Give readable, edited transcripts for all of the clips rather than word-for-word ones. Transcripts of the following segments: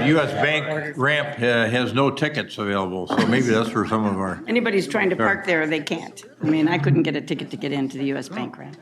U.S. Bank ramp has no tickets available, so maybe that's for some of our. Anybody's trying to park there, they can't. I mean, I couldn't get a ticket to get into the U.S. Bank ramp.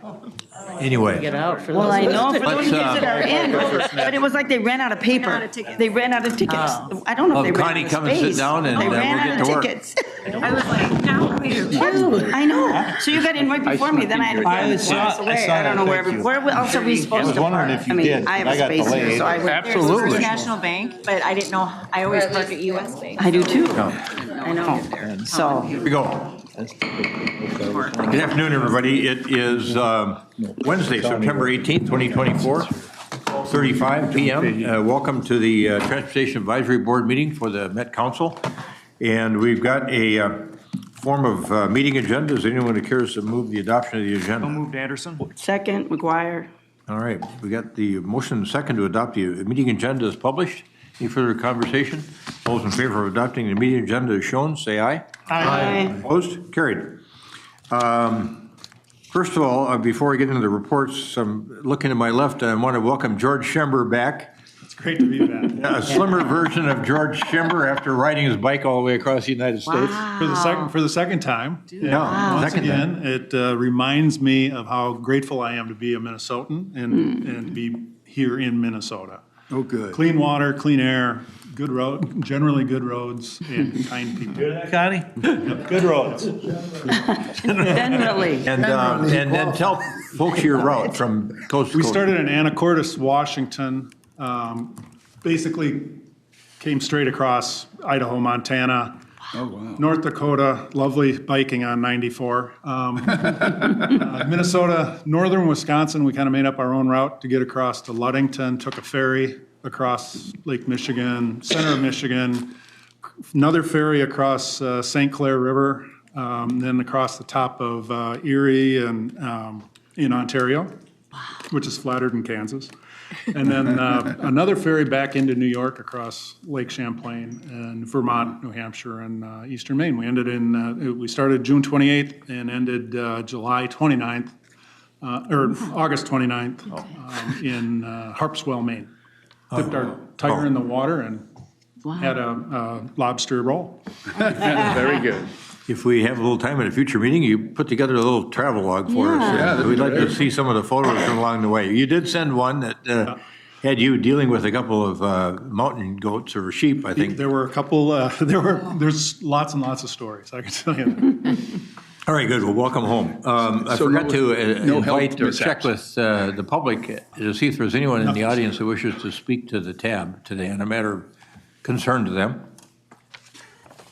Anyway. Get out for Well, those. I know, for those kids Let's, that are in, but it was like they ran out of paper. They ran out of tickets. I don't know if they ran Connie, out of come and sit space. down and They we'll ran get out to of work. tickets. I was like, now What? I know. So you got in right before me, then I had to I go saw- pass away. I saw I don't know that, thank you. where else are we supposed to park? wondering if you I mean, did, I have but a I got space here, delayed. so I would. Absolutely. First National Bank, but I didn't know, I always park at US Bank. I do too. I know. So, Here we go. Good afternoon, everybody. It is Wednesday, September 18th, 2024, 12:35 p.m. Welcome to the Transportation Advisory Board meeting for the Met Council. And we've got a form of meeting agenda. Is anyone who cares to move the adoption of the agenda? Moved Anderson. second, McGuire. All right, we got the motion and second to adopt the meeting agenda is published. Any further conversation? All those in favor of adopting the meeting agenda is shown, say aye. Aye. Opposed? Carried. First of all, before I get into the reports, I'm looking to my left, I want to welcome George Schember back. It's great to be back. A slimmer version of George Schember after riding his bike all the way across the United States. For the second time. Yeah, Once second time. again, it reminds me of how grateful I am to be a Minnesotan and be here in Minnesota. Oh, good. Clean water, clean air, good road, generally good roads and kind people. Connie? Good roads. Generally. And then tell folks your route from coast to We coast. started in Anacortes, Washington, basically came straight across Idaho, Montana, North Dakota, lovely biking on 94. Minnesota, northern Wisconsin, we kind of made up our own route to get across to Ludington, took a ferry across Lake Michigan, center of Michigan, another ferry across St. Clair River, then across the top of Erie and in Ontario, which is flatter than Kansas. And then another ferry back into New York across Lake Champlain and Vermont, New Hampshire, and eastern Maine. We started June 28th and ended July 29th, or August 29th in Harpswell, Maine. Dipped our tire in the water and had a lobster roll. Very good. If we have a little time at a future meeting, you put together a little travel log for us. that'd We'd be like to great. see some of the photos from along the way. You did send one that had you dealing with a couple of mountain goats or sheep, I think. There were a couple, there's lots and lots of stories, I can tell you that. All right, good. Well, welcome home. I So forgot to no health invite or check mishaps. with the public to see if there's anyone in the audience who wishes to speak to the tab today on a matter of concern to them.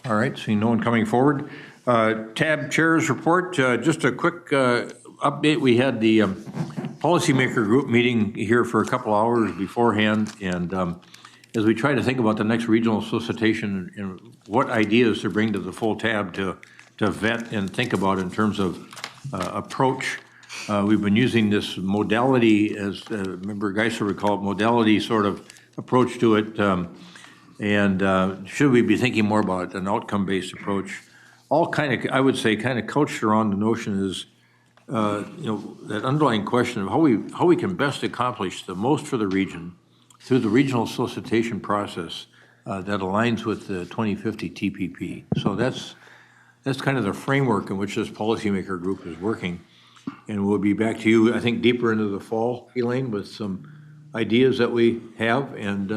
All right, seeing no one coming forward. Tab Chair's report, just a quick update. We had the policymaker group meeting here for a couple hours beforehand, and as we try to think about the next regional solicitation and what ideas to bring to the full tab to vet and think about in terms of approach, we've been using this modality, as Member Geisler would call it, modality sort of approach to it. And should we be thinking more about an outcome-based approach? All kind of, I would say, kind of couched around the notion is, that underlying question of how we can best accomplish the most for the region through the regional solicitation process that aligns with the 2050 TPP. So that's kind of the framework in which this policymaker group is working. And we'll be back to you, I think, deeper into the fall, Elaine, with some ideas that we have and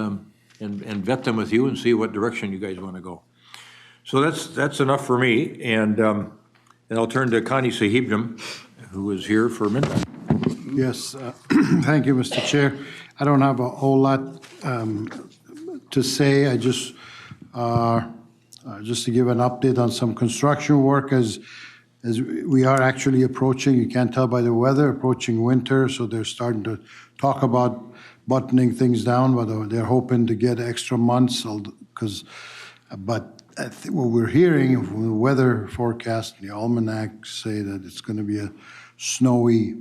vet them with you and see what direction you guys want to go. So that's enough for me, and I'll turn to Connie Sahibjam, who is here for a minute. Yes, thank you, Mr. Chair. I don't have a whole lot to say. I just to give an update on some construction work as we are actually approaching, you can't tell by the weather, approaching winter, so they're starting to talk about buttoning things down, but they're hoping to get extra months, but I think what we're hearing from the weather forecast, the almanac say that it's going to be a snowy,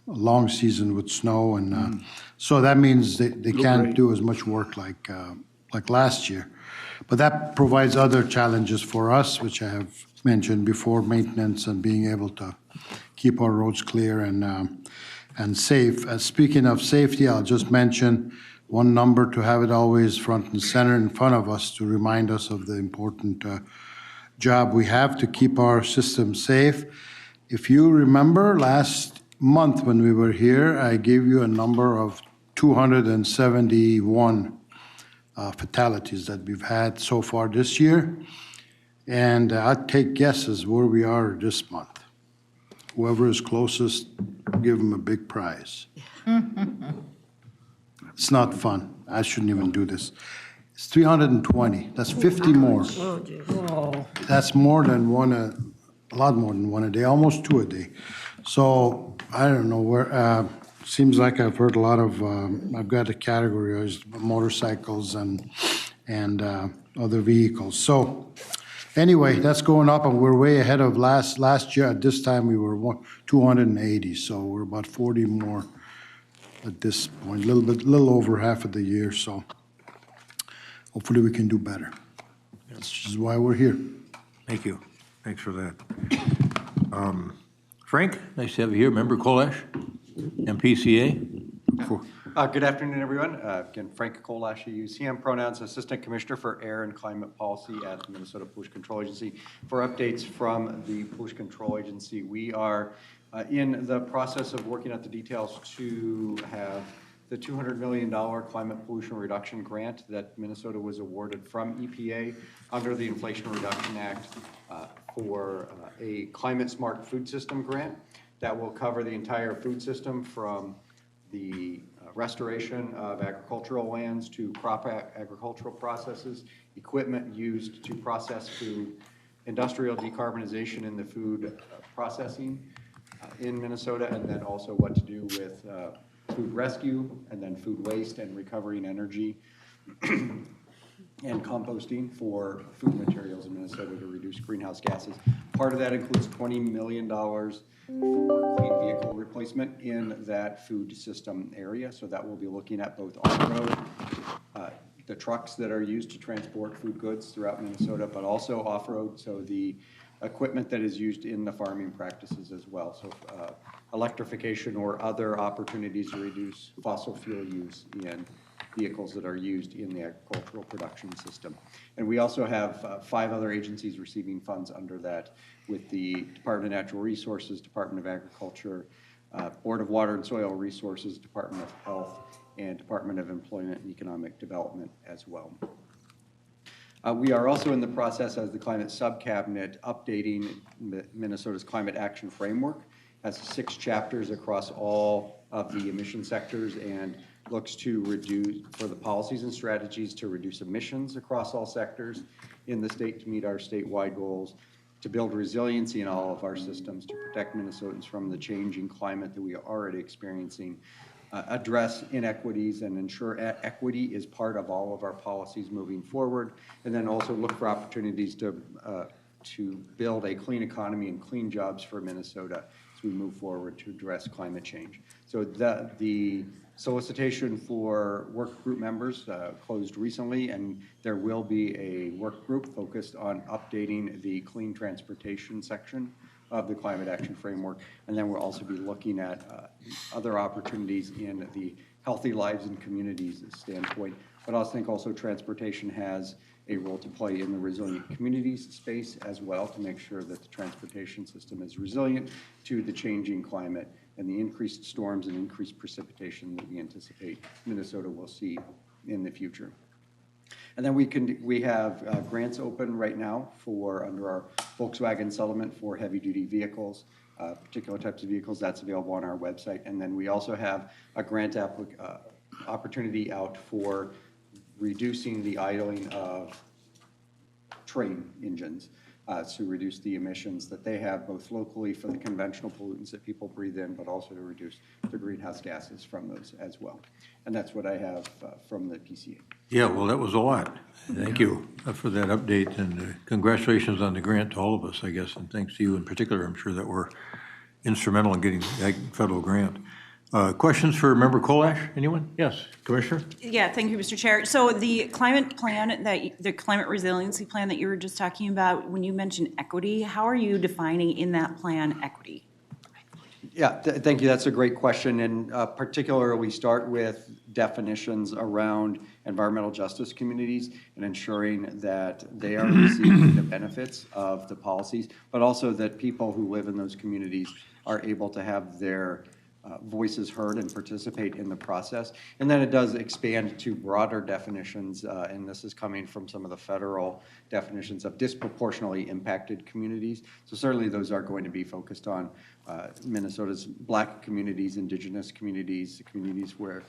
long season with snow, and so that means they can't do as much work like last year. But that provides other challenges for us, which I have mentioned before, maintenance and being able to keep our roads clear and safe. Speaking of safety, I'll just mention one number to have it always front and center in front of us to remind us of the important job we have to keep our system safe. If you remember last month when we were here, I gave you a number of 271 fatalities that we've had so far this year. And I'd take guesses where we are this month. Whoever is closest, give them a big prize. It's not fun. I shouldn't even do this. It's 320. That's 50 more. That's more than one, a lot more than one a day, almost two a day. So I don't know where, seems like I've heard a lot of, I've got a category of motorcycles and other vehicles. So anyway, that's going up, and we're way ahead of last year. At this time, we were 280, so we're about 40 more at this point, a little over half of the year. So hopefully we can do better. This is why we're here. Thank you. Thanks for that. Frank, nice to have you here. Member Kolash, MPCA. Good afternoon, everyone. Again, Frank Kolash, I use he, him pronouns, Assistant Commissioner for Air and Climate Policy at the Minnesota Pollution Control Agency. For updates from the Pollution Control Agency, we are in the process of working out the details to have the $200 million climate pollution reduction grant that Minnesota was awarded from EPA under the Inflation Reduction Act for a climate smart food system grant that will cover the entire food system from the restoration of agricultural lands to crop agricultural processes, equipment used to process food, industrial decarbonization in the food processing in Minnesota, and then also what to do with food rescue, and then food waste and recovering energy and composting for food materials in Minnesota to reduce greenhouse gases. Part of that includes $20 million for clean vehicle replacement in that food system area. So that will be looking at both on-road, the trucks that are used to transport food goods throughout Minnesota, but also off-road, so the equipment that is used in the farming practices as well. So electrification or other opportunities to reduce fossil fuel use in vehicles that are used in the agricultural production system. And we also have 5 other agencies receiving funds under that, with the Department of Natural Resources, Department of Agriculture, Board of Water and Soil Resources, Department of Health, and Department of Employment and Economic Development as well. We are also in the process as the Climate Subcabinet updating Minnesota's Climate Action Framework. It has 6 chapters across all of the emission sectors and looks to reduce, for the policies and strategies to reduce emissions across all sectors in the state to meet our statewide goals, to build resiliency in all of our systems, to protect Minnesotans from the changing climate that we are already experiencing, address inequities and ensure equity is part of all of our policies moving forward, and then also look for opportunities to build a clean economy and clean jobs for Minnesota as we move forward to address climate change. So the solicitation for work group members closed recently, and there will be a work group focused on updating the clean transportation section of the Climate Action Framework. And then we'll also be looking at other opportunities in the healthy lives and communities standpoint. But I think also transportation has a role to play in the resilient communities space as well, to make sure that the transportation system is resilient to the changing climate and the increased storms and increased precipitation that we anticipate Minnesota will see in the future. And then we have grants open right now for under our Volkswagen settlement for heavy-duty vehicles, particular types of vehicles. That's available on our website. And then we also have a grant opportunity out for reducing the idling of train engines to reduce the emissions that they have, both locally for the conventional pollutants that people breathe in, but also to reduce the greenhouse gases from those as well. And that's what I have from the PCA. Yeah, well, that was a lot. Thank you for that update, and congratulations on the grant to all of us, I guess, and thanks to you in particular. I'm sure that we're instrumental in getting that federal grant. Questions for Member Kolash? Anyone? Yes, Commissioner? Yeah, thank you, Mr. Chair. So the climate plan, the climate resiliency plan that you were just talking about, when you mentioned equity, how are you defining in that plan equity? Yeah, thank you. That's a great question. And particularly, we start with definitions around environmental justice communities and ensuring that they are receiving the benefits of the policies, but also that people who live in those communities are able to have their voices heard and participate in the process. And then it does expand to broader definitions, and this is coming from some of the federal definitions of disproportionately impacted communities. So certainly those are going to be focused on Minnesota's Black communities, Indigenous communities, communities where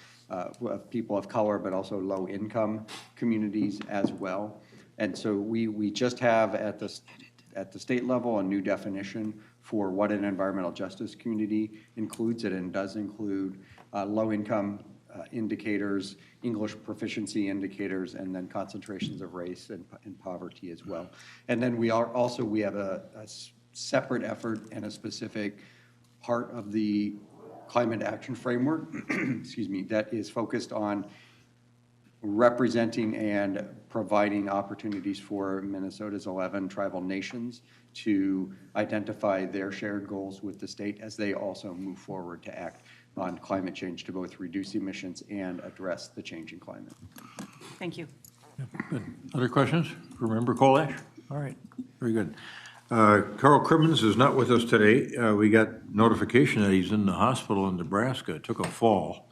people of color, but also low-income communities as well. And so we just have at the state level a new definition for what an environmental justice community includes. It does include low-income indicators, English proficiency indicators, and then concentrations of race and poverty as well. And then we have a separate effort and a specific part of the climate action framework, excuse me, that is focused on representing and providing opportunities for Minnesota's 11 tribal nations to identify their shared goals with the state as they also move forward to act on climate change to both reduce emissions and address the changing climate. Thank you. Good. Other questions for Member Colash? All right, very good. Carl Crimmins is not with us today. We got notification that he's in the hospital in Nebraska, took a fall.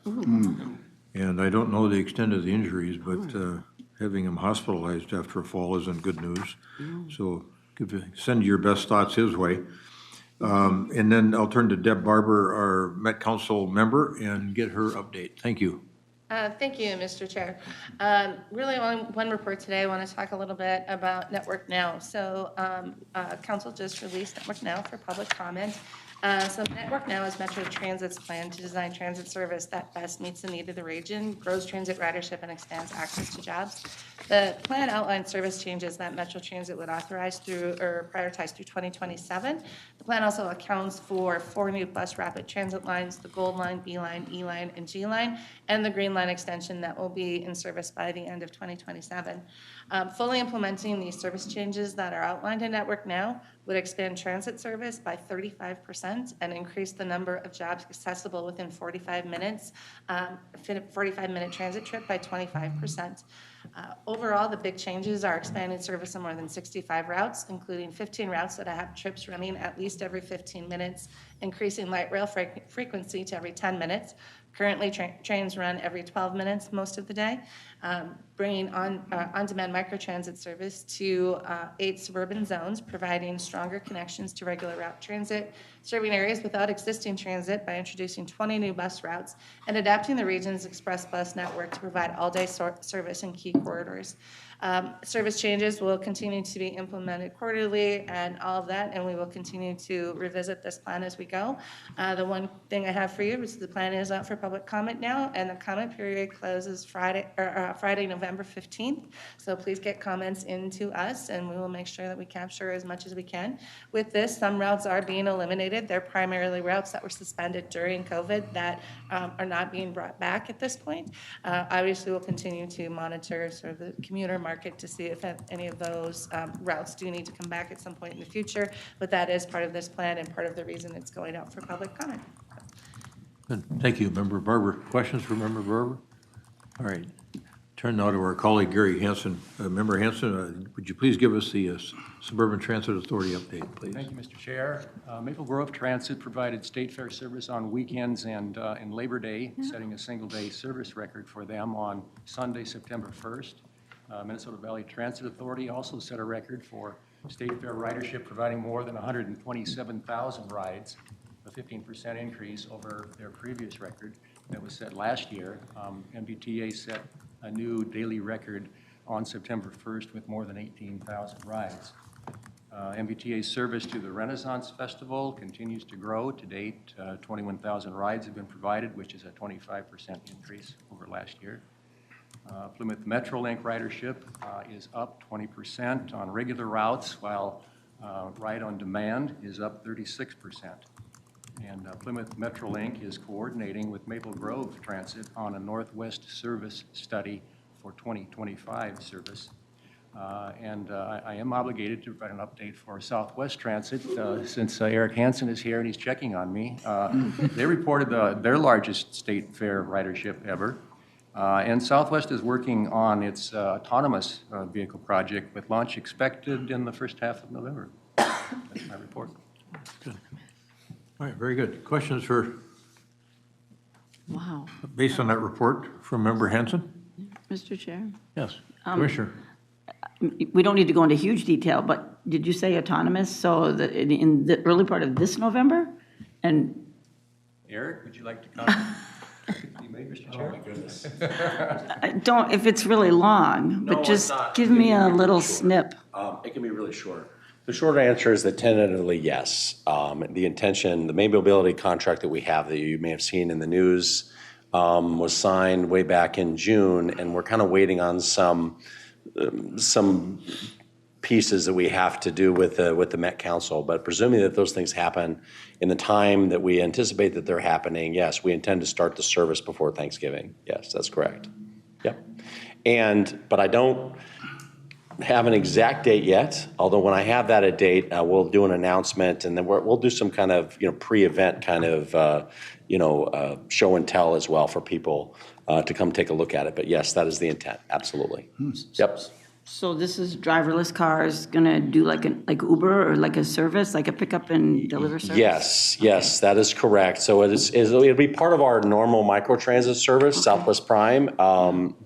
And I don't know the extent of the injuries, but having him hospitalized after a fall isn't good news. So send your best thoughts his way. And then I'll turn to Deb Barber, our Met Council member, and get her update. Thank you. Thank you, Mr. Chair. Really on one report today, I want to talk a little bit about Network Now. So Council just released Network Now for public comment. So Network Now is Metro Transit's plan to design transit service that best meets the need of the region, grows transit ridership, and expands access to jobs. The plan outlines service changes that Metro Transit would authorize through or prioritize through 2027. The plan also accounts for 4 new bus rapid transit lines, the Gold Line, B Line, E Line, and G Line, and the Green Line extension that will be in service by the end of 2027. Fully implementing these service changes that are outlined in Network Now would expand transit service by 35% and increase the number of jobs accessible within 45 minutes, 45-minute transit trip by 25%. Overall, the big changes are expanding service on more than 65 routes, including 15 routes that have trips running at least every 15 minutes, increasing light rail frequency to every 10 minutes. Currently, trains run every 12 minutes most of the day, bringing on-demand microtransit service to 8 suburban zones, providing stronger connections to regular route transit, serving areas without existing transit by introducing 20 new bus routes, and adapting the region's express bus network to provide all-day service in key corridors. Service changes will continue to be implemented quarterly and all of that, and we will continue to revisit this plan as we go. The one thing I have for you is the plan is out for public comment now, and the comment period closes Friday, November 15th. So please get comments into us, and we will make sure that we capture as much as we can. With this, some routes are being eliminated. They're primarily routes that were suspended during COVID that are not being brought back at this point. Obviously, we'll continue to monitor sort of the commuter market to see if any of those routes do need to come back at some point in the future, but that is part of this plan and part of the reason it's going out for public comment. Good. Thank you, Member Barber. Questions for Member Barber? All right. Turn now to our colleague Gary Hansen. Member Hansen, would you please give us the Suburban Transit Authority update, please? Thank you, Mr. Chair. Maple Grove Transit provided state fare service on weekends and Labor Day, setting a single-day service record for them on Sunday, September 1st. Minnesota Valley Transit Authority also set a record for state fare ridership, providing more than 127,000 rides, a 15% increase over their previous record that was set last year. MBTA set a new daily record on September 1st with more than 18,000 rides. MBTA's service to the Renaissance Festival continues to grow. To date, 21,000 rides have been provided, which is a 25% increase over last year. Plymouth Metrolink ridership is up 20% on regular routes, while Ride on Demand is up 36%. And Plymouth Metrolink is coordinating with Maple Grove Transit on a Northwest service study for 2025 service. And I am obligated to provide an update for Southwest Transit since Eric Hansen is here and he's checking on me. They reported their largest state fare ridership ever. And Southwest is working on its autonomous vehicle project with launch expected in the first half of November. That's my report. Good. All right, very good. Questions for, Wow, based on that report from Member Hanson? Mr. Chair. Yes, Commissioner. We don't need to go into huge detail, but did you say autonomous? So in the early part of this November? And Eric, would you like to comment? You may, Mr. Chair. don't, if it's really long, No, but it's just not. give It can me be a really little short. snip. It can be really short. The short answer is that tentatively, yes. The intention, the main mobility contract that we have that you may have seen in the news was signed way back in June, and we're kind of waiting on some pieces that we have to do with the Met Council. But presuming that those things happen in the time that we anticipate that they're happening, yes, we intend to start the service before Thanksgiving. Yes, that's correct. Yep. But I don't have an exact date yet, although when I have that a date, we'll do an announcement, and then we'll do some kind of pre-event kind of show and tell as well for people to come take a look at it. But yes, that is the intent. Absolutely. Yep. So this is driverless cars gonna do like Uber or like a service, like a pickup and deliver service? Yes, that is correct. So it'll be part of our normal microtransit service, Southwest Prime,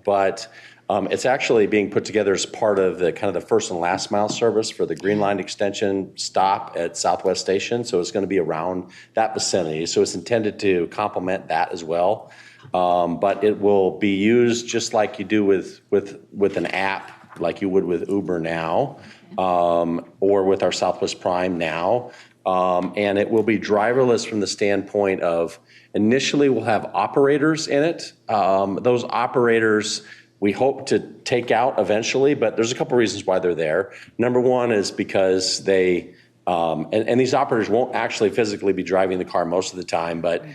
but it's actually being put together as part of the kind of the first and last mile service for the Green Line extension stop at Southwest Station. So it's going to be around that vicinity. So it's intended to complement that as well. But it will be used just like you do with an app, like you would with Uber now, or with our Southwest Prime now. And it will be driverless from the standpoint of initially we'll have operators in it. Those operators we hope to take out eventually, but there's a couple reasons why they're there. Number one is because they, and these operators won't actually physically be driving the car most of the time, but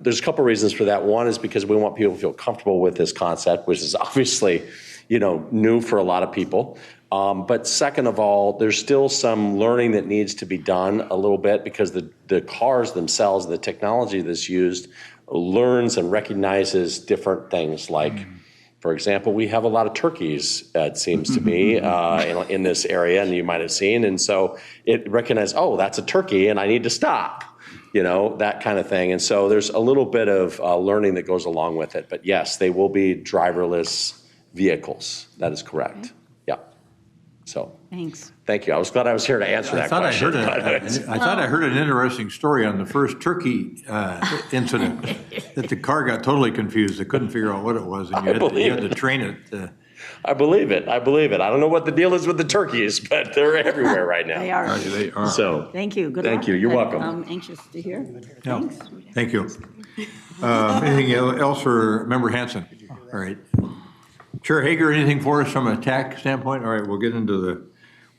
there's a couple reasons for that. One is because we want people to feel comfortable with this concept, which is obviously, new for a lot of people. But second of all, there's still some learning that needs to be done a little bit because the cars themselves, the technology that's used, learns and recognizes different things like, for example, we have a lot of turkeys, it seems to me, in this area, and you might have seen. And so it recognized, oh, that's a turkey, and I need to stop, that kind of thing. And so there's a little bit of learning that goes along with it. But yes, they will be driverless vehicles. That is correct. Yeah. So. Thanks. Thank you. I was glad I was here to answer that question. I thought I heard an interesting story on the first turkey incident, that the car got totally confused. They couldn't figure out what it was, and you had to train it. I believe it. I don't know what the deal is with the turkeys, but they're everywhere right now. They are. They are. So. Thank you. Good luck. Thank you. You're welcome. I'm anxious to hear. Yeah. Thanks. Thank you. Anything else for Member Hanson? All right. Chair Hager, anything for us from a TAC standpoint? All right, we'll get into the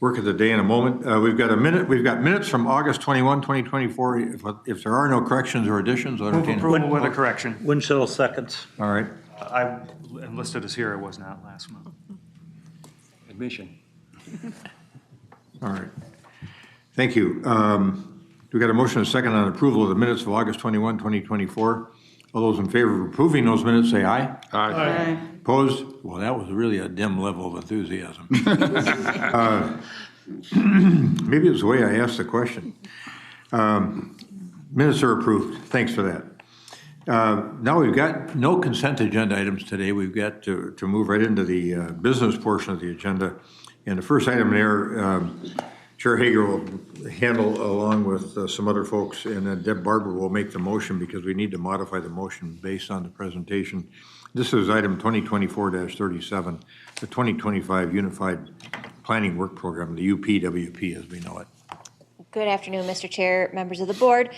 work of the day in a moment. We've got minutes from August 21, 2024. If there are no corrections or additions, I'll entertain. Approval with a correction. Winchell seconds. All right. I enlisted as here, I was not last month. Admission. All right. Thank you. We've got a motion and a second on approval of the minutes of August 21, 2024. All those in favor of approving those minutes, say aye. Aye. Opposed? Well, that was really a dim level of enthusiasm. Maybe it's the way I asked the question. Minutes are approved. Thanks for that. Now we've got no consent agenda items today. We've got to move right into the business portion of the agenda. And the first item there, Chair Hager will handle along with some other folks, and then Deb Barber will make the motion because we need to modify the motion based on the presentation. This is item 2024-37, the 2025 Unified Planning Work Program, the UPWP as we know it. Good afternoon, Mr. Chair, members of the board.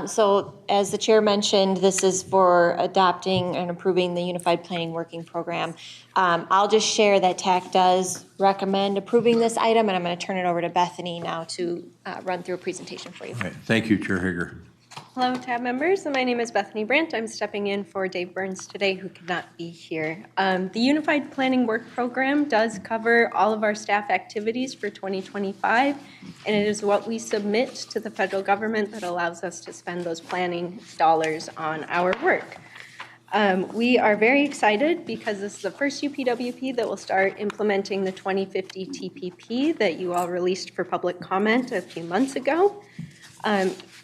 So as the chair mentioned, this is for adopting and approving the Unified Planning Working Program. I'll just share that TAC does recommend approving this item, and I'm going to turn it over to Bethany now to run through a presentation for you. All right. Thank you, Chair Hager. Hello, TAB members. My name is Bethany Brandt. I'm stepping in for Dave Burns today, who could not be here. The Unified Planning Work Program does cover all of our staff activities for 2025, and it is what we submit to the federal government that allows us to spend those planning dollars on our work. We are very excited because this is the first UPWP that will start implementing the 2050 TPP that you all released for public comment a few months ago.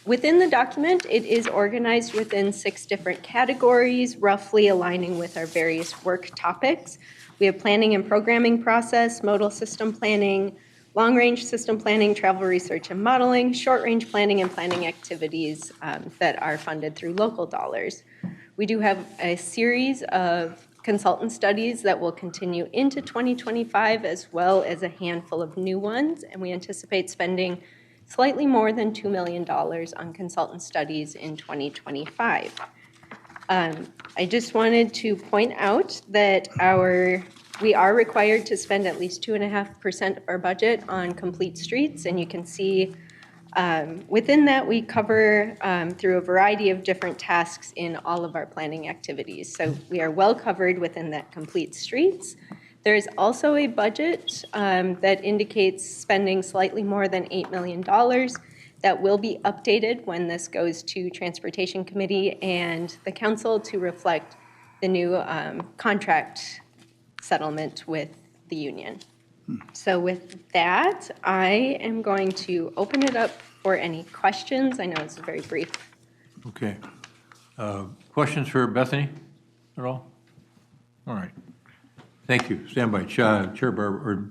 Within the document, it is organized within 6 different categories, roughly aligning with our various work topics. We have planning and programming process, modal system planning, long-range system planning, travel research and modeling, short-range planning, and planning activities that are funded through local dollars. We do have a series of consultant studies that will continue into 2025, as well as a handful of new ones, and we anticipate spending slightly more than $2 million on consultant studies in 2025. I just wanted to point out that we are required to spend at least 2.5% of our budget on complete streets, and you can see within that we cover through a variety of different tasks in all of our planning activities. So we are well covered within that complete streets. There is also a budget that indicates spending slightly more than $8 million that will be updated when this goes to Transportation Committee and the Council to reflect the new contract settlement with the union. So with that, I am going to open it up for any questions. I know it's very brief. Okay. Questions for Bethany at all? All right. Thank you. Stand by. Chair Barber,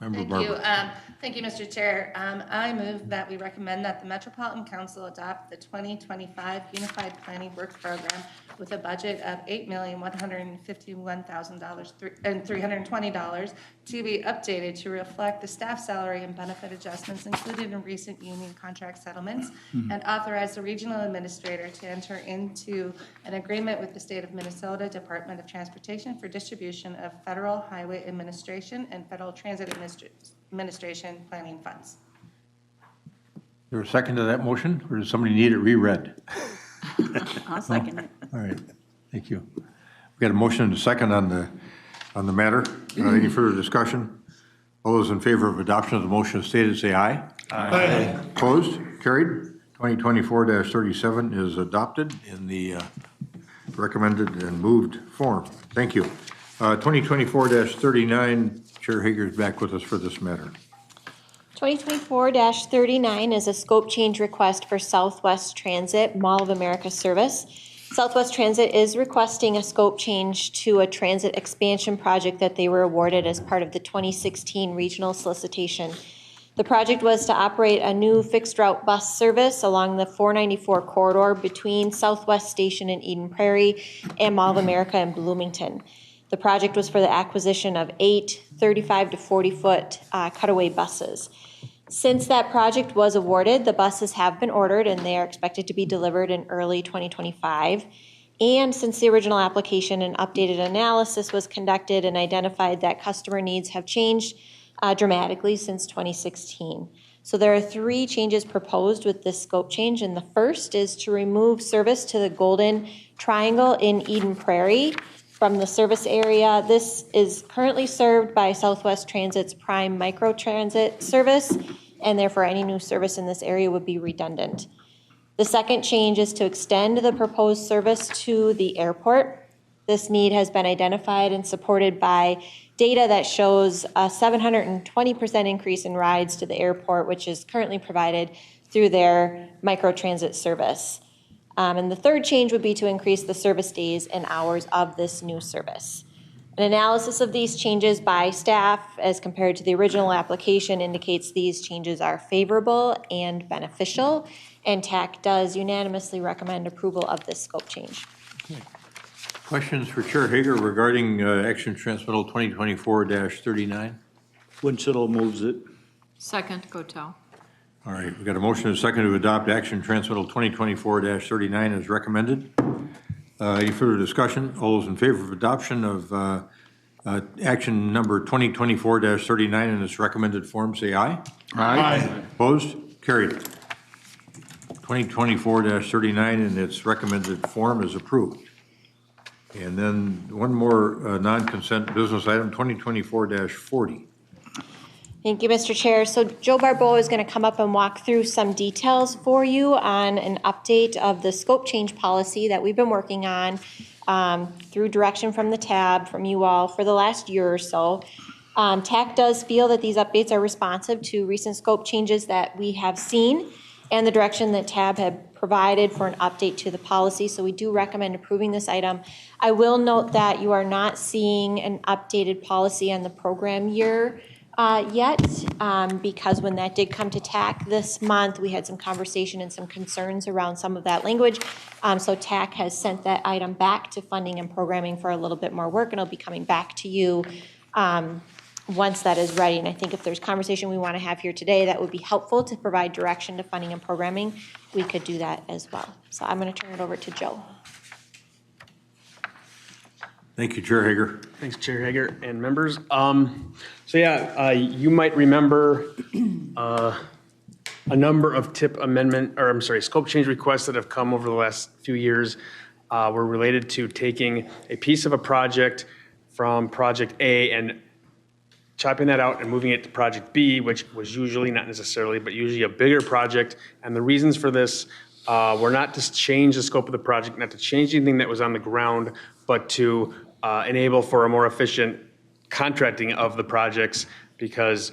Member Barber. Thank you, Mr. Chair. I move that we recommend that the Metropolitan Council adopt the 2025 Unified Planning Work Program with a budget of $8,151,320 to be updated to reflect the staff salary and benefit adjustments included in recent union contract settlements, and authorize the regional administrator to enter into an agreement with the State of Minnesota Department of Transportation for distribution of Federal Highway Administration and Federal Transit Administration planning funds. Is there a second to that motion, or does somebody need it reread? I'll second it. All right, thank you. We got a motion and a second on the matter. Any further discussion? All those in favor of adoption of the motion as stated, say aye. Aye. Opposed? Carried. 2024-37 is adopted in the recommended and moved form. Thank you. 2024-39, Chair Hager is back with us for this matter. 2024-39 is a scope change request for Southwest Transit Mall of America service. Southwest Transit is requesting a scope change to a transit expansion project that they were awarded as part of the 2016 regional solicitation. The project was to operate a new fixed route bus service along the 494 corridor between Southwest Station in Eden Prairie and Mall of America in Bloomington. The project was for the acquisition of 8 35 to 40-foot cutaway buses. Since that project was awarded, the buses have been ordered and they are expected to be delivered in early 2025. And since the original application, an updated analysis was conducted and identified that customer needs have changed dramatically since 2016. So there are 3 changes proposed with this scope change, and the first is to remove service to the Golden Triangle in Eden Prairie from the service area. This is currently served by Southwest Transit's Prime Microtransit service, and therefore any new service in this area would be redundant. The second change is to extend the proposed service to the airport. This need has been identified and supported by data that shows a 720% increase in rides to the airport, which is currently provided through their microtransit service. And the third change would be to increase the service days and hours of this new service. An analysis of these changes by staff as compared to the original application indicates these changes are favorable and beneficial, and TAC does unanimously recommend approval of this scope change. Okay. Questions for Chair Hager regarding Action Transmittal 2024-39? Winchell moves it. Second, Gotel. All right, we've got a motion and a second to adopt Action Transmittal 2024-39 as recommended. Any further discussion? All those in favor of adoption of action number 2024-39 in its recommended form, say aye. Aye. Opposed? Carried. 2024-39 in its recommended form is approved. And then one more non-consent business item, 2024-40. Thank you, Mr. Chair. So Joe Barbeau is going to come up and walk through some details for you on an update of the scope change policy that we've been working on through direction from the TAB, from you all, for the last year or so. TAC does feel that these updates are responsive to recent scope changes that we have seen and the direction that TAB had provided for an update to the policy, so we do recommend approving this item. I will note that you are not seeing an updated policy on the program year yet, because when that did come to TAC this month, we had some conversation and some concerns around some of that language. So TAC has sent that item back to funding and programming for a little bit more work, and it'll be coming back to you once that is ready. And I think if there's conversation we want to have here today that would be helpful to provide direction to funding and programming, we could do that as well. So I'm going to turn it over to Joe. Thank you, Chair Hager. Thanks, Chair Hager and members. You might remember a number of scope change requests that have come over the last few years were related to taking a piece of a project from Project A and chopping that out and moving it to Project B, which was usually, not necessarily, but usually a bigger project. And the reasons for this were not to change the scope of the project, not to change anything that was on the ground, but to enable for a more efficient contracting of the projects, because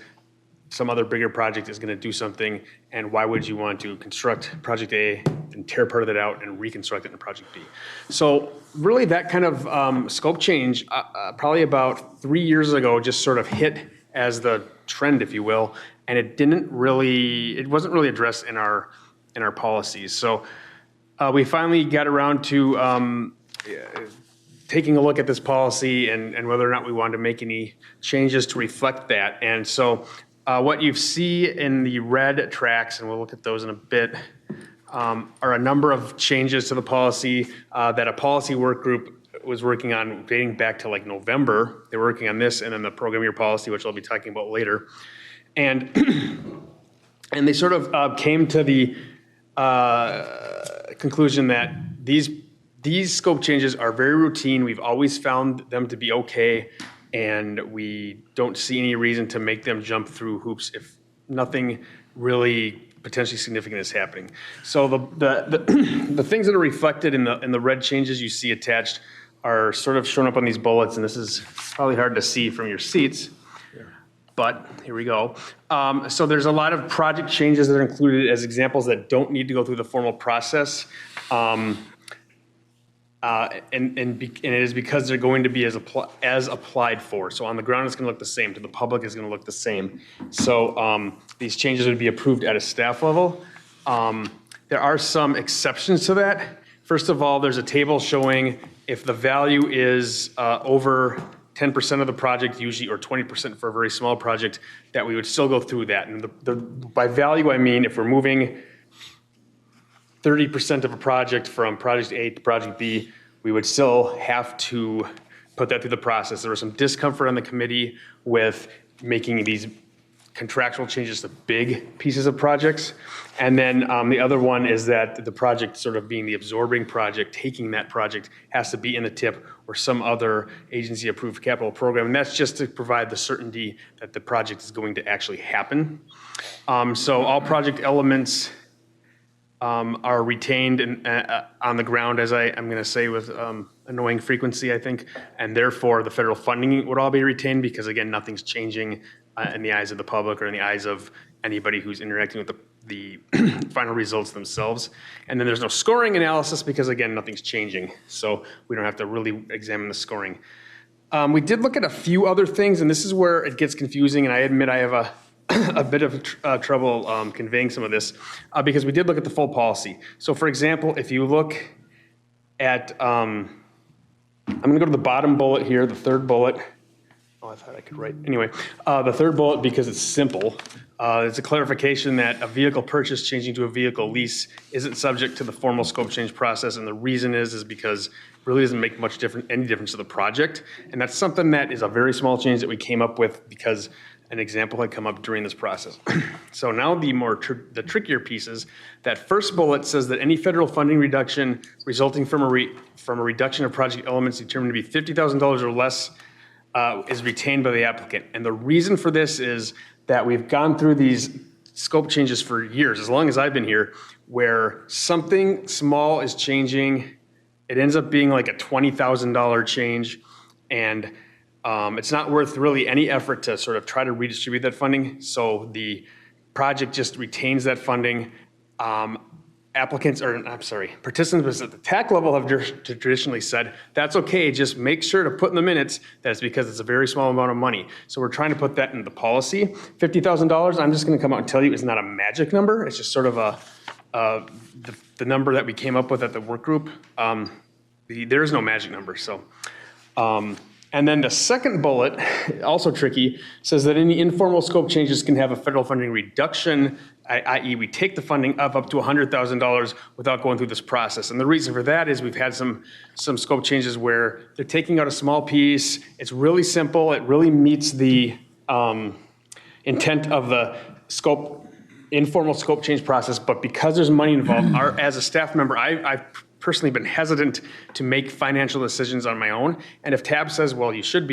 some other bigger project is going to do something, and why would you want to construct Project A and tear part of it out and reconstruct it in Project B? So really that kind of scope change probably about 3 years ago just sort of hit as the trend, if you will, and it wasn't really addressed in our policies. So we finally got around to taking a look at this policy and whether or not we wanted to make any changes to reflect that. And so what you see in the red tracks, and we'll look at those in a bit, are a number of changes to the policy that a policy work group was working on dating back to like November. They were working on this and then the program year policy, which I'll be talking about later. And and they sort of came to the conclusion that these scope changes are very routine. We've always found them to be okay, and we don't see any reason to make them jump through hoops if nothing really potentially significant is happening. So the things that are reflected in the red changes you see attached are sort of shown up on these bullets, and this is probably hard to see from your seats, but here we go. So there's a lot of project changes that are included as examples that don't need to go through the formal process. And it is because they're going to be as applied for. So on the ground, it's going to look the same. To the public, it's going to look the same. So these changes would be approved at a staff level. There are some exceptions to that. First of all, there's a table showing if the value is over 10% of the project usually, or 20% for a very small project, that we would still go through that. And by value, I mean if we're moving 30% of a project from Project A to Project B, we would still have to put that through the process. There was some discomfort on the committee with making these contractual changes to big pieces of projects. And then the other one is that the project sort of being the absorbing project, taking that project has to be in the TIP or some other agency approved capital program. And that's just to provide the certainty that the project is going to actually happen. So all project elements are retained on the ground, as I'm going to say with annoying frequency, I think, and therefore the federal funding would all be retained because, again, nothing's changing in the eyes of the public or in the eyes of anybody who's interacting with the final results themselves. And then there's no scoring analysis because, again, nothing's changing, so we don't have to really examine the scoring. We did look at a few other things, and this is where it gets confusing, and I admit I have a bit of trouble conveying some of this because we did look at the full policy. So for example, if you look at, I'm gonna go to the bottom bullet here, the third bullet. Oh, I thought I could write. Anyway, the third bullet, because it's simple, it's a clarification that a vehicle purchase changing to a vehicle lease isn't subject to the formal scope change process. And the reason is because it really doesn't make any difference to the project. And that's something that is a very small change that we came up with because an example had come up during this process. So now the trickier piece is that first bullet says that any federal funding reduction resulting from a reduction of project elements determined to be $50,000 or less is retained by the applicant. And the reason for this is that we've gone through these scope changes for years, as long as I've been here, where something small is changing. It ends up being like a $20,000 change, and it's not worth really any effort to sort of try to redistribute that funding. So the project just retains that funding. Participants at the TAC level have traditionally said, that's okay, just make sure to put in the minutes that it's because it's a very small amount of money. So we're trying to put that in the policy. $50,000, I'm just gonna come out and tell you, is not a magic number. It's just sort of the number that we came up with at the work group. There is no magic number, so. And then the second bullet, also tricky, says that any informal scope changes can have a federal funding reduction, i.e. we take the funding up to $100,000 without going through this process. And the reason for that is we've had some scope changes where they're taking out a small piece. It's really simple. It really meets the intent of the informal scope change process. But because there's money involved, as a staff member, I've personally been hesitant to make financial decisions on my own. And if TAB says, well, we should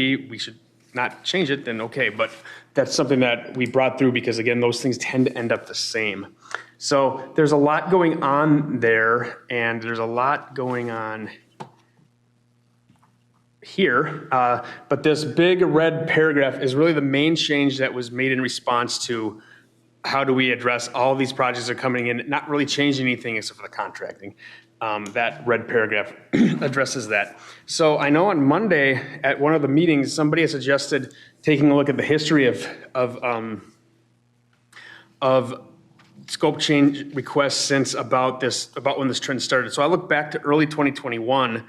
not change it, then okay. But that's something that we brought through because, again, those things tend to end up the same. So there's a lot going on there, and there's a lot going on here. But this big red paragraph is really the main change that was made in response to how do we address all these projects that are coming in, not really changing anything except for the contracting. That red paragraph addresses that. So I know on Monday at one of the meetings, somebody has suggested taking a look at the history of scope change requests since about when this trend started. So I look back to early 2021,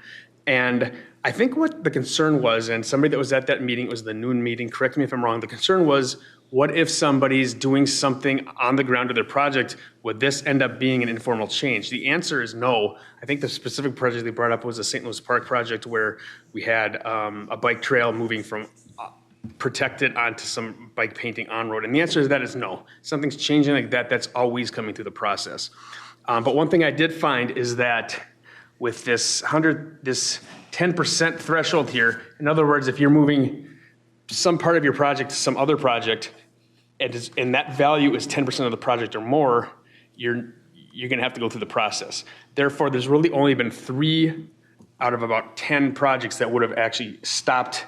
and I think what the concern was, and somebody that was at that meeting, it was the noon meeting, correct me if I'm wrong, the concern was, what if somebody's doing something on the ground to their project? Would this end up being an informal change? The answer is no. I think the specific project they brought up was the St. Louis Park project where we had a bike trail moving from protected onto some bike painting on road. And the answer to that is no. Something's changing like that, that's always coming through the process. But one thing I did find is that with this 10% threshold here, in other words, if you're moving some part of your project to some other project, and that value is 10% of the project or more, you're going to have to go through the process. Therefore, there's really only been 3 out of about 10 projects that would have actually stopped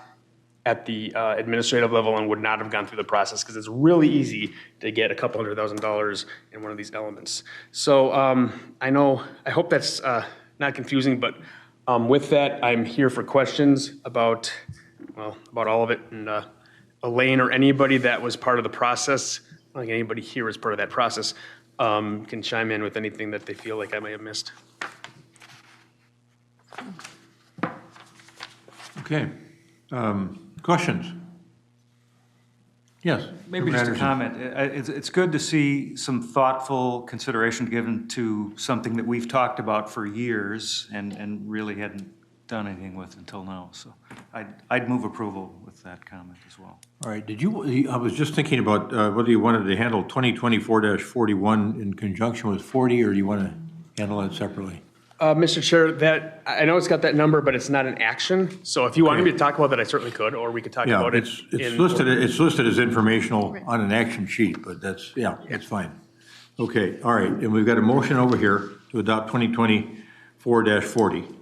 at the administrative level and would not have gone through the process, because it's really easy to get a couple $100,000 in one of these elements. So I hope that's not confusing, but with that, I'm here for questions about all of it. And Elaine or anybody that was part of the process, like anybody here is part of that process, can chime in with anything that they feel like I may have missed. Okay. Questions? Yes. Maybe just a comment. It's good to see some thoughtful consideration given to something that we've talked about for years and really hadn't done anything with until now. So I'd move approval with that comment as well. All right. I was just thinking about whether you wanted to handle 2024-41 in conjunction with 40, or do you want to handle that separately? Mr. Chair, I know it's got that number, but it's not an action. So if you wanted me to talk about that, I certainly could, or we could talk about it. It's listed as informational on an action sheet, but it's fine. Okay, all right. And we've got a motion over here to adopt 2024-40.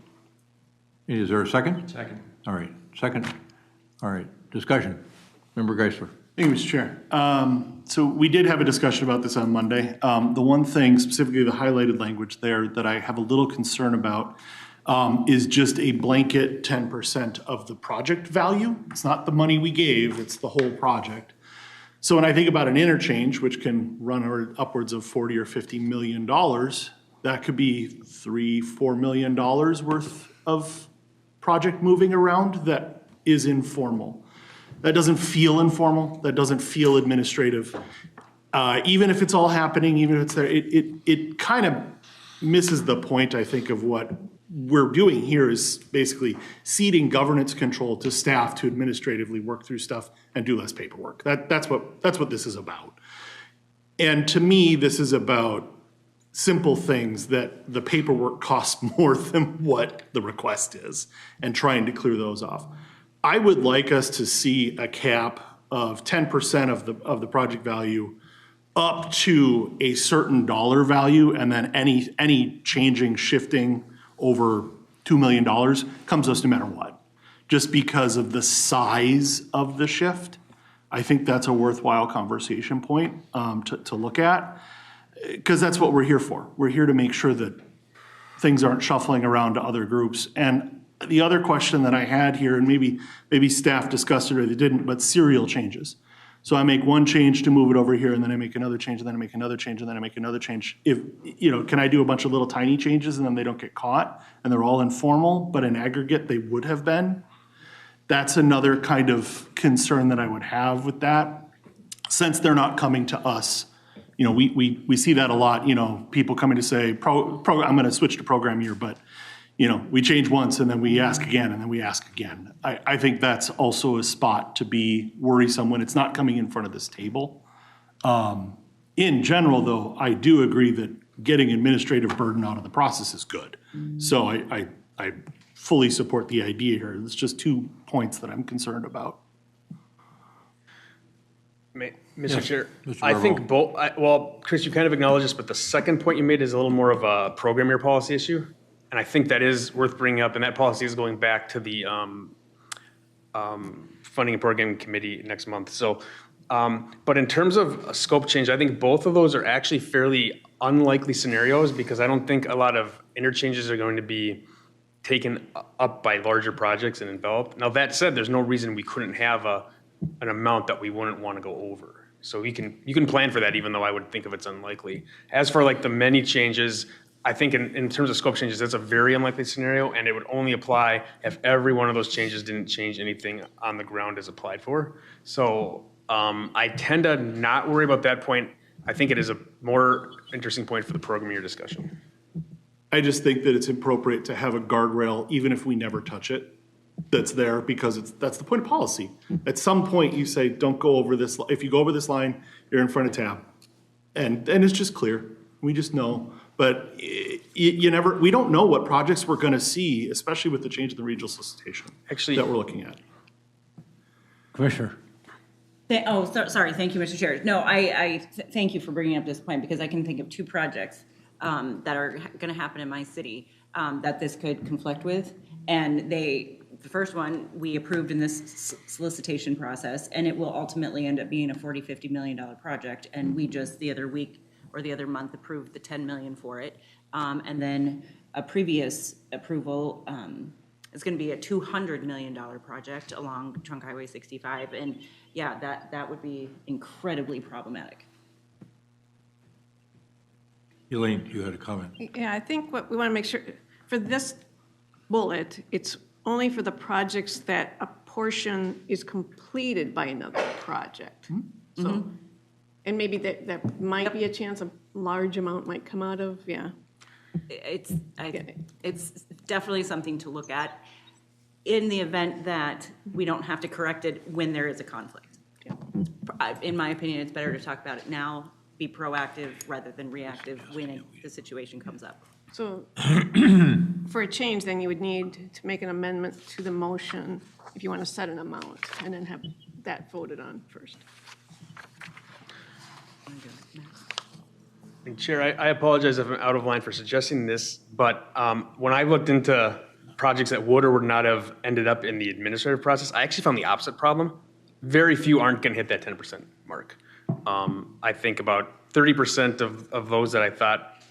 Is there a second? Second. All right, second. All right, discussion. Member Geisler. Thank you, Mr. Chair. So we did have a discussion about this on Monday. The one thing, specifically the highlighted language there, that I have a little concern about is just a blanket 10% of the project value. It's not the money we gave, it's the whole project. So when I think about an interchange, which can run upwards of $40 or $50 million, that could be $3-4 million worth of project moving around that is informal. That doesn't feel informal. That doesn't feel administrative. Even if it's all happening, even if it's there, it kind of misses the point, I think, of what we're doing here is basically ceding governance control to staff to administratively work through stuff and do less paperwork. That's what this is about. And to me, this is about simple things that the paperwork costs more than what the request is, and trying to clear those off. I would like us to see a cap of 10% of the project value up to a certain dollar value, and then any changing, shifting over $2 million comes to us no matter what. Just because of the size of the shift, I think that's a worthwhile conversation point to look at, because that's what we're here for. We're here to make sure that things aren't shuffling around to other groups. And the other question that I had here, and maybe staff discussed it or they didn't, but serial changes. So I make one change to move it over here, and then I make another change, and then I make another change, and then I make another change. Can I do a bunch of little tiny changes and then they don't get caught and they're all informal, but in aggregate they would have been? That's another kind of concern that I would have with that, since they're not coming to us. We see that a lot, people coming to say, I'm going to switch to program year, but we change once and then we ask again and then we ask again. I think that's also a spot to be worrisome when it's not coming in front of this table. In general, though, I do agree that getting administrative burden out of the process is good. So I fully support the idea here. It's just 2 points that I'm concerned about. Mr. Chair, Mr. I think Barbeau. Chris, you kind of acknowledged this, but the second point you made is a little more of a program year policy issue. And I think that is worth bringing up, and that policy is going back to the Funding and Programming Committee next month. So, but in terms of a scope change, I think both of those are actually fairly unlikely scenarios, because I don't think a lot of interchanges are going to be taken up by larger projects and enveloped. Now, that said, there's no reason we couldn't have an amount that we wouldn't want to go over. So you can plan for that, even though I would think of it's unlikely. As for like the many changes, I think in terms of scope changes, that's a very unlikely scenario, and it would only apply if every one of those changes didn't change anything on the ground as applied for. So I tend to not worry about that point. I think it is a more interesting point for the program year discussion. I just think that it's appropriate to have a guardrail, even if we never touch it, that's there, because that's the point of policy. At some point, you say, don't go over this. If you go over this line, you're in front of tab. And it's just clear. We just know. But we don't know what projects we're going to see, especially with the change in the regional solicitation that we're looking at. Commissioner. Sorry. Thank you, Mr. Chair. No, I thank you for bringing up this point, because I can think of 2 projects that are going to happen in my city that this could conflict with. And the first one we approved in this solicitation process, and it will ultimately end up being a $40-50 million project. And we just the other week or the other month approved the $10 million for it. And then a previous approval is going to be a $200 million project along Trunk Highway 65. And yeah, that would be incredibly problematic. Elaine, you had a comment. Yeah, I think what we want to make sure, for this bullet, it's only for the projects that a portion is completed by another project. So, and maybe that might be a chance a large amount might come out of, It's definitely something to look at in the event that we don't have to correct it when there is a conflict. In my opinion, it's better to talk about it now, be proactive rather than reactive when the situation comes up. So for a change, then you would need to make an amendment to the motion if you want to set an amount, and then have that voted on first. And Chair, I apologize if I'm out of line for suggesting this, but when I looked into projects that would or would not have ended up in the administrative process, I actually found the opposite problem. Very few aren't going to hit that 10% mark. I think about 30% of those that I thought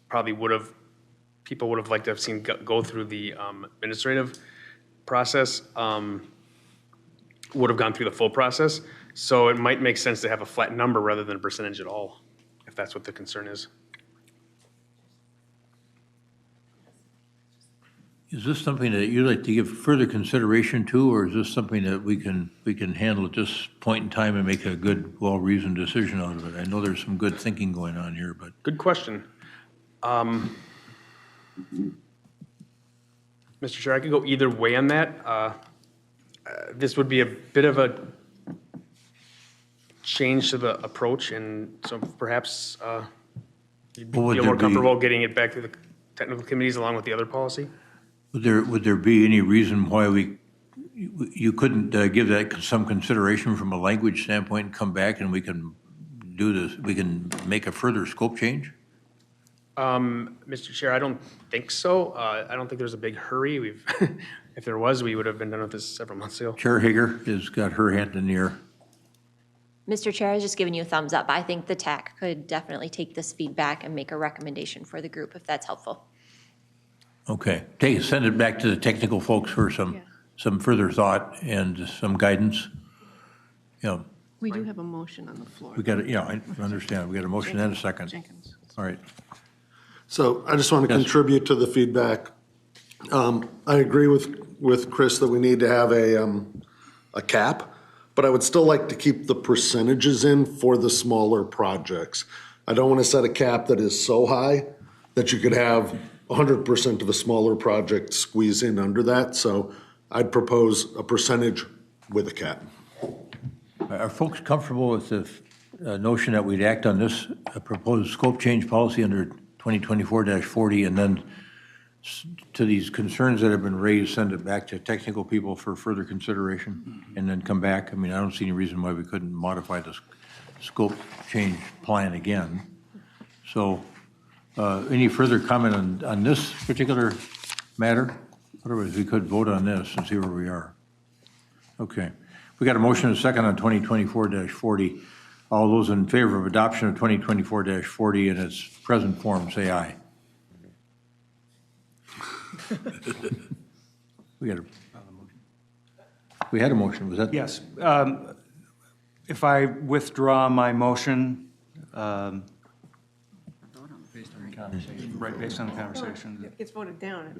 probably people would have liked to have seen go through the administrative process would have gone through the full process. So it might make sense to have a flat number rather than a percentage at all, if that's what the concern is. Is this something that you'd like to give further consideration to, or is this something that we can handle at this point in time and make a good, well-reasoned decision out of it? I know there's some good thinking going on here, but. Good question. Mr. Chair, I could go either way on that. This would be a bit of a change to the approach, and so perhaps you'd Well, would feel there more be- comfortable getting it back to the technical committees along with the other policy. Would there be any reason why you couldn't give that some consideration from a language standpoint and come back and we can do this, we can make a further scope change? Mr. Chair, I don't think so. I don't think there's a big hurry. If there was, we would have been done with this several months ago. Chair Hager has got her hand in the air. Mr. Chair, I was just giving you a thumbs up. I think the TAC could definitely take this feedback and make a recommendation for the group if that's helpful. Okay, send it back to the technical folks for some further thought and some guidance. We do have a motion on the floor. We got it, I understand. We got a motion and a second. Jenkins. All right. So I just want to contribute to the feedback. I agree with Chris that we need to have a cap, but I would still like to keep the percentages in for the smaller projects. I don't want to set a cap that is so high that you could have 100% of a smaller project squeeze in under that. So I'd propose a percentage with a cap. Are folks comfortable with the notion that we'd act on this proposed scope change policy under 2024-40 and then to these concerns that have been raised, send it back to technical people for further consideration and then come back? I mean, I don't see any reason why we couldn't modify the scope change plan again. So any further comment on this particular matter? Otherwise, we could vote on this and see where we are. Okay. We got a motion and a second on 2024-40. All those in favor of adoption of 2024-40 in its present form, say aye. We had a motion, was that? Yes. If I withdraw my motion, right, based on the conversation. It gets voted down.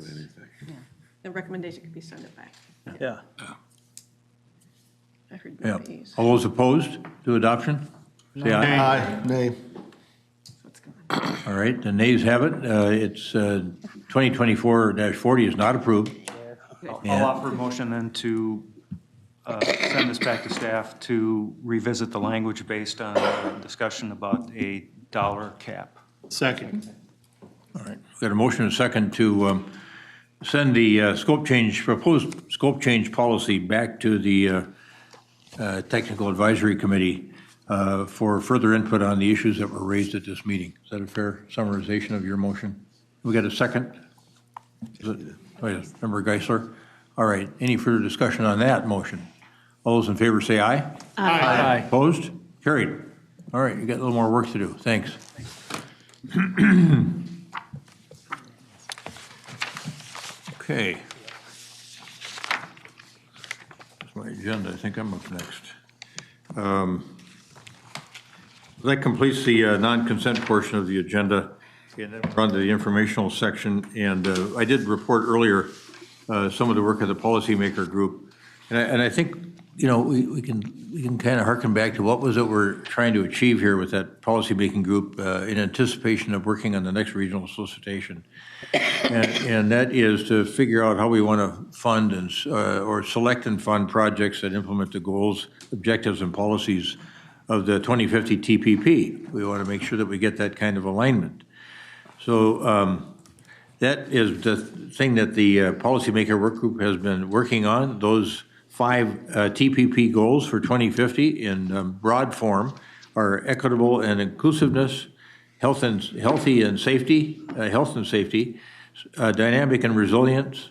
The recommendation could be sent it back. Yeah. I heard Yeah. no nays. All those opposed to adoption? Say aye. Aye. Nay. All right, the nays have it. It's 2024-40 is not approved. I'll offer a motion then to send this back to staff to revisit the language based on discussion about a dollar cap. Second. All right, we've got a motion and a second to send the proposed scope change policy back to the Technical Advisory Committee for further input on the issues that were raised at this meeting. Is that a fair summarization of your motion? We got a second? Member Geisler? All right, any further discussion on that motion? All those in favor say aye. Aye. Opposed? Carried. All right, you got a little more work to do. Thanks. Okay. That's my agenda. I think I'm up next. That completes the non-consent portion of the agenda. And then we're on to the informational section. And I did report earlier some of the work of the policymaker group. And I think, we can kind of harken back to what was it we're trying to achieve here with that policymaking group in anticipation of working on the next regional solicitation. And that is to figure out how we want to fund or select and fund projects that implement the goals, objectives, and policies of the 2050 TPP. We want to make sure that we get that kind of alignment. So that is the thing that the policymaker work group has been working on. Those 5 TPP goals for 2050 in broad form are equitable and inclusiveness, health and safety, dynamic and resilience,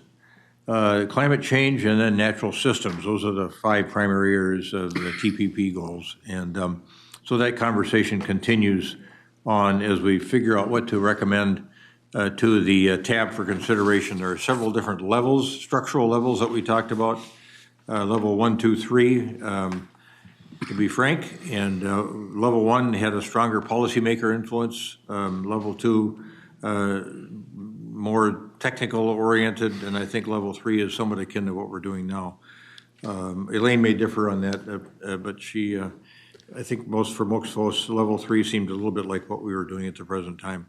climate change, and then natural systems. Those are the 5 primary areas of the TPP goals. And so that conversation continues on as we figure out what to recommend to the tab for consideration. There are several different levels, structural levels that we talked about. Level 1, 2, 3, to be frank, and level 1 had a stronger policymaker influence. Level 2, more technical oriented, and I think level 3 is somewhat akin to what we're doing now. Elaine may differ on that, but she, I think for most folks, level 3 seemed a little bit like what we were doing at the present time.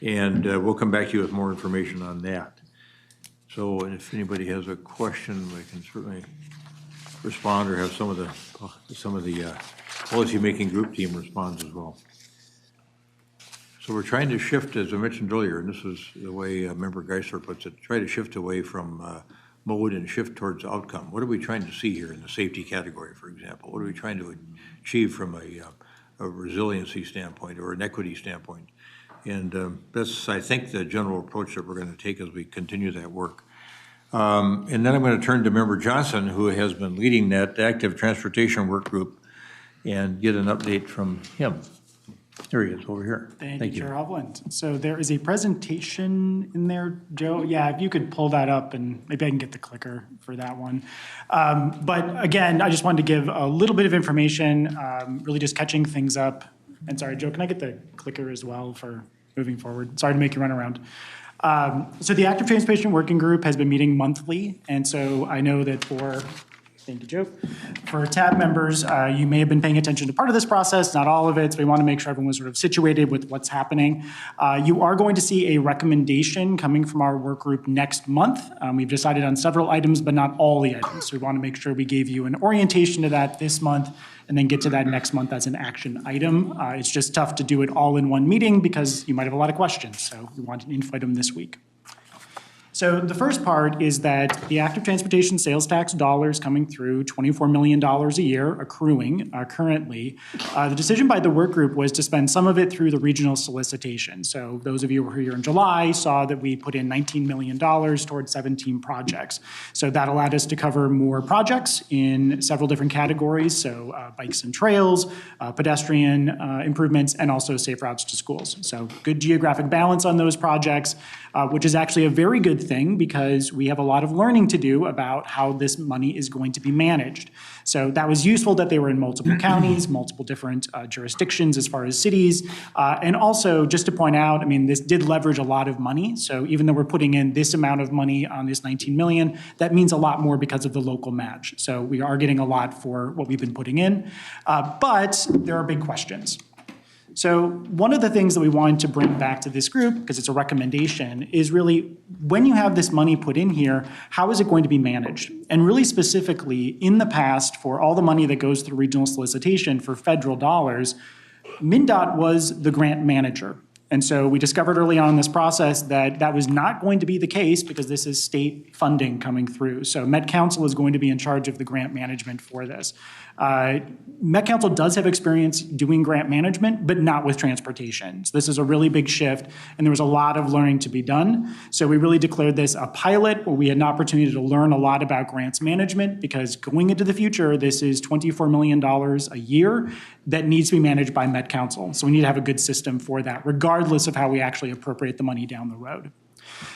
And we'll come back to you with more information on that. So if anybody has a question, we can certainly respond or have some of the policymaking group team respond as well. So we're trying to shift, as I mentioned earlier, and this is the way Member Geisler puts it, try to shift away from mode and shift towards outcome. What are we trying to see here in the safety category, for example? What are we trying to achieve from a resiliency standpoint or an equity standpoint? And that's, I think, the general approach that we're going to take as we continue that work. And then I'm going to turn to Member Johnson, who has been leading that active transportation work group, and get an update from him. There he is, over here. Thank you, Chair Hovland. So there is a presentation in there, Joe. Yeah, if you could pull that up, and maybe I can get the clicker for that one. But again, I just wanted to give a little bit of information, really just catching things up. And sorry, Joe, can I get the clicker as well for moving forward? Sorry to make you run around. So the Active Transportation Working Group has been meeting monthly, and so I know that thank you, Joe. For TAB members, you may have been paying attention to part of this process, not all of it, so we want to make sure everyone's sort of situated with what's happening. You are going to see a recommendation coming from our work group next month. We've decided on several items, but not all the items, so we want to make sure we gave you an orientation to that this month and then get to that next month as an action item. It's just tough to do it all in one meeting because you might have a lot of questions, so we want to inflate them this week. So the first part is that the active transportation sales tax dollars coming through, $24 million a year accruing currently. The decision by the work group was to spend some of it through the regional solicitation. So those of you who were here in July saw that we put in $19 million towards 17 projects. So that allowed us to cover more projects in several different categories. So bikes and trails, pedestrian improvements, and also safe routes to schools. So good geographic balance on those projects, which is actually a very good thing because we have a lot of learning to do about how this money is going to be managed. So that was useful that they were in multiple counties, multiple different jurisdictions as far as cities. And also, just to point out, I mean, this did leverage a lot of money. So even though we're putting in this amount of money on this 19 million, that means a lot more because of the local match. So we are getting a lot for what we've been putting in. But there are big questions. So one of the things that we wanted to bring back to this group, because it's a recommendation, is really when you have this money put in here, how is it going to be managed? And really specifically, in the past, for all the money that goes through regional solicitation for federal dollars, MnDOT was the grant manager. And so we discovered early on in this process that that was not going to be the case because this is state funding coming through. So Met Council is going to be in charge of the grant management for this. Met Council does have experience doing grant management, but not with transportation. So this is a really big shift, and there was a lot of learning to be done. So we really declared this a pilot where we had an opportunity to learn a lot about grants management because going into the future, this is $24 million a year that needs to be managed by Met Council. So we need to have a good system for that, regardless of how we actually appropriate the money down the road.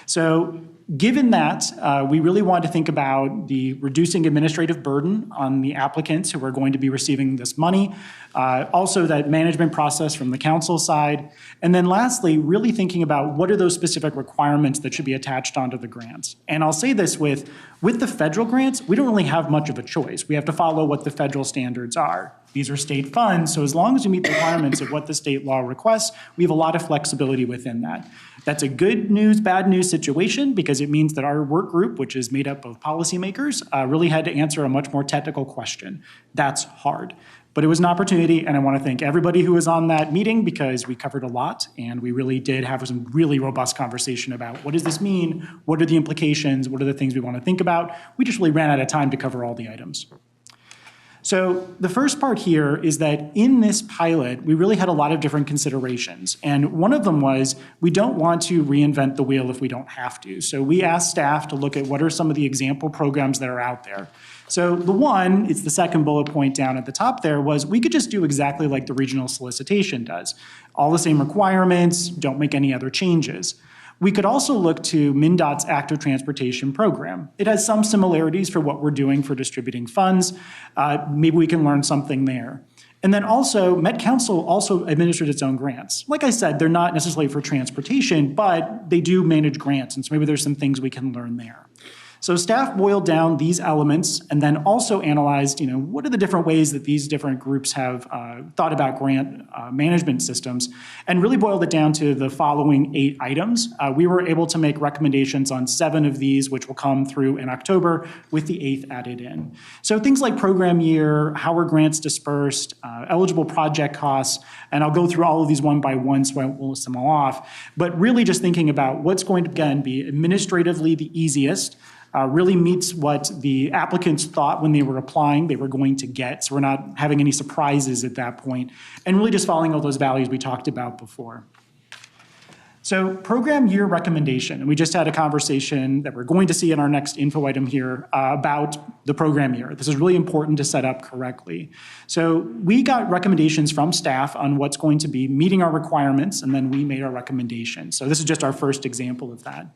So given that, we really want to think about the reducing administrative burden on the applicants who are going to be receiving this money, also that management process from the council side, and then lastly, really thinking about what are those specific requirements that should be attached onto the grants. And I'll say this with the federal grants, we don't really have much of a choice. We have to follow what the federal standards are. These are state funds, so as long as we meet the requirements of what the state law requests, we have a lot of flexibility within that. That's a good news, bad news situation because it means that our work group, which is made up of policymakers, really had to answer a much more technical question. That's hard. But it was an opportunity, and I want to thank everybody who was on that meeting because we covered a lot, and we really did have some really robust conversation about what does this mean, what are the implications, what are the things we want to think about. We just really ran out of time to cover all the items. So the first part here is that in this pilot, we really had a lot of different considerations. And one of them was we don't want to reinvent the wheel if we don't have to. So we asked staff to look at what are some of the example programs that are out there. So the one, it's the second bullet point down at the top there, was we could just do exactly like the regional solicitation does. All the same requirements, don't make any other changes. We could also look to MnDOT's active transportation program. It has some similarities for what we're doing for distributing funds. Maybe we can learn something there. And then also, Met Council also administered its own grants. Like I said, they're not necessarily for transportation, but they do manage grants, and so maybe there's some things we can learn there. So staff boiled down these elements and then also analyzed, what are the different ways that these different groups have thought about grant management systems, and really boiled it down to the following 8 items. We were able to make recommendations on 7 of these, which will come through in October, with the 8th added in. So things like program year, how are grants dispersed, eligible project costs, and I'll go through all of these one by one so I won't list them all off, but really just thinking about what's going to, again, be administratively the easiest, really meets what the applicants thought when they were applying they were going to get, so we're not having any surprises at that point, and really just following all those values we talked about before. So program year recommendation, and we just had a conversation that we're going to see in our next info item here about the program year. This is really important to set up correctly. So we got recommendations from staff on what's going to be meeting our requirements, and then we made our recommendations. So this is just our first example of that.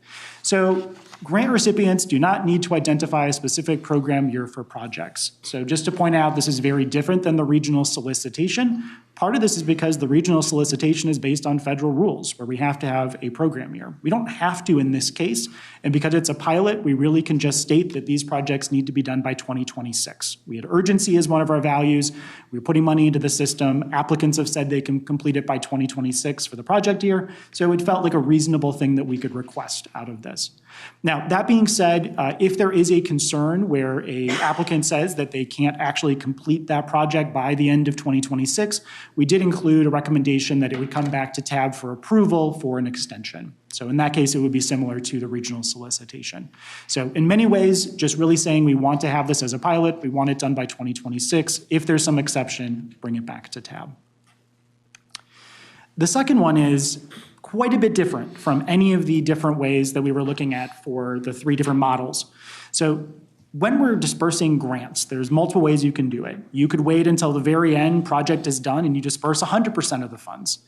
So grant recipients do not need to identify a specific program year for projects. So just to point out, this is very different than the regional solicitation. Part of this is because the regional solicitation is based on federal rules where we have to have a program year. We don't have to in this case, and because it's a pilot, we really can just state that these projects need to be done by 2026. We had urgency as one of our values. We're putting money into the system. Applicants have said they can complete it by 2026 for the project year, so it felt like a reasonable thing that we could request out of this. Now, that being said, if there is a concern where an applicant says that they can't actually complete that project by the end of 2026, we did include a recommendation that it would come back to TAB for approval for an extension. So in that case, it would be similar to the regional solicitation. So in many ways, just really saying we want to have this as a pilot, we want it done by 2026. If there's some exception, bring it back to TAB. The second one is quite a bit different from any of the different ways that we were looking at for the 3 different models. So when we're dispersing grants, there's multiple ways you can do it. You could wait until the very end, project is done, and you disperse 100% of the funds.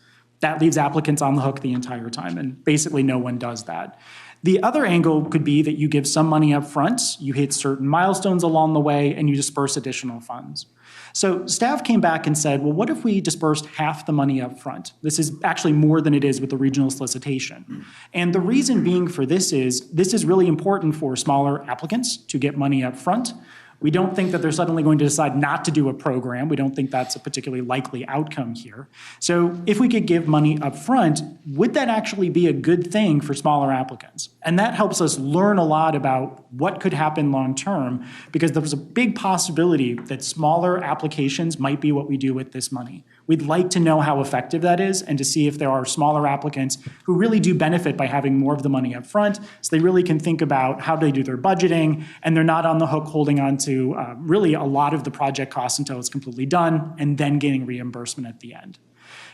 That leaves applicants on the hook the entire time, and basically no one does that. The other angle could be that you give some money up front, you hit certain milestones along the way, and you disperse additional funds. So staff came back and said, well, what if we dispersed half the money up front? This is actually more than it is with the regional solicitation. And the reason being for this is really important for smaller applicants to get money up front. We don't think that they're suddenly going to decide not to do a program. We don't think that's a particularly likely outcome here. So if we could give money up front, would that actually be a good thing for smaller applicants? And that helps us learn a lot about what could happen long term, because there's a big possibility that smaller applications might be what we do with this money. We'd like to know how effective that is and to see if there are smaller applicants who really do benefit by having more of the money up front, so they really can think about how they do their budgeting, and they're not on the hook holding on to really a lot of the project costs until it's completely done and then getting reimbursement at the end.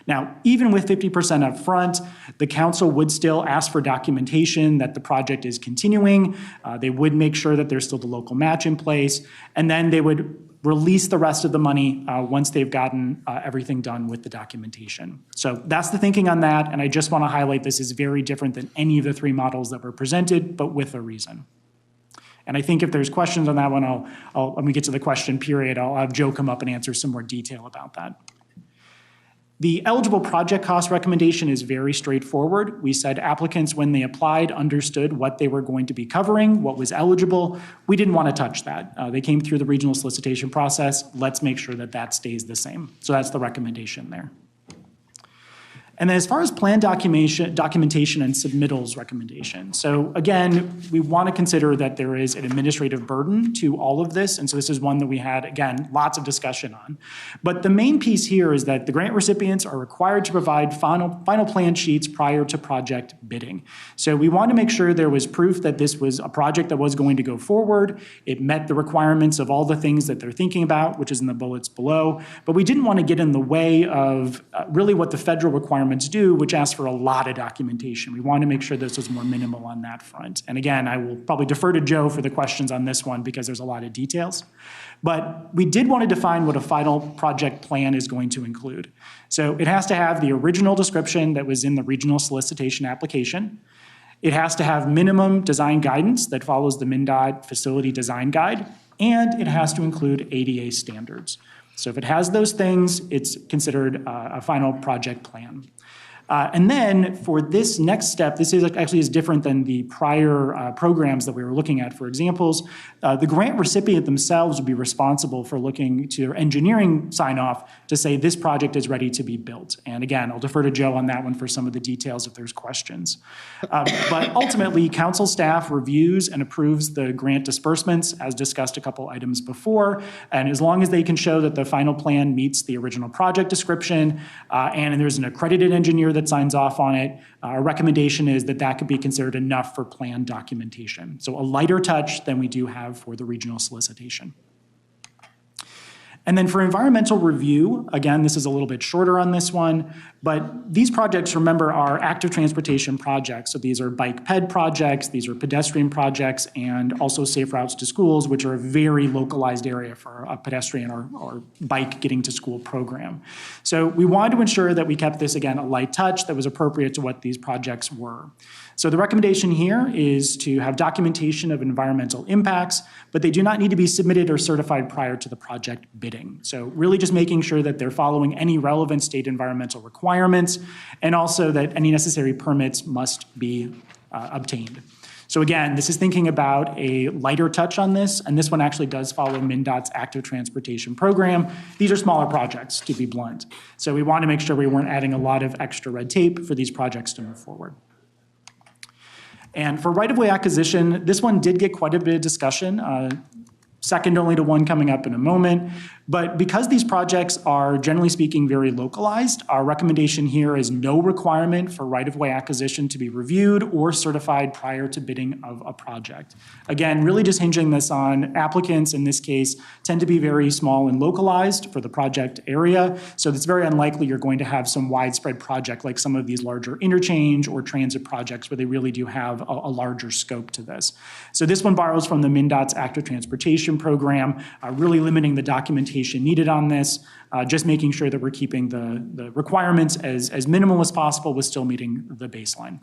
Now, even with 50% up front, the council would still ask for documentation that the project is continuing. They would make sure that there's still the local match in place, and then they would release the rest of the money once they've gotten everything done with the documentation. So that's the thinking on that, and I just want to highlight this is very different than any of the 3 models that were presented, but with a reason. And I think if there's questions on that one, when we get to the question period, I'll have Joe come up and answer some more detail about that. The eligible project cost recommendation is very straightforward. We said applicants, when they applied, understood what they were going to be covering, what was eligible. We didn't want to touch that. They came through the regional solicitation process. Let's make sure that that stays the same. So that's the recommendation there. And then as far as plan documentation and submittals recommendation. So again, we want to consider that there is an administrative burden to all of this. And so this is one that we had, again, lots of discussion on. But the main piece here is that the grant recipients are required to provide final plan sheets prior to project bidding. So we want to make sure there was proof that this was a project that was going to go forward. It met the requirements of all the things that they're thinking about, which is in the bullets below. But we didn't want to get in the way of really what the federal requirements do, which asks for a lot of documentation. We want to make sure this was more minimal on that front. And again, I will probably defer to Joe for the questions on this one because there's a lot of details. But we did want to define what a final project plan is going to include. So it has to have the original description that was in the regional solicitation application. It has to have minimum design guidance that follows the MnDOT facility design guide, and it has to include ADA standards. So if it has those things, it's considered a final project plan. And then for this next step, this is actually is different than the prior programs that we were looking at. For examples, the grant recipient themselves would be responsible for looking to their engineering sign-off to say this project is ready to be built. And again, I'll defer to Joe on that one for some of the details if there's questions. But ultimately, council staff reviews and approves the grant disbursements, as discussed a couple items before. And as long as they can show that the final plan meets the original project description and there's an accredited engineer that signs off on it, our recommendation is that that could be considered enough for plan documentation. So a lighter touch than we do have for the regional solicitation. And then for environmental review, again, this is a little bit shorter on this one, but these projects, remember, are active transportation projects. So these are bike ped projects, these are pedestrian projects, and also safe routes to schools, which are a very localized area for a pedestrian or bike getting to school program. So we wanted to ensure that we kept this, again, a light touch that was appropriate to what these projects were. So the recommendation here is to have documentation of environmental impacts, but they do not need to be submitted or certified prior to the project bidding. So really just making sure that they're following any relevant state environmental requirements, and also that any necessary permits must be obtained. So again, this is thinking about a lighter touch on this, and this one actually does follow MnDOT's active transportation program. These are smaller projects, to be blunt. So we want to make sure we weren't adding a lot of extra red tape for these projects to move forward. And for right-of-way acquisition, this one did get quite a bit of discussion, second only to one coming up in a moment. But because these projects are, generally speaking, very localized, our recommendation here is no requirement for right-of-way acquisition to be reviewed or certified prior to bidding of a project. Again, really just hinging this on applicants, in this case, tend to be very small and localized for the project area. So it's very unlikely you're going to have some widespread project like some of these larger interchange or transit projects where they really do have a larger scope to this. So this one borrows from the MnDOT's active transportation program, really limiting the documentation needed on this, just making sure that we're keeping the requirements as minimal as possible with still meeting the baseline.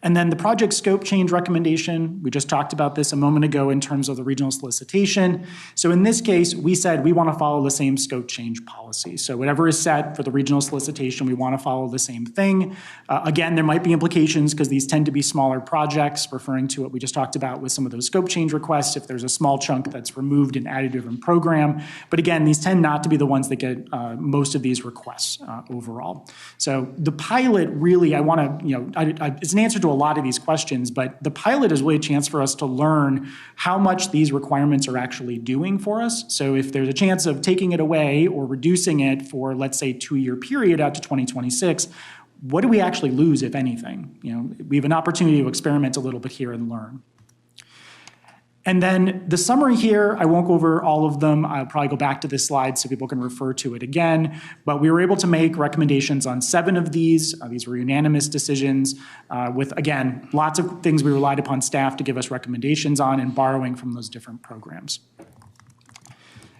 And then the project scope change recommendation, we just talked about this a moment ago in terms of the regional solicitation. So in this case, we said we want to follow the same scope change policy. So whatever is set for the regional solicitation, we want to follow the same thing. Again, there might be implications because these tend to be smaller projects, referring to what we just talked about with some of those scope change requests, if there's a small chunk that's removed and added to a different program. But again, these tend not to be the ones that get most of these requests overall. So the pilot really, I want to, it's an answer to a lot of these questions, but the pilot is really a chance for us to learn how much these requirements are actually doing for us. So if there's a chance of taking it away or reducing it for, let's say, 2-year period out to 2026, what do we actually lose, if anything? We have an opportunity to experiment a little bit here and learn. And then the summary here, I won't go over all of them. I'll probably go back to this slide so people can refer to it again. But we were able to make recommendations on 7 of these. These were unanimous decisions with, again, lots of things we relied upon staff to give us recommendations on and borrowing from those different programs.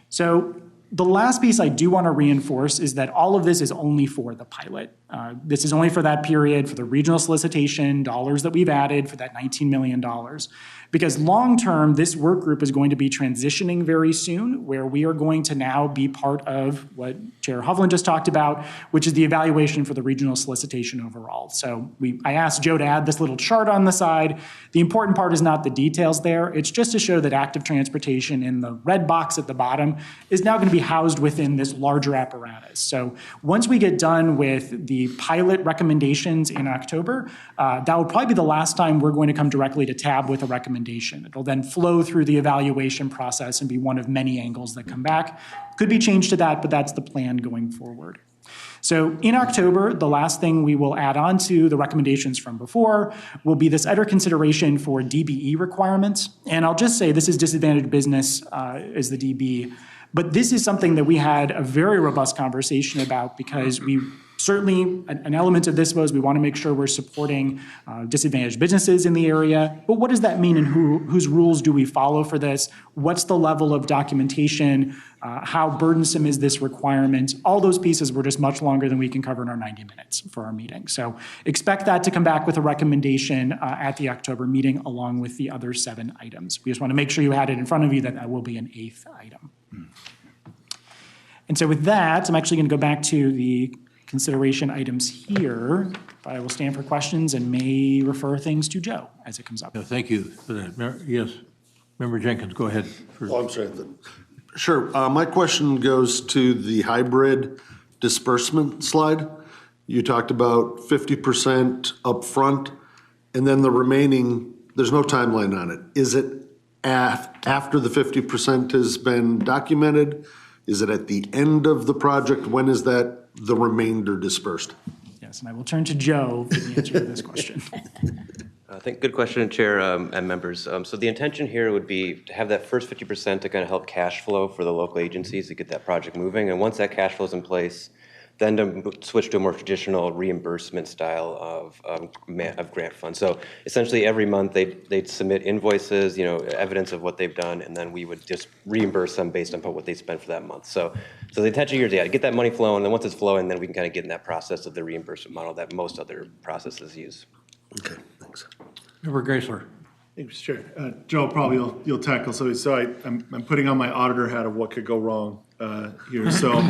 So the last piece I do want to reinforce is that all of this is only for the pilot. This is only for that period, for the regional solicitation, dollars that we've added for that $19 million. Because long-term, this work group is going to be transitioning very soon, where we are going to now be part of what Chair Hovland just talked about, which is the evaluation for the regional solicitation overall. So I asked Joe to add this little chart on the side. The important part is not the details there. It's just to show that active transportation in the red box at the bottom is now going to be housed within this larger apparatus. So once we get done with the pilot recommendations in October, that will probably be the last time we're going to come directly to TAB with a recommendation. It'll then flow through the evaluation process and be one of many angles that come back. Could be changed to that, but that's the plan going forward. So in October, the last thing we will add on to the recommendations from before will be this other consideration for DBE requirements. And I'll just say this is disadvantaged business as the DB. But this is something that we had a very robust conversation about because we certainly, an element of this was we want to make sure we're supporting disadvantaged businesses in the area. But what does that mean and whose rules do we follow for this? What's the level of documentation? How burdensome is this requirement? All those pieces were just much longer than we can cover in our 90 minutes for our meeting. So expect that to come back with a recommendation at the October meeting along with the other 7 items. We just want to make sure you had it in front of you that that will be an 8th item. And so with that, I'm actually going to go back to the consideration items here. I will stand for questions and may refer things to Joe as it comes up. Thank you for that. Yes, Member Jenkins, go ahead. Oh, I'm sorry. Sure. My question goes to the hybrid disbursement slide. You talked about 50% upfront, and then the remaining, there's no timeline on it. Is it after the 50% has been documented? Is it at the end of the project? When is that the remainder dispersed? Yes, and I will turn to Joe for the answer to this question. I think good question, Chair and members. So the intention here would be to have that first 50% to kind of help cash flow for the local agencies to get that project moving. And once that cash flow is in place, then to switch to a more traditional reimbursement style of grant funds. So essentially every month they'd submit invoices, evidence of what they've done, and then we would just reimburse them based on what they spent for that month. So the intention here is to get that money flowing, and then once it's flowing, then we can kind of get in that process of the reimbursement model that most other processes use. Okay, thanks. Member Geisler. Thanks, Chair. Joe, probably you'll tackle. So I'm putting on my auditor hat of what could go wrong here. So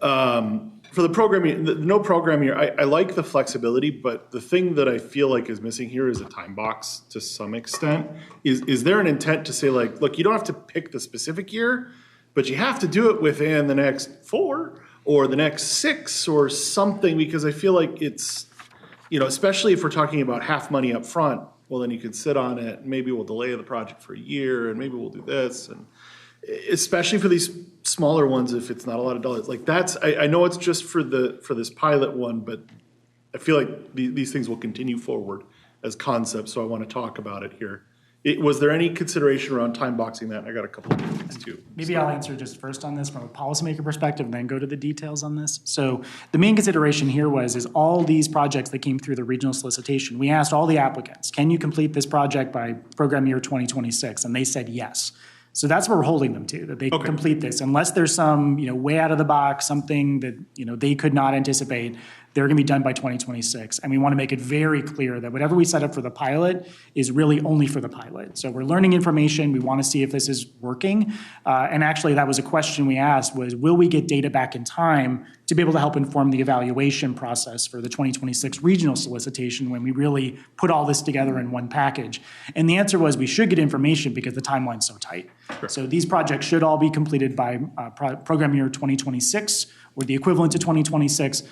for the programming, no programming here, I like the flexibility, but the thing that I feel like is missing here is a time box to some extent. Is there an intent to say like, look, you don't have to pick the specific year, but you have to do it within the next 4 or the next 6 or something, because I feel like it's, especially if we're talking about half money up front, well, then you could sit on it, and maybe we'll delay the project for a year, and maybe we'll do this, and especially for these smaller ones, if it's not a lot of dollars. Like I know it's just for this pilot one, but I feel like these things will continue forward as concepts, so I want to talk about it here. Was there any consideration around time boxing that? I got a couple of things too. Maybe I'll answer just first on this from a policymaker perspective, and then go to the details on this. So the main consideration here is all these projects that came through the regional solicitation, we asked all the applicants, can you complete this project by program year 2026? And they said yes. So that's what we're holding them to, that they can complete this. Unless there's some, way out of the box, something that, they could not anticipate, they're going to be done by 2026. And we want to make it very clear that whatever we set up for the pilot is really only for the pilot. So we're learning information. We want to see if this is working. And actually, that was a question we asked was, will we get data back in time to be able to help inform the evaluation process for the 2026 regional solicitation when we really put all this together in one package? And the answer was we should get information because the timeline's so tight. Sure. So these projects should all be completed by program year 2026 or the equivalent to 2026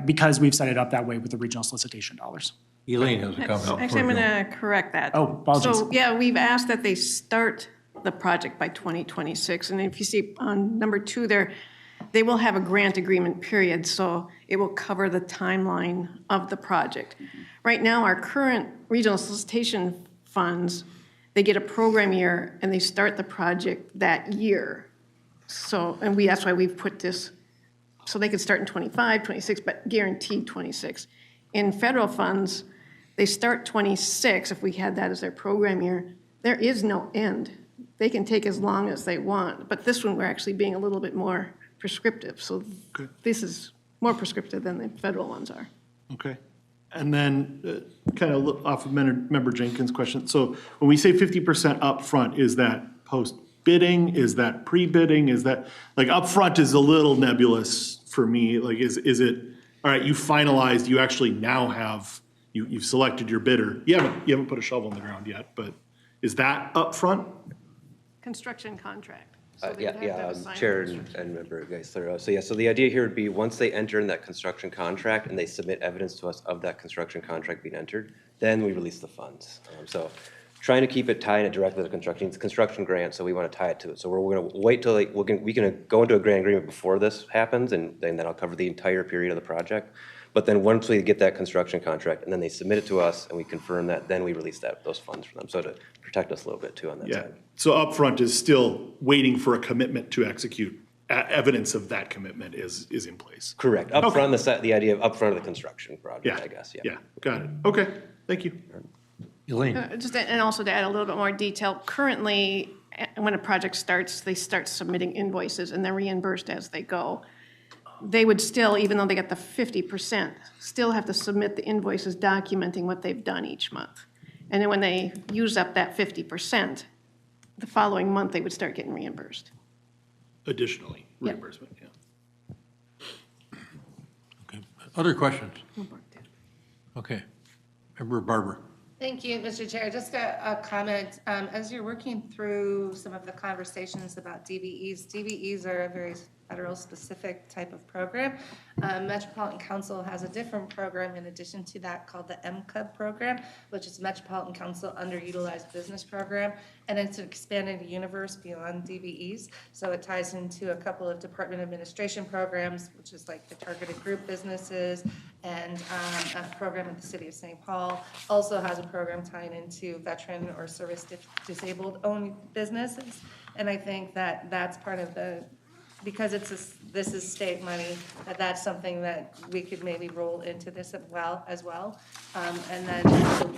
because we've set it up that way with the regional solicitation dollars. Elaine has a comment. Actually, I'm going to correct that. Oh, apologies. So, yeah, we've asked that they start the project by 2026. And if you see on number 2 there, they will have a grant agreement period, so it will cover the timeline of the project. Right now, our current regional solicitation funds, they get a program year and they start the project that year. So, and that's why we've put this, so they could start in 25, 26, but guaranteed 26. In federal funds, they start 26, if we had that as their program year, there is no end. They can take as long as they want, but this one, we're actually being a little bit more prescriptive. So this is more prescriptive than the federal ones are. Okay. And then kind of off of Member Jenkins' question. So when we say 50% upfront, is that post-bidding? Is that pre-bidding? Is that, like, upfront is a little nebulous for me. Like, is it, all right, you finalized, you actually now have, you've selected your bidder. You haven't put a shovel in the ground yet, but is that upfront? Construction contract. Chair and Member Geisler. So the idea here would be once they enter in that construction contract and they submit evidence to us of that construction contract being entered, then we release the funds. So trying to keep it tied it directly to construction. It's a construction grant, so we want to tie it to it. So we're going to wait till we can go into a grant agreement before this happens, and then that'll cover the entire period of the project. But then once we get that construction contract and then they submit it to us and we confirm that, then we release those funds for them. So to protect us a little bit too on that side. So upfront is still waiting for a commitment to execute. Evidence of that commitment is in place. Correct. Upfront, the idea of upfront of the construction project, I guess. Yeah, got it. Okay, thank you. Elaine. And also to add a little bit more detail, currently, when a project starts, they start submitting invoices and they're reimbursed as they go. They would still, even though they got the 50%, still have to submit the invoices documenting what they've done each month. And then when they use up that 50%, the following month they would start getting reimbursed. Additionally, reimbursement, Okay. Other questions? Okay. Member Barber. Thank you, Mr. Chair. Just a comment. As you're working through some of the conversations about DVEs are a very federal specific type of program. Metropolitan Council has a different program in addition to that called the MCUB program, which is Metropolitan Council Underutilized Business Program. And it's an expanded universe beyond DVEs. So it ties into a couple of department administration programs, which is like the targeted group businesses, and a program in the city of St. Paul. Also has a program tying into veteran or service disabled owned businesses. And I think that that's part of the, because this is state money, that's something that we could maybe roll into this as well. And then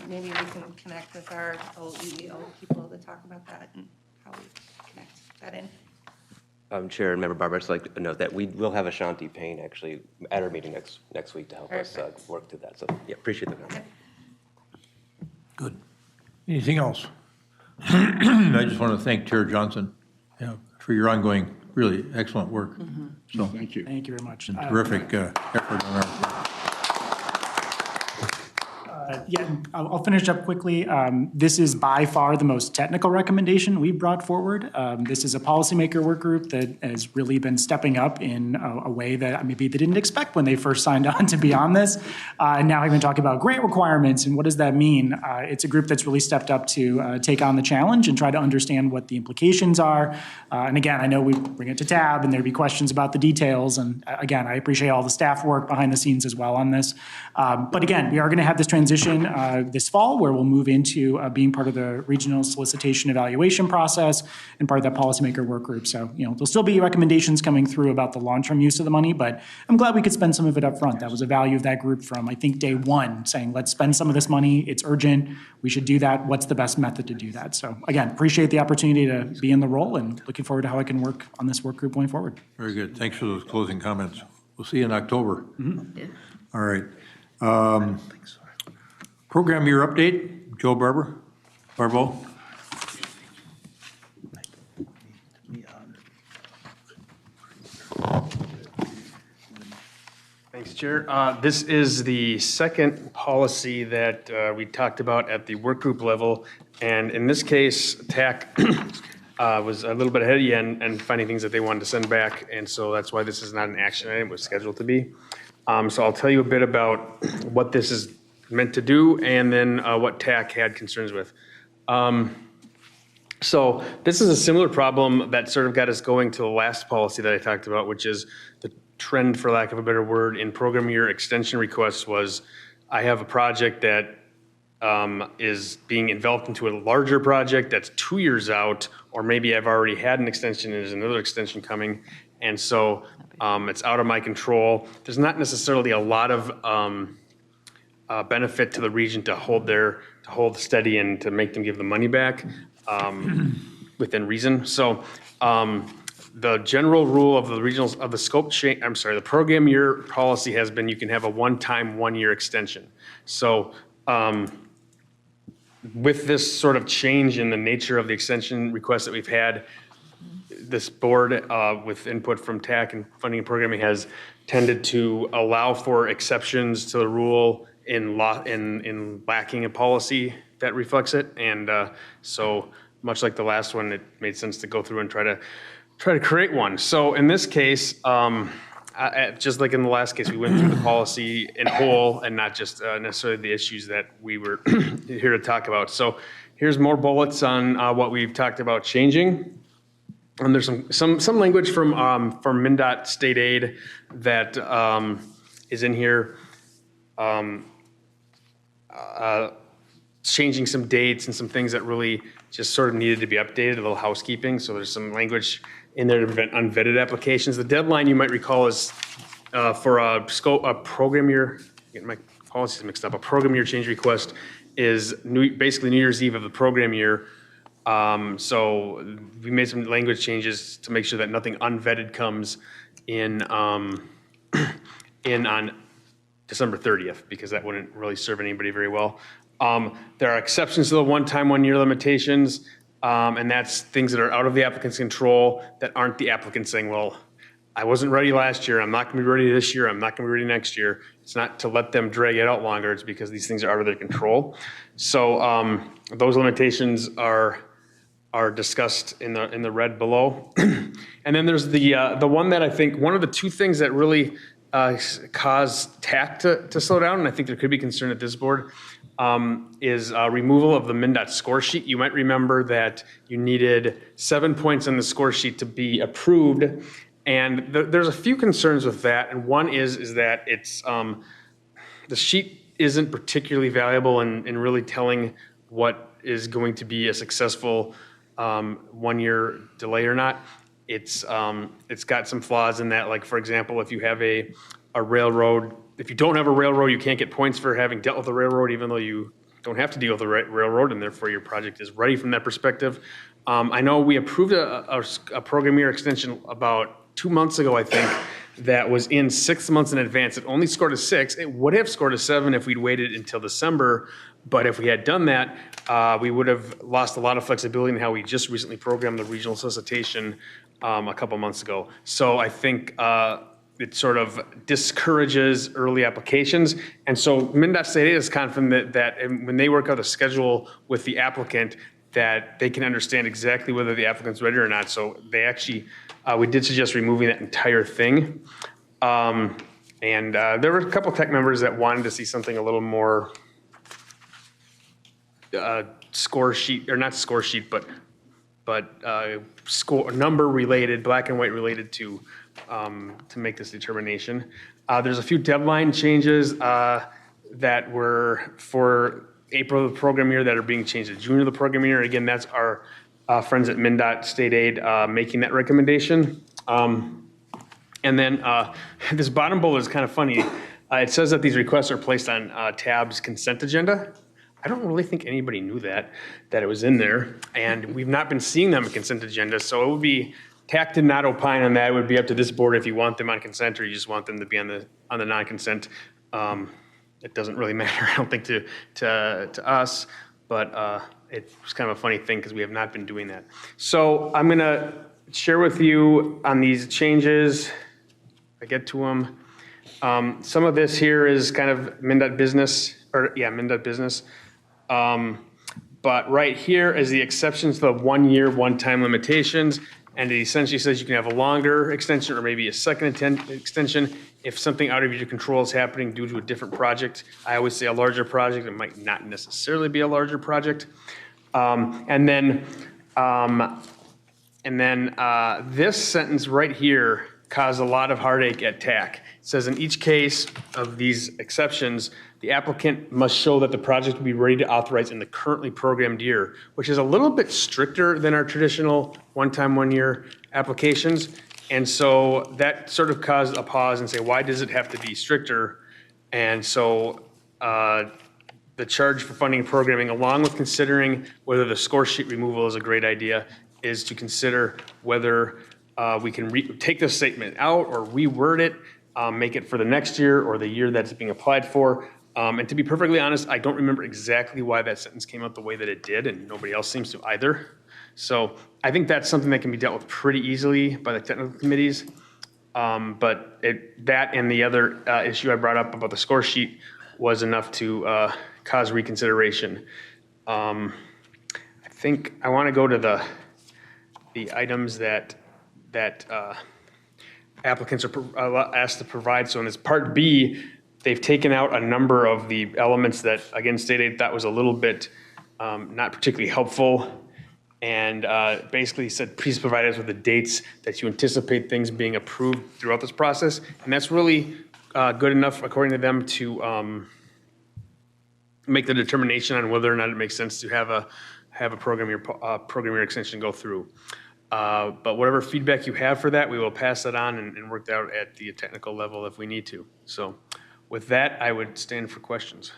maybe we can connect with our OEO people to talk about that and how we connect that in. Chair and Member Barber, I'd just like to note that we will have Ashanti Payne actually at our meeting next week to help us work through that. So yeah, appreciate the comment. Good. Anything else? I just want to thank Chair Johnson for your ongoing, really excellent work. So Thank you. Thank you very much. terrific effort on our part. Yeah, I'll finish up quickly. This is by far the most technical recommendation we've brought forward. This is a policymaker work group that has really been stepping up in a way that maybe they didn't expect when they first signed on to be on this. And now even talking about grant requirements and what does that mean? It's a group that's really stepped up to take on the challenge and try to understand what the implications are. And again, I know we bring it to tab and there'd be questions about the details. And again, I appreciate all the staff work behind the scenes as well on this. But again, we are going to have this transition this fall where we'll move into being part of the regional solicitation evaluation process and part of that policymaker work group. So, there'll still be recommendations coming through about the long-term use of the money, but I'm glad we could spend some of it up front. That was a value of that group from, I think, day one, saying, let's spend some of this money. It's urgent. We should do that. What's the best method to do that? So again, appreciate the opportunity to be in the role and looking forward to how I can work on this work group going forward. Very good. Thanks for those closing comments. We'll see you in October. Yeah. All right. Program year update, Joe Barbo. Thanks, Chair. This is the second policy that we talked about at the work group level. And in this case, TAC was a little bit ahead of you and finding things that they wanted to send back. And so that's why this is not an action item. It was scheduled to be. So I'll tell you a bit about what this is meant to do and then what TAC had concerns with. So this is a similar problem that sort of got us going to the last policy that I talked about, which is the trend, for lack of a better word, in program year extension requests was, I have a project that is being enveloped into a larger project that's 2 years out, or maybe I've already had an extension and there's another extension coming. And so it's out of my control. There's not necessarily a lot of benefit to the region to hold steady and to make them give the money back within reason. So the general rule of the regionals of the scope change, the program year policy has been you can have a one-time 1 year extension. So with this sort of change in the nature of the extension requests that we've had, this board with input from TAC and funding and programming has tended to allow for exceptions to the rule in lacking a policy that reflects it. And so much like the last one, it made sense to go through and try to create one. So in this case, just like in the last case, we went through the policy in whole and not just necessarily the issues that we were here to talk about. So here's more bullets on what we've talked about changing. And there's some language from MnDOT state aid that is in here. Changing some dates and some things that really just sort of needed to be updated, a little housekeeping. So there's some language in there to prevent unvetted applications. The deadline, you might recall, is for a program year, getting my policies mixed up, a program year change request is basically New Year's Eve of the program year. So we made some language changes to make sure that nothing unvetted comes in on December 30th, because that wouldn't really serve anybody very well. There are exceptions to the one-time 1 year limitations, and that's things that are out of the applicant's control that aren't the applicant saying, well, I wasn't ready last year, I'm not gonna be ready this year, I'm not gonna be ready next year. It's not to let them drag it out longer, it's because these things are out of their control. So those limitations are discussed in the red below. And then there's the one that I think, one of the two things that really caused TAC to slow down, and I think there could be concern at this board, is removal of the MnDOT score sheet. You might remember that you needed 7 points on the score sheet to be approved. And there's a few concerns with that. And one is that it's the sheet isn't particularly valuable in really telling what is going to be a successful 1-year delay or not. It's got some flaws in that, like, for example, if you have a railroad, if you don't have a railroad, you can't get points for having dealt with the railroad, even though you don't have to deal with the railroad, and therefore your project is ready from that perspective. I know we approved a program year extension about 2 months ago, I think, that was in 6 months in advance. It only scored a 6. It would have scored a 7 if we'd waited until December. But if we had done that, we would have lost a lot of flexibility in how we just recently programmed the regional solicitation a couple months ago. So I think it sort of discourages early applications. And so MnDOT State Aid is confident that when they work out a schedule with the applicant, that they can understand exactly whether the applicant's ready or not. So they actually, we did suggest removing that entire thing. And there were a couple tech members that wanted to see something a little more score sheet, or not score sheet, but score number related, black and white related to make this determination. There's a few deadline changes that were for April of the program year that are being changed to June of the program year. Again, that's our friends at MnDOT State Aid making that recommendation. And then this bottom bullet is kind of funny. It says that these requests are placed on TAB's consent agenda. I don't really think anybody knew that it was in there, and we've not been seeing them on consent agenda. So it would be, TAC did not opine on that. It would be up to this board if you want them on consent or you just want them to be on the non-consent. It doesn't really matter, I don't think, to us, but it's kind of a funny thing because we have not been doing that. So I'm gonna share with you on these changes, if I get to them. Some of this here is kind of MnDOT business, MnDOT business. But right here is the exceptions to the 1-year, one-time limitations. And it essentially says you can have a longer extension or maybe a second extension if something out of your control is happening due to a different project. I always say a larger project. It might not necessarily be a larger project. And then this sentence right here caused a lot of heartache at TAC. It says in each case of these exceptions, the applicant must show that the project will be ready to authorize in the currently programmed year, which is a little bit stricter than our traditional one-time, one-year applications. And so that sort of caused a pause and say, why does it have to be stricter? And so the charge for funding and programming, along with considering whether the score sheet removal is a great idea, is to consider whether we can take this statement out or reword it, make it for the next year or the year that's being applied for. And to be perfectly honest, I don't remember exactly why that sentence came out the way that it did, and nobody else seems to either. So I think that's something that can be dealt with pretty easily by the technical committees. But that and the other issue I brought up about the score sheet was enough to cause reconsideration. I think I want to go to the items that applicants are asked to provide. So in this Part B, they've taken out a number of the elements that, again, State Aid thought was a little bit not particularly helpful, and basically said, please provide us with the dates that you anticipate things being approved throughout this process. And that's really good enough, according to them, to make the determination on whether or not it makes sense to have a program year extension go through. But whatever feedback you have for that, we will pass that on and work that out at the technical level if we need to. So with that, I would stand for questions.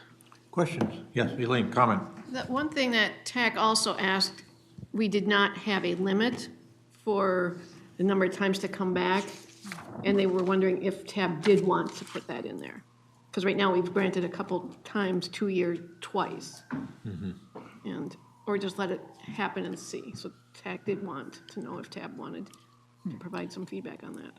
Questions? Yes, Elaine, comment. The one thing that TAC also asked, we did not have a limit for the number of times to come back, and they were wondering if TAB did want to put that in there. Because right now we've granted a couple times, 2 years, twice. And or just let it happen and see. So TAC did want to know if TAB wanted to provide some feedback on that.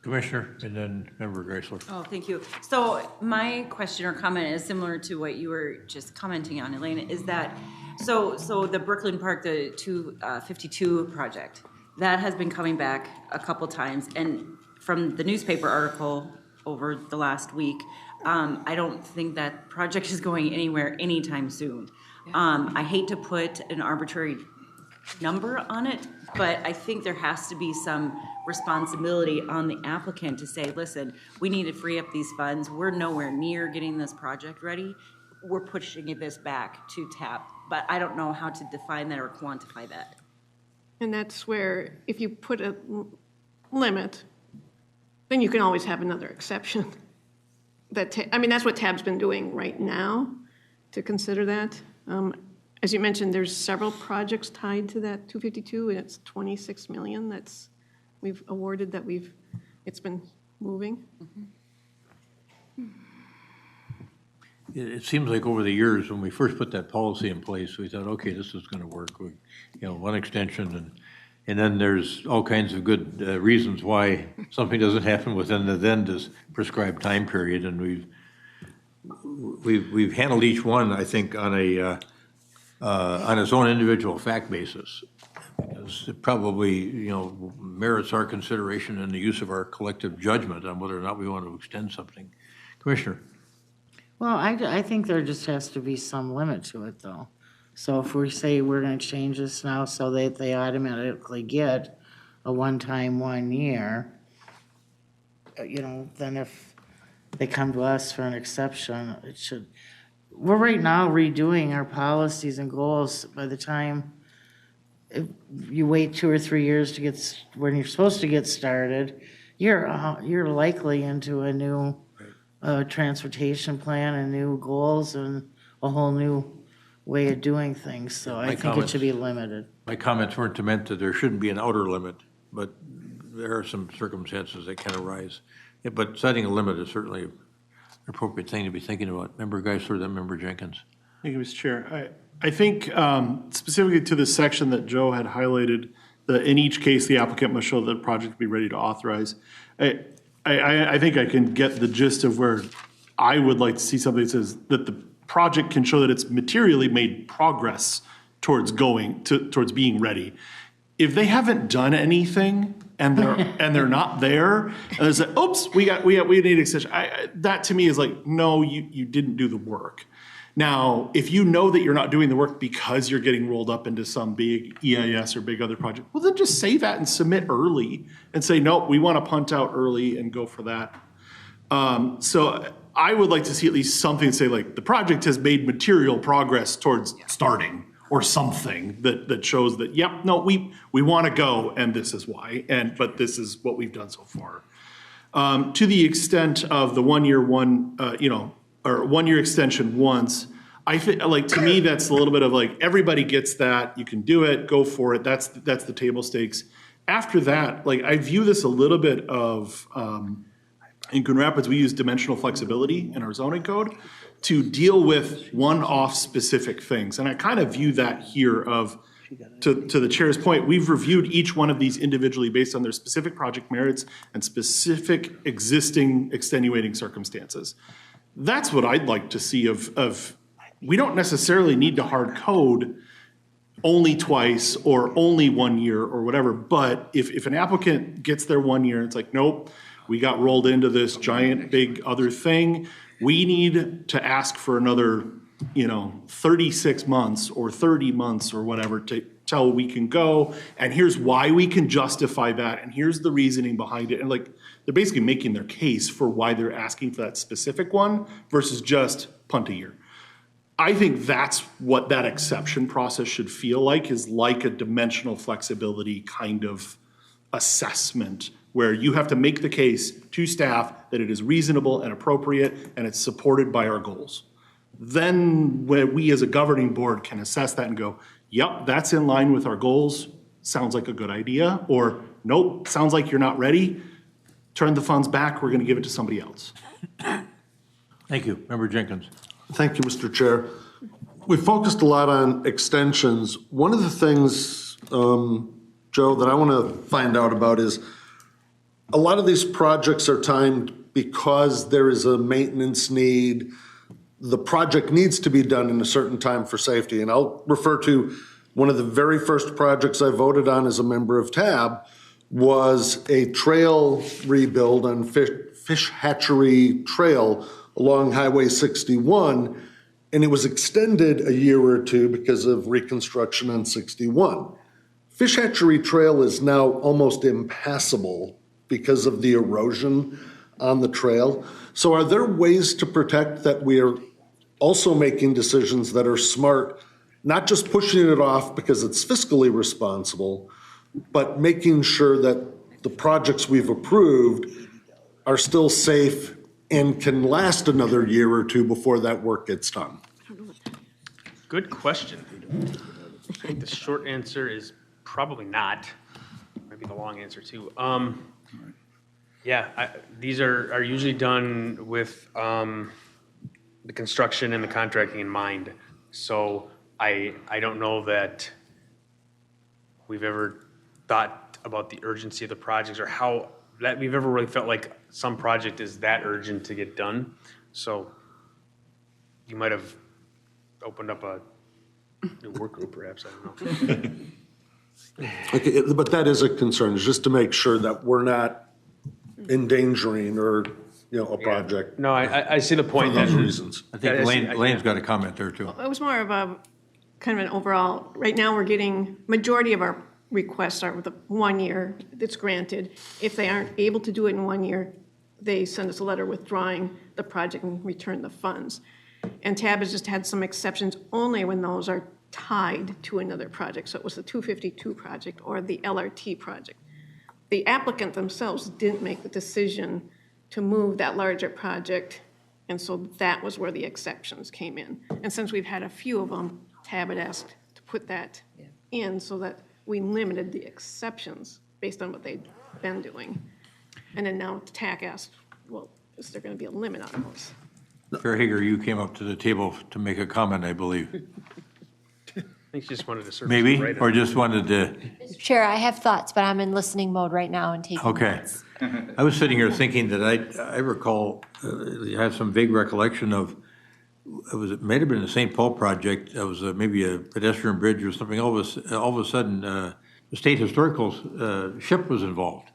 Commissioner, and then Member Geisler. Oh, thank you. So my question or comment is similar to what you were just commenting on, Elena, is that, so the Brooklyn Park, the 252 project, that has been coming back a couple times, and from the newspaper article over the last week, I don't think that project is going anywhere anytime soon. I hate to put an arbitrary number on it, but I think there has to be some responsibility on the applicant to say, listen, we need to free up these funds. We're nowhere near getting this project ready. We're pushing this back to TAP, but I don't know how to define that or quantify that. And that's where, if you put a limit, then you can always have another exception. I mean, that's what TAB's been doing right now, to consider that. As you mentioned, there's several projects tied to that 252, and it's 26 million that's we've awarded that it's been moving. It seems like over the years, when we first put that policy in place, we thought, okay, this is going to work. One extension, and then there's all kinds of good reasons why something doesn't happen within the then prescribed time period, and we've handled each one, I think, on its own individual fact basis. It probably, merits our consideration and the use of our collective judgment on whether or not we want to extend something. Commissioner. Well, I think there just has to be some limit to it, though. So if we say we're going to change this now so that they automatically get a one-time 1 year, then if they come to us for an exception, it should. We're right now redoing our policies and goals. By the time if you wait 2 or 3 years to get when you're supposed to get started, you're likely into a new transportation plan and new goals and a whole new way of doing things. So I think it should be limited. My comments weren't meant that there shouldn't be an outer limit, but there are some circumstances that can arise. But setting a limit is certainly an appropriate thing to be thinking about. Member Geisler, then Member Jenkins. Thank you, Mr. Chair. I think specifically to the section that Joe had highlighted, in each case, the applicant must show that the project will be ready to authorize. I think I can get the gist of where I would like to see something that says that the project can show that it's materially made progress towards towards being ready. If they haven't done anything and they're not there, and there's like, oops, we need an extension. That to me is like, no, you didn't do the work. Now, if you know that you're not doing the work because you're getting rolled up into some big EIS or big other project, well, then just say that and submit early and say, nope, we want to punt out early and go for that. So I would like to see at least something say like the project has made material progress towards starting or something that shows that, yep, no, we want to go and this is why, but this is what we've done so far. To the extent of the 1 year, or 1 year extension once, I feel like to me that's a little bit of like everybody gets that, you can do it, go for it. That's the table stakes. After that, like I view this a little bit of in Coon Rapids we use dimensional flexibility in our zoning code to deal with one-off specific things, and I kind of view that here of. To the chair's point, we've reviewed each one of these individually based on their specific project merits and specific existing extenuating circumstances. That's what I'd like to see of we don't necessarily need to hard code only twice or only 1 year or whatever, but if an applicant gets their 1 year, it's like, nope, we got rolled into this giant big other thing, we need to ask for another 36 months or 30 months or whatever to tell we can go, and here's why we can justify that, and here's the reasoning behind it. And like they're basically making their case for why they're asking for that specific one versus just punt a year. I think that's what that exception process should feel like, is like a dimensional flexibility kind of assessment where you have to make the case to staff that it is reasonable and appropriate and it's supported by our goals. Then when we as a governing board can assess that and go, yep, that's in line with our goals, sounds like a good idea, or nope, sounds like you're not ready, turn the funds back, we're gonna give it to somebody else. Thank you. Member Jenkins. Thank you, Mr. Chair. We focused a lot on extensions. One of the things, Joe, that I want to find out about is a lot of these projects are timed because there is a maintenance need. The project needs to be done in a certain time for safety. And I'll refer to one of the very first projects I voted on as a member of TAB was a trail rebuild on Fish Hatchery Trail along Highway 61. And it was extended a year or two because of reconstruction on 61. Fish Hatchery Trail is now almost impassable because of the erosion on the trail. So are there ways to protect that we are also making decisions that are smart, not just pushing it off because it's fiscally responsible, but making sure that the projects we've approved are still safe and can last another year or two before that work gets done? Good question. I think the short answer is probably not. Maybe the long answer too. Yeah, these are usually done with the construction and the contracting in mind. So I don't know that we've ever thought about the urgency of the projects or how that we've ever really felt like some project is that urgent to get done. So you might have opened up a new work group perhaps, I don't know. Okay, but that is a concern, is just to make sure that we're not endangering or, a project. No, I see the point. For those reasons. I think Lane's got a comment there too. It was more of a kind of an overall, right now we're getting, majority of our requests are with a 1 year that's granted. If they aren't able to do it in 1 year, they send us a letter withdrawing the project and return the funds. And TAB has just had some exceptions only when those are tied to another project. So it was the 252 project or the LRT project. The applicant themselves didn't make the decision to move that larger project, and so that was where the exceptions came in. And since we've had a few of them, TAB had asked to put that in so that we limited the exceptions based on what they'd been doing. And then now TAC asked, well, is there going to be a limit on those? Chair Hager, you came up to the table to make a comment, I believe. I think she just wanted to serve. Maybe, or just wanted to, Chair, I have thoughts, but I'm in listening mode right now and taking okay. notes. I was sitting here thinking that I recall, I have some vague recollection of, it may have been the St. Paul project, it was maybe a pedestrian bridge or something, all of a sudden, the state historical ship was involved.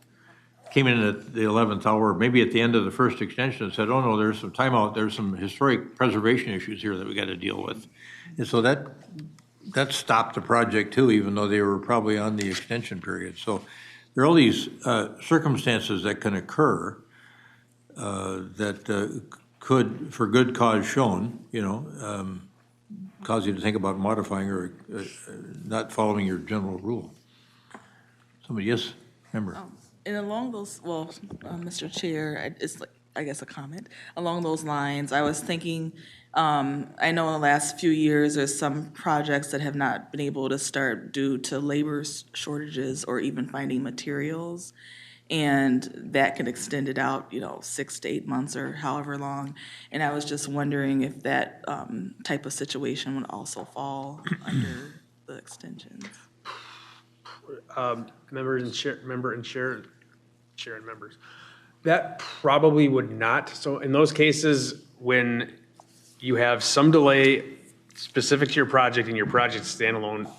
Came in at the 11th hour, maybe at the end of the first extension, and said, oh no, there's some timeout, there's some historic preservation issues here that we got to deal with. And so that stopped the project too, even though they were probably on the extension period. So there are all these circumstances that can occur that could, for good cause shown, cause you to think about modifying or not following your general rule. Somebody, yes, member. And along those, Mr. Chair, it's like, I guess a comment. Along those lines, I was thinking, I know in the last few years, there's some projects that have not been able to start due to labor shortages or even finding materials. And that could extend it out, 6 to 8 months or however long. And I was just wondering if that type of situation would also fall under the extensions. Members and chair and members. That probably would not. So in those cases, when you have some delay specific to your project and your project standalone,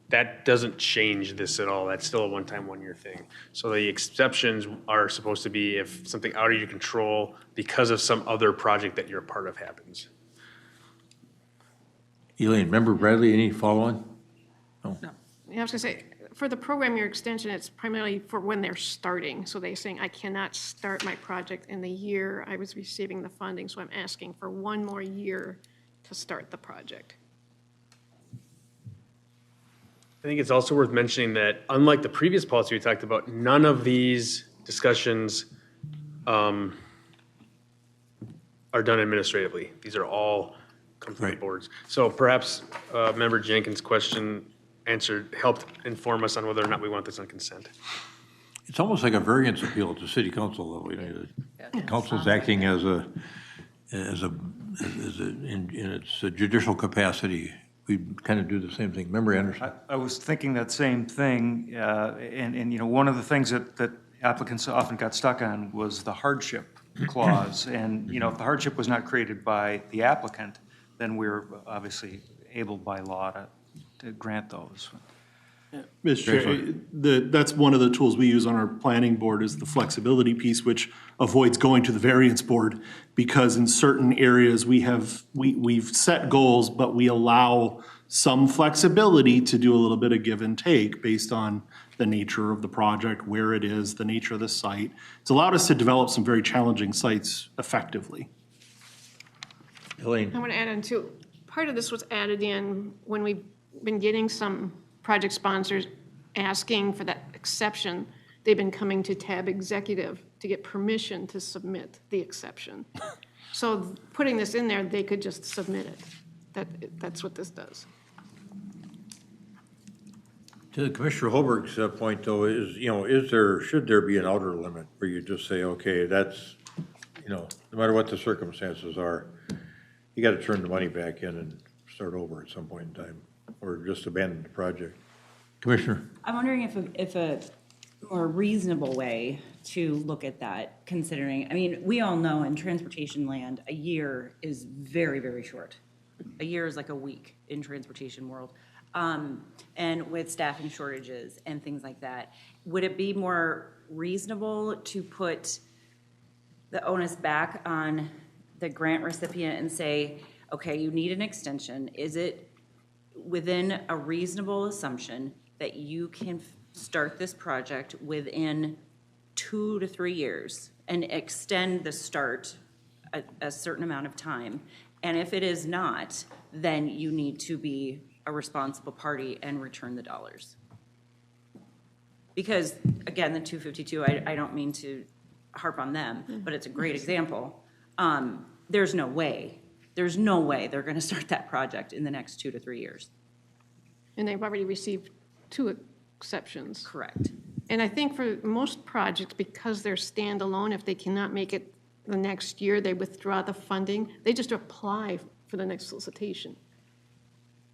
that doesn't change this at all. That's still a one-time, one-year thing. So the exceptions are supposed to be if something out of your control because of some other project that you're a part of happens. Elaine, member Bradley, any follow-on? No. Yeah, I was going to say, for the program year extension, it's primarily for when they're starting. So they're saying, I cannot start my project in the year I was receiving the funding, so I'm asking for 1 more year to start the project. I think it's also worth mentioning that unlike the previous policy we talked about, none of these discussions are done administratively. These are all come from the boards. So perhaps Member Jenkins' question helped inform us on whether or not we want this on consent. It's almost like a variance appeal at the city council level. The council's acting as in its judicial capacity. We kind of do the same thing. Member Anderson. I was thinking that same thing, and one of the things that applicants often got stuck on was the hardship clause. And, you know, if the hardship was not created by the applicant, then we're obviously able by law to grant those. Mr. Chair, that's one of the tools we use on our planning board is the flexibility piece, which avoids going to the variance board because in certain areas we've set goals, but we allow some flexibility to do a little bit of give and take based on the nature of the project, where it is, the nature of the site. It's allowed us to develop some very challenging sites effectively. Elaine. I want to add on too, part of this was added in when we've been getting some project sponsors asking for that exception. They've been coming to TAB Executive to get permission to submit the exception. So putting this in there, they could just submit it. That's what this does. To Commissioner Holberg's point, though, should there be an outer limit where you just say, okay, that's, no matter what the circumstances are, you got to turn the money back in and start over at some point in time, or just abandon the project. Commissioner? I'm wondering if a more reasonable way to look at that, considering, I mean, we all know in transportation land, a year is very, very short. A year is like a week in transportation world. And with staffing shortages and things like that, would it be more reasonable to put the onus back on the grant recipient and say, okay, you need an extension. Is it within a reasonable assumption that you can start this project within 2 to 3 years and extend the start a certain amount of time? And if it is not, then you need to be a responsible party and return the dollars. Because, again, the 252, I don't mean to harp on them, but it's a great example. There's no way they're going to start that project in the next 2 to 3 years. And they've already received 2 exceptions. Correct. And I think for most projects, because they're standalone, if they cannot make it the next year, they withdraw the funding. They just apply for the next solicitation.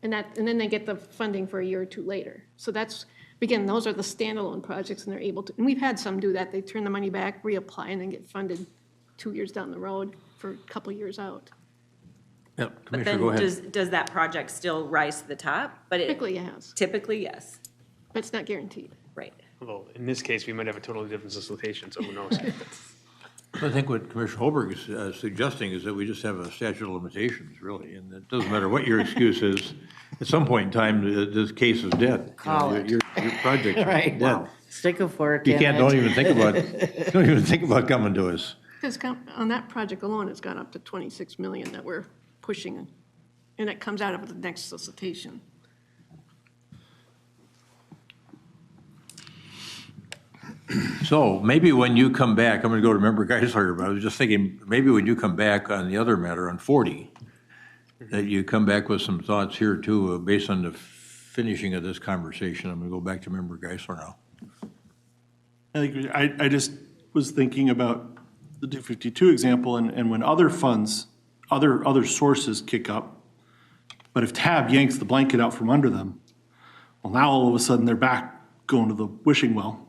And then they get the funding for a year or 2 later. So that's, again, those are the standalone projects, and they're able to, and we've had some do that. They turn the money back, reapply, and then get funded 2 years down the road for a couple years out. Yep, But Commissioner, then go ahead. does that project still rise to the top? But Typically, yes. Typically, yes. But it's not guaranteed. Right. Although, in this case, we might have a totally different solicitation, so who knows? I think what Commissioner Holberg is suggesting is that we just have a statute of limitations, really, and it doesn't matter what your excuse is. At some point in time, this case is dead. Call it. Your project is Right. dead. Wow. Stick a fork You in can't, it. don't even think about coming to us. Because on that project alone, it's gone up to 26 million that we're pushing, and it comes out of the next solicitation. So maybe when you come back, I'm going to go to Member Geisler, but I was just thinking, maybe when you come back on the other matter, on 40, that you come back with some thoughts here too, based on the finishing of this conversation. I'm going to go back to Member Geisler now. I just was thinking about the 252 example, and when other funds, other sources kick up, but if TAB yanks the blanket out from under them, well, now all of a sudden they're back going to the wishing well,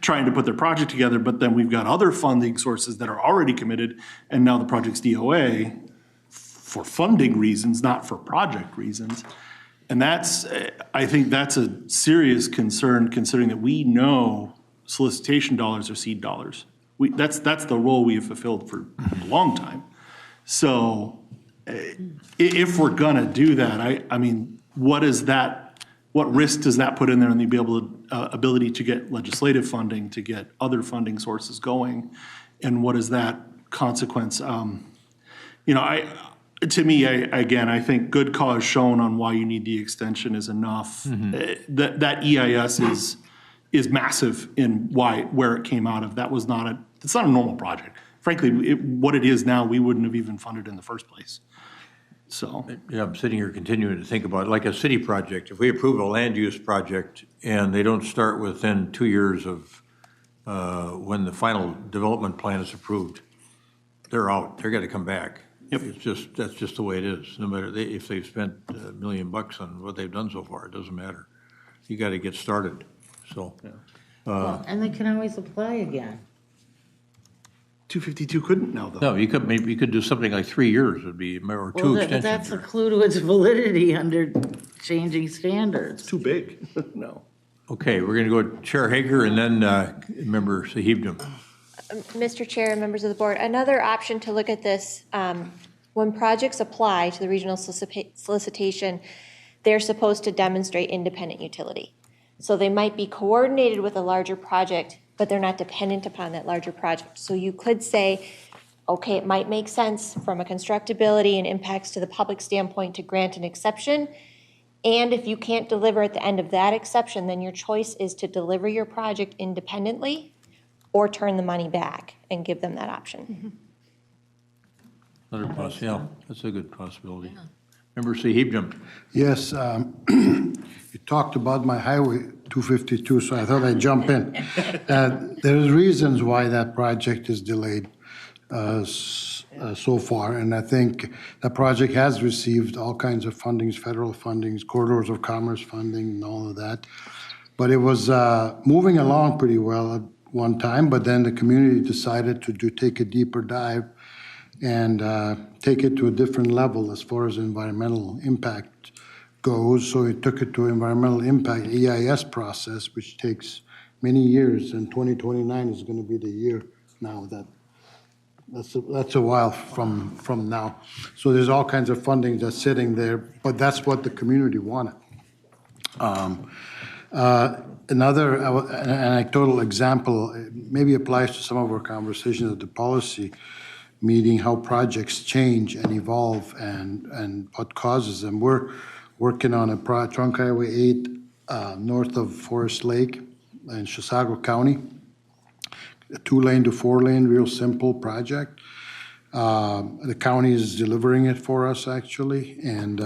trying to put their project together, but then we've got other funding sources that are already committed, and now the project's DOA for funding reasons, not for project reasons. And I think that's a serious concern, considering that we know solicitation dollars are seed dollars. That's the role we have fulfilled for a long time. So if we're gonna do that, I mean, what risk does that put in there, and the ability to get legislative funding, to get other funding sources going, and what is that consequence? To me, I think good cause shown on why you need the extension is enough. That EIS is massive in where it came out of. It's not a normal project. Frankly, what it is now, we wouldn't have even funded in the first place. So. Yeah, I'm sitting here continuing to think about, like a city project, if we approve a land use project and they don't start within 2 years of when the final development plan is approved, they're out, they're gonna come back. Yep. That's just the way it is. No matter if they've spent $1 million on what they've done so far, it doesn't matter. You gotta get started, so. Yeah. And they can always apply again. 252 couldn't now, though. No, you could, maybe you could do something like 3 years would be, or Well, two that's extensions. a clue to its validity under changing standards. Too big. No. Okay, we're going to go Chair Hager and then Member Sahibdom. Mr. Chair and members of the board, another option to look at this, when projects apply to the regional solicitation, they're supposed to demonstrate independent utility. So they might be coordinated with a larger project, but they're not dependent upon that larger project. So you could say, okay, it might make sense from a constructability and impacts to the public standpoint to grant an exception. And if you can't deliver at the end of that exception, then your choice is to deliver your project independently or turn the money back and give them that option. Another yeah, that's a good possibility. Member Sahibdom. Yes, you talked about my Highway 252, so I thought I'd jump in. There's reasons why that project is delayed so far, and I think the project has received all kinds of fundings, federal fundings, corridors of commerce funding, and all of that. But it was moving along pretty well at one time, but then the community decided to take a deeper dive and take it to a different level as far as environmental impact goes. So it took it to environmental impact EIS process, which takes many years, and 2029 is going to be the year now. That's a while from now. So there's all kinds of funding that's sitting there, but that's what the community wanted. Another anecdotal example maybe applies to some of our conversations at the policy meeting, how projects change and evolve and what causes them. We're working on a Trunk Highway 8 north of Forest Lake in Chisago County, a 2-lane to 4-lane, real simple project. The county is delivering it for us, actually, and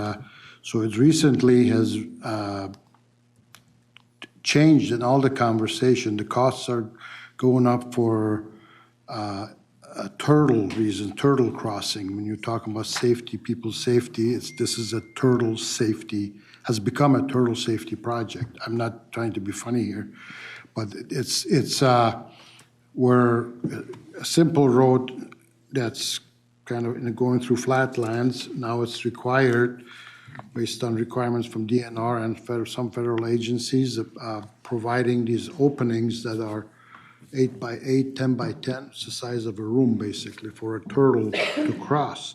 so it recently has changed in all the conversation. The costs are going up for turtle reason, turtle crossing. When you're talking about safety, people's safety, this is a turtle safety, has become a turtle safety project. I'm not trying to be funny here, but it's where a simple road that's kind of going through flatlands, now it's required based on requirements from DNR and some federal agencies, providing these openings that are 8 by 8, 10 by 10. It's the size of a room, basically, for a turtle to cross.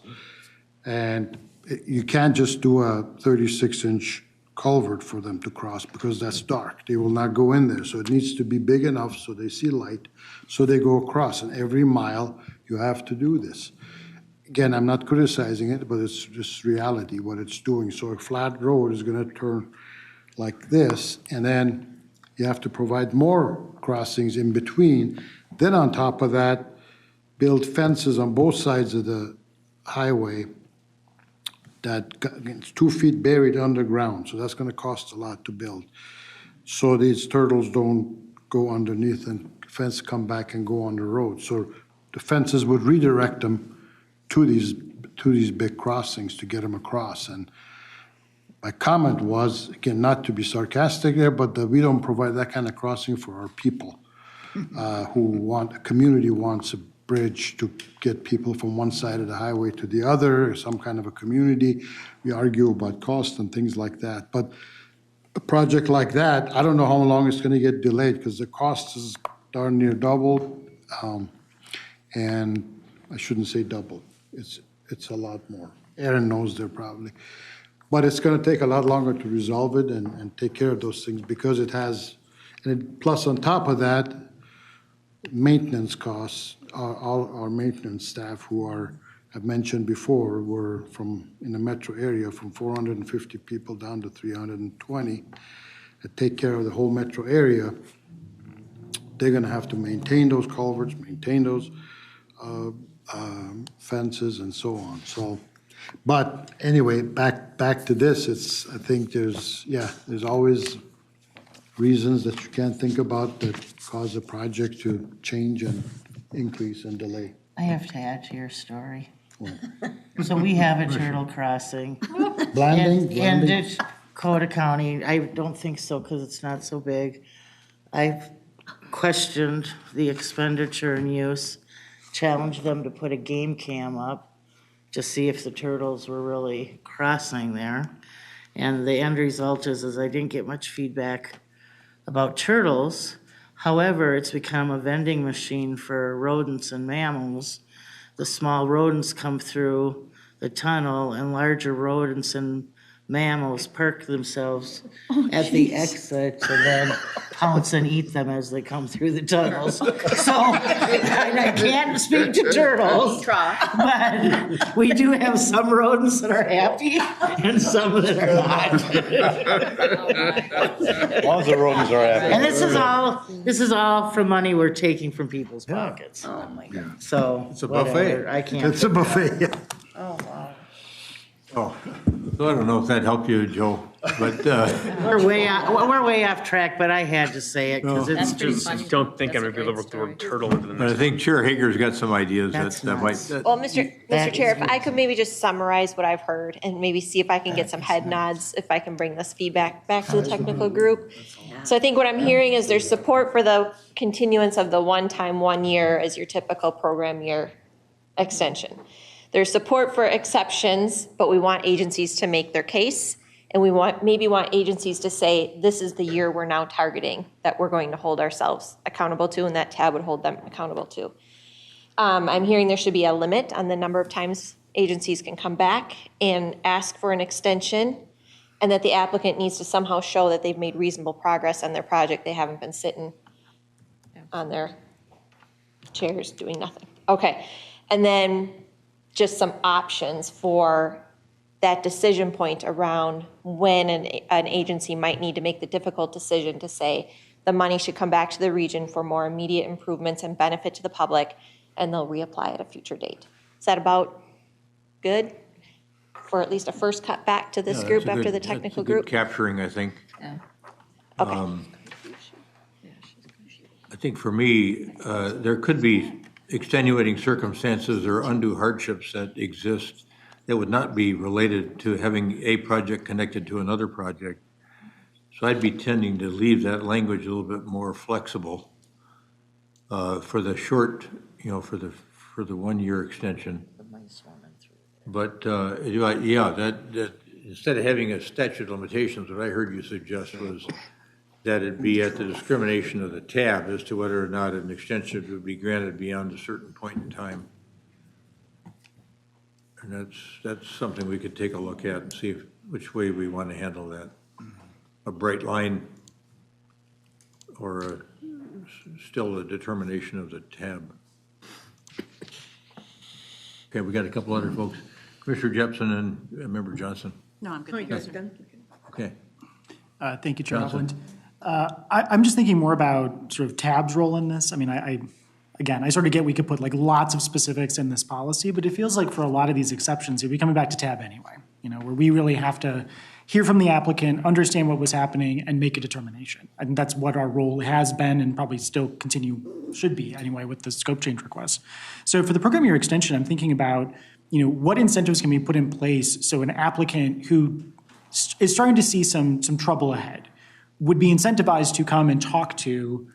And you can't just do a 36-inch culvert for them to cross because that's dark. They will not go in there. So it needs to be big enough so they see light, so they go across. And every mile, you have to do this. Again, I'm not criticizing it, but it's just reality, what it's doing. So a flat road is going to turn like this, and then you have to provide more crossings in between. Then on top of that, build fences on both sides of the highway that it's 2 feet buried underground. So that's going to cost a lot to build. So these turtles don't go underneath and fence come back and go on the road. So the fences would redirect them to these big crossings to get them across. And my comment was, again, not to be sarcastic there, but that we don't provide that kind of crossing for our people a community wants a bridge to get people from one side of the highway to the other, some kind of a community. We argue about cost and things like that. But a project like that, I don't know how long it's going to get delayed because the cost is darn near double. And I shouldn't say double. It's a lot more. Aaron knows there probably. But it's going to take a lot longer to resolve it and take care of those things because it has, plus on top of that, maintenance costs. All our maintenance staff who I've mentioned before, were in the metro area from 450 people down to 320 that take care of the whole metro area. They're going to have to maintain those culverts, maintain those fences and so on. So, but anyway, back to this. I think there's always reasons that you can't think about that cause a project to change and increase and delay. I have to add to your story. So we have a turtle crossing. Blanding? In Dakota County. I don't think so because it's not so big. I've questioned the expenditure and use, challenged them to put a game cam up to see if the turtles were really crossing there. And the end result is I didn't get much feedback about turtles. However, it's become a vending machine for rodents and mammals. The small rodents come through the tunnel, and larger rodents and mammals park themselves at the exit and then pounce and eat them as they come through the tunnels. So, and I can't speak to turtles, but we do have some rodents that are happy and some that are not. As long as the rodents are happy. And this is all from money we're taking from people's pockets. Oh, my God. So. It's a whatever, buffet. I can't. It's a buffet. Oh, wow. Oh, so I don't know if that helped you, Joe, but, We're way off track, but I had to say it because it's just. I don't think I'm gonna be able to work the word turtle into the but I next. think Chair Hager's got some ideas That's that might. nuts. Well, Mr. That Chair, is if I could maybe just summarize what I've heard and maybe see if I can get some head nods, if I can bring this feedback back to the technical group. So I think what I'm hearing is there's support for the continuance of the one-time 1 year as your typical program year extension. There's support for exceptions, but we want agencies to make their case. And we maybe want agencies to say, this is the year we're now targeting that we're going to hold ourselves accountable to, and that tab would hold them accountable to. I'm hearing there should be a limit on the number of times agencies can come back and ask for an extension, and that the applicant needs to somehow show that they've made reasonable progress on their project. They haven't been sitting on their chairs doing nothing. Okay, and then just some options for that decision point around when an agency might need to make the difficult decision to say the money should come back to the region for more immediate improvements and benefit to the public, and they'll reapply at a future date. Is that about good? For at least a first cut back to this Yeah, group that's a after good- the technical that's a good group? capturing, I think. Okay. I think for me, there could be extenuating circumstances or undue hardships that exist that would not be related to having a project connected to another project. So I'd be tending to leave that language a little bit more flexible for the short, for the 1 year extension. But, yeah, that instead of having a statute of limitations, what I heard you suggest was that it be at the discrimination of the tab as to whether or not an extension would be granted beyond a certain point in time. And that's something we could take a look at and see which way we want to handle that. A bright line or still a determination of the tab. Okay, we got a couple other folks. Commissioner Jepson and Member Johnson. No, I'm good. You guys are done? Okay. Thank you, Chair Johnson. Upland. I'm just thinking more about sort of TAB's role in this. I mean, I sort of get we could put like lots of specifics in this policy, but it feels like for a lot of these exceptions, you'll be coming back to TAB anyway, where we really have to hear from the applicant, understand what was happening, and make a determination. I think that's what our role has been and probably still should be anyway with the scope change request. So for the program year extension, I'm thinking about, what incentives can be put in place so an applicant who is starting to see some trouble ahead would be incentivized to come and talk to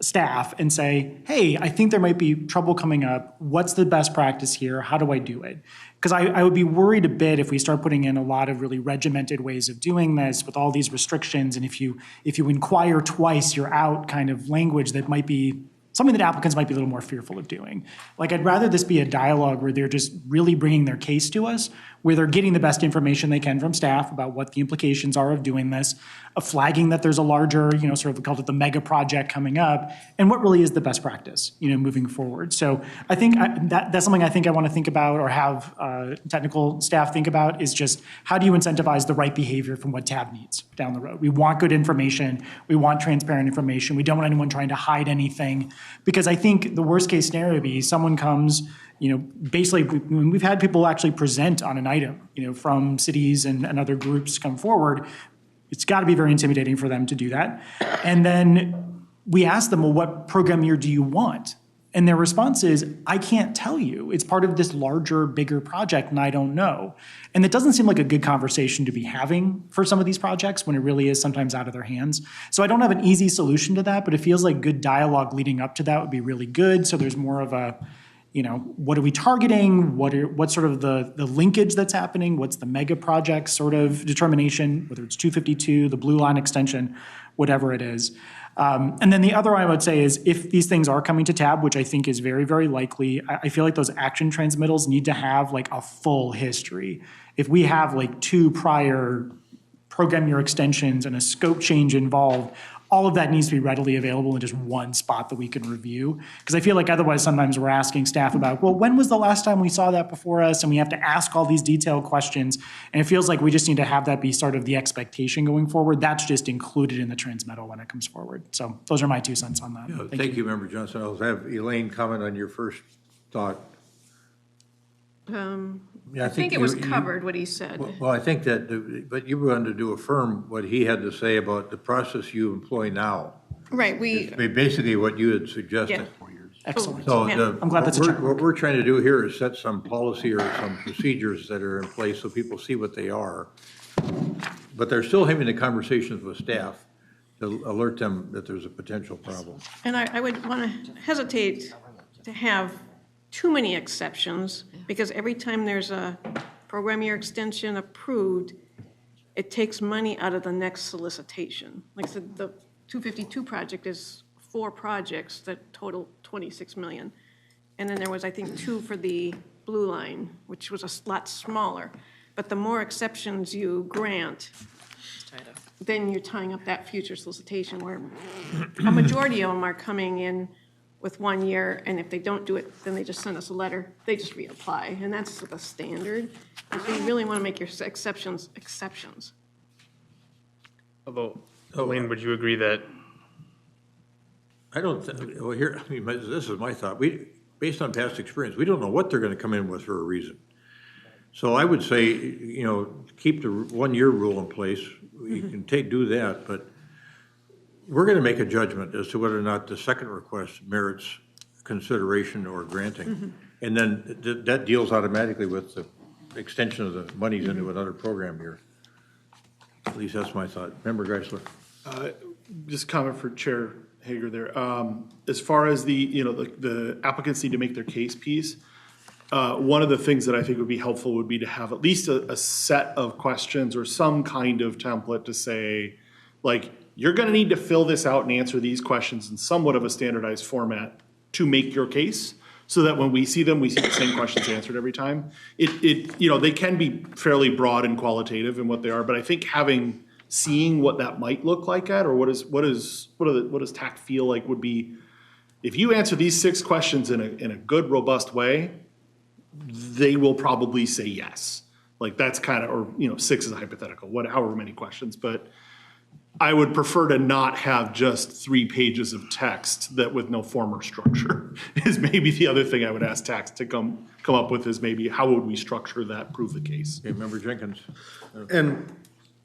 staff and say, hey, I think there might be trouble coming up. What's the best practice here? How do I do it? Because I would be worried a bit if we start putting in a lot of really regimented ways of doing this with all these restrictions. And if you inquire twice, you're out kind of language that might be something that applicants might be a little more fearful of doing. Like, I'd rather this be a dialogue where they're just really bringing their case to us, where they're getting the best information they can from staff about what the implications are of doing this, of flagging that there's a larger, sort of we called it the mega project coming up, and what really is the best practice, moving forward. So I think that's something I think I want to think about or have technical staff think about is just how do you incentivize the right behavior from what TAB needs down the road? We want good information. We want transparent information. We don't want anyone trying to hide anything, because I think the worst case scenario would be someone comes, basically we've had people actually present on an item, from cities and other groups come forward. It's got to be very intimidating for them to do that. And then we ask them, well, what program year do you want? And their response is, I can't tell you. It's part of this larger, bigger project, and I don't know. And it doesn't seem like a good conversation to be having for some of these projects when it really is sometimes out of their hands. So I don't have an easy solution to that, but it feels like good dialogue leading up to that would be really good. So there's more of a, what are we targeting? What's sort of the linkage that's happening? What's the mega project sort of determination, whether it's 252, the Blue Line extension, whatever it is. And then the other one I would say is if these things are coming to TAB, which I think is very, very likely, I feel like those action transmittals need to have like a full history. If we have like 2 prior program year extensions and a scope change involved, all of that needs to be readily available in just one spot that we can review. Because I feel like otherwise sometimes we're asking staff about, well, when was the last time we saw that before us? And we have to ask all these detailed questions. And it feels like we just need to have that be sort of the expectation going forward. That's just included in the transmittal when it comes forward. So those are my 2 cents on that. Yeah, thank you, Member Johnson. I'll have Elaine comment on your first thought. I think it was covered, what he said. Well, I think that, but you wanted to affirm what he had to say about the process you employ now. Right, Basically what you had suggested. Yeah. Excellent. So I'm glad that's a check. what we're trying to do here is set some policy or some procedures that are in place so people see what they are. But they're still having the conversations with staff to alert them that there's a potential problem. And I would want to hesitate to have too many exceptions, because every time there's a program year extension approved, it takes money out of the next solicitation. Like I said, the 252 project is 4 projects that total 26 million. And then there was, I think, 2 for the Blue Line, which was a lot smaller. But the more exceptions you grant, then you're tying up that future solicitation, where a majority of them are coming in with 1 year, and if they don't do it, then they just send us a letter. They just reapply, and that's the standard. And so you really want to make your exceptions exceptions. Although, Elaine, would you agree that? I don't, well, here, I mean, this is my thought. Based on past experience, we don't know what they're going to come in with for a reason. So I would say, keep the 1 year rule in place. You can do that, but we're going to make a judgment as to whether or not the second request merits consideration or granting. And then that deals automatically with the extension of the monies into another program year. At least that's my thought. Member Geisler. Just comment for Chair Hager there. As far as the applicants need to make their case piece, one of the things that I think would be helpful would be to have at least a set of questions or some kind of template to say, like, you're going to need to fill this out and answer these questions in somewhat of a standardized format to make your case, so that when we see them, we see the same questions answered every time. They can be fairly broad and qualitative in what they are, but I think seeing what that might look like or what does TAC feel like would be, if you answer these 6 questions in a good, robust way, they will probably say yes. Like that's kind of, or 6 is a hypothetical, however many questions, but I would prefer to not have just 3 pages of text that with no form or structure is maybe the other thing I would ask TAC to come up with, is maybe how would we structure that, prove the case. Okay, Member Jenkins. And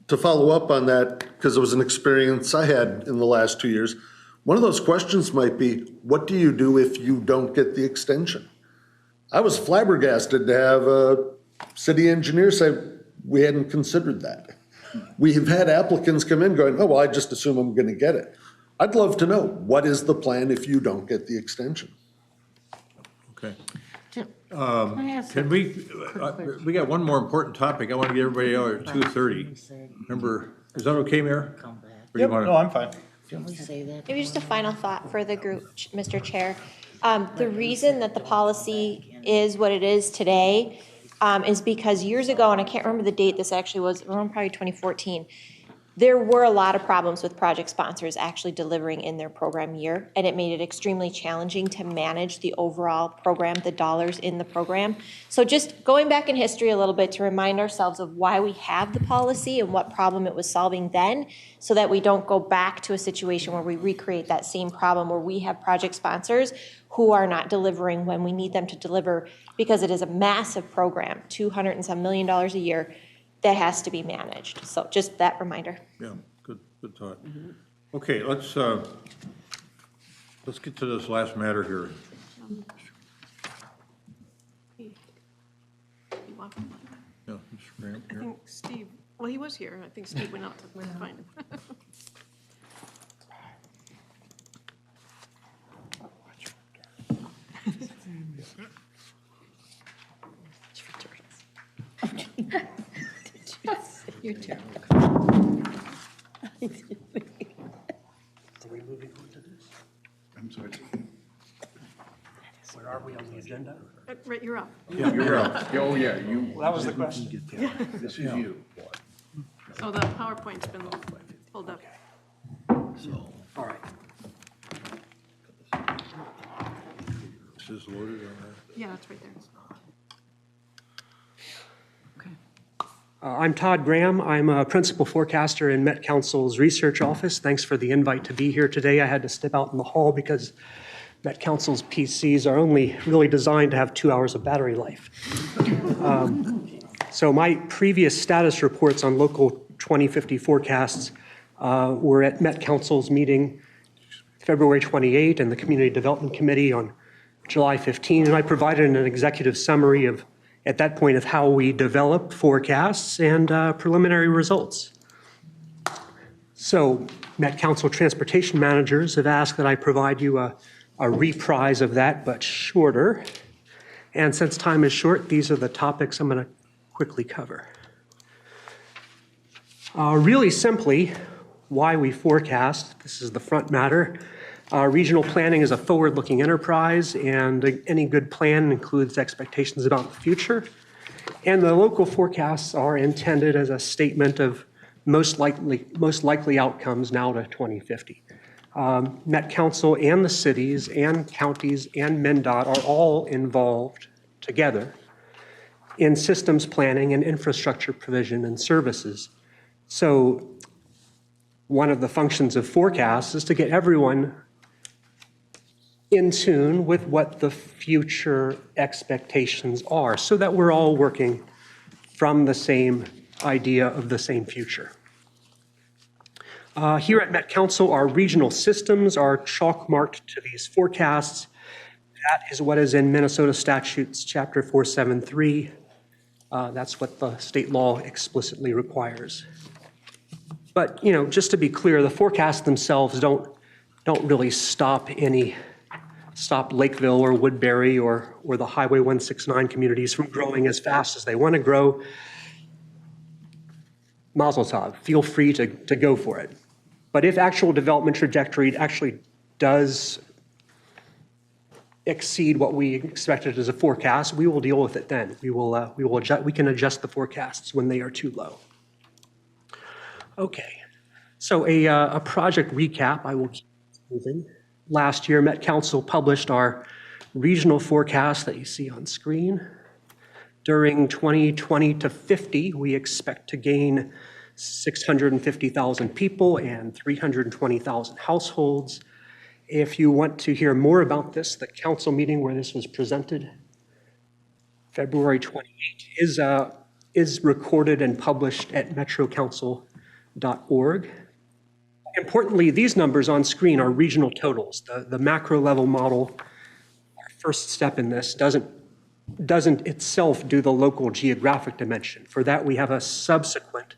to follow up on that, because it was an experience I had in the last 2 years, one of those questions might be, what do you do if you don't get the extension? I was flabbergasted to have a city engineer say, we hadn't considered that. We have had applicants come in going, oh, well, I just assume I'm going to get it. I'd love to know, what is the plan if you don't get the extension? Okay. Can we got one more important topic. I want to get everybody out at 2:30. Remember, is that okay, Mayor? Yep, no, I'm fine. Maybe just a final thought for the group, Mr. Chair. The reason that the policy is what it is today is because years ago, and I can't remember the date this actually was, around probably 2014, there were a lot of problems with project sponsors actually delivering in their program year, and it made it extremely challenging to manage the overall program, the dollars in the program. So just going back in history a little bit to remind ourselves of why we have the policy and what problem it was solving then, so that we don't go back to a situation where we recreate that same problem where we have project sponsors who are not delivering when we need them to deliver, because it is a massive program, $200 and some million a year, that has to be managed. So just that reminder. Yeah, good thought. Okay, let's get to this last matter here. He walked by. Yeah, it's right up I here. think Steve, well, he was here. I think Steve went out to find him. You're terrible. Are we moving on to this? I'm sorry. Where are we on the agenda? Right, you're up. Yeah, you're up. Oh, yeah, you. Well, that was the question. This is you. So the PowerPoint's been pulled up. All right. This is loaded on that. Yeah, it's right there. I'm Todd Graham. I'm a principal forecaster in Met Council's research office. Thanks for the invite to be here today. I had to step out in the hall because Met Council's PCs are only really designed to have 2 hours of battery life. So my previous status reports on local 2050 forecasts were at Met Council's meeting February 28 and the Community Development Committee on July 15, and I provided an executive summary of, at that point, of how we develop forecasts and preliminary results. So Met Council transportation managers have asked that I provide you a reprise of that, but shorter. And since time is short, these are the topics I'm going to quickly cover. Really simply, why we forecast. This is the front matter. Regional planning is a forward-looking enterprise, and any good plan includes expectations about the future. And the local forecasts are intended as a statement of most likely outcomes now to 2050. Met Council and the cities and counties and MnDOT are all involved together in systems planning and infrastructure provision and services. So one of the functions of forecasts is to get everyone in tune with what the future expectations are so that we're all working from the same idea of the same future. Here at Met Council, our regional systems are chalk marked to these forecasts. That is what is in Minnesota Statutes, Chapter 473. That's what the state law explicitly requires. But, you know, just to be clear, the forecasts themselves don't really stop Lakeville or Woodbury or the Highway 169 communities from growing as fast as they want to grow. Mazel tov, feel free to go for it. But if actual development trajectory actually does exceed what we expected as a forecast, we will deal with it then. We can adjust the forecasts when they are too low. Okay, so a project recap. I will keep moving. Last year, Met Council published our regional forecast that you see on screen. During 2020 to 50, we expect to gain 650,000 people and 320,000 households. If you want to hear more about this, the council meeting where this was presented, February 28, is recorded and published at metrocouncil.org. Importantly, these numbers on screen are regional totals. The macro level model, our first step in this, doesn't itself do the local geographic dimension. For that, we have a subsequent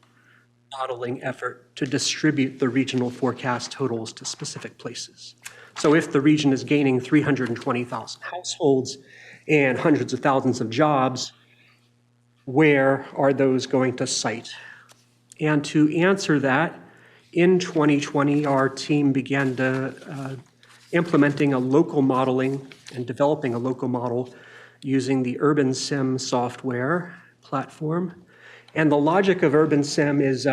modeling effort to distribute the regional forecast totals to specific places. So if the region is gaining 320,000 households and hundreds of thousands of jobs, where are those going to site? And to answer that, in 2020, our team began implementing a local modeling and developing a local model using the UrbanSim software platform. And the logic of UrbanSim is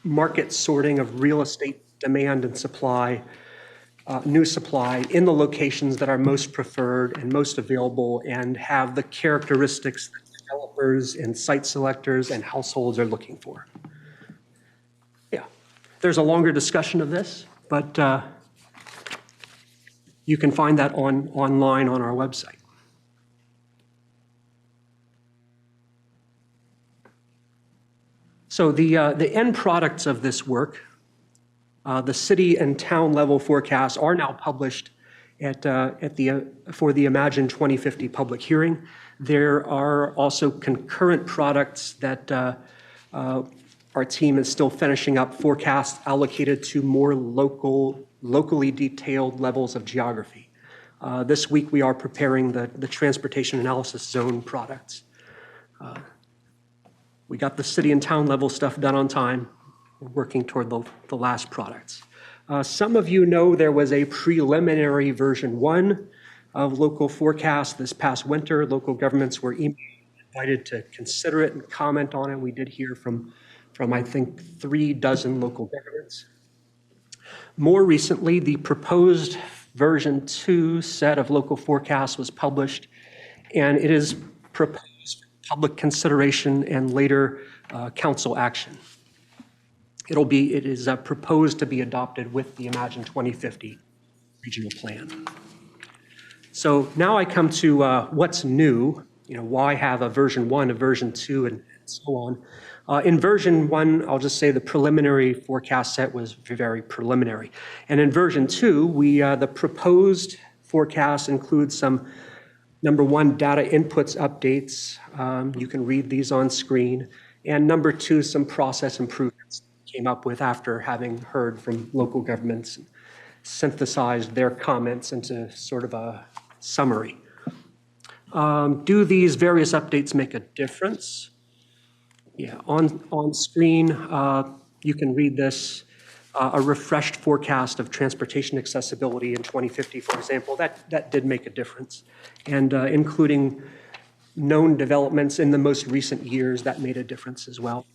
market sorting of real estate demand and supply, new supply in the locations that are most preferred and most available and have the characteristics that developers and site selectors and households are looking for. Yeah, there's a longer discussion of this, but you can find that online on our website. So the end products of this work, the city and town level forecasts are now published for the Imagine 2050 public hearing. There are also concurrent products that our team is still finishing up forecasts allocated to more locally detailed levels of geography. This week, we are preparing the transportation analysis zone products. We got the city and town level stuff done on time. We're working toward the last products. Some of you know there was a preliminary version 1 of local forecast this past winter. Local governments were invited to consider it and comment on it. We did hear from I think 3 dozen local governments. More recently, the proposed version 2 set of local forecasts was published, and it is proposed for public consideration and later council action. It is proposed to be adopted with the Imagine 2050 regional plan. So now I come to what's new, why have a version 1, a version 2, and so on. In version 1, I'll just say the preliminary forecast set was very preliminary. And in version 2, the proposed forecast includes some, number 1, data inputs updates. You can read these on screen. And number 2, some process improvements came up with after having heard from local governments and synthesized their comments into sort of a summary. Do these various updates make a difference? Yeah, on screen, you can read this, a refreshed forecast of transportation accessibility in 2050, for example. That did make a difference. And including known developments in the most recent years, that made a difference as well.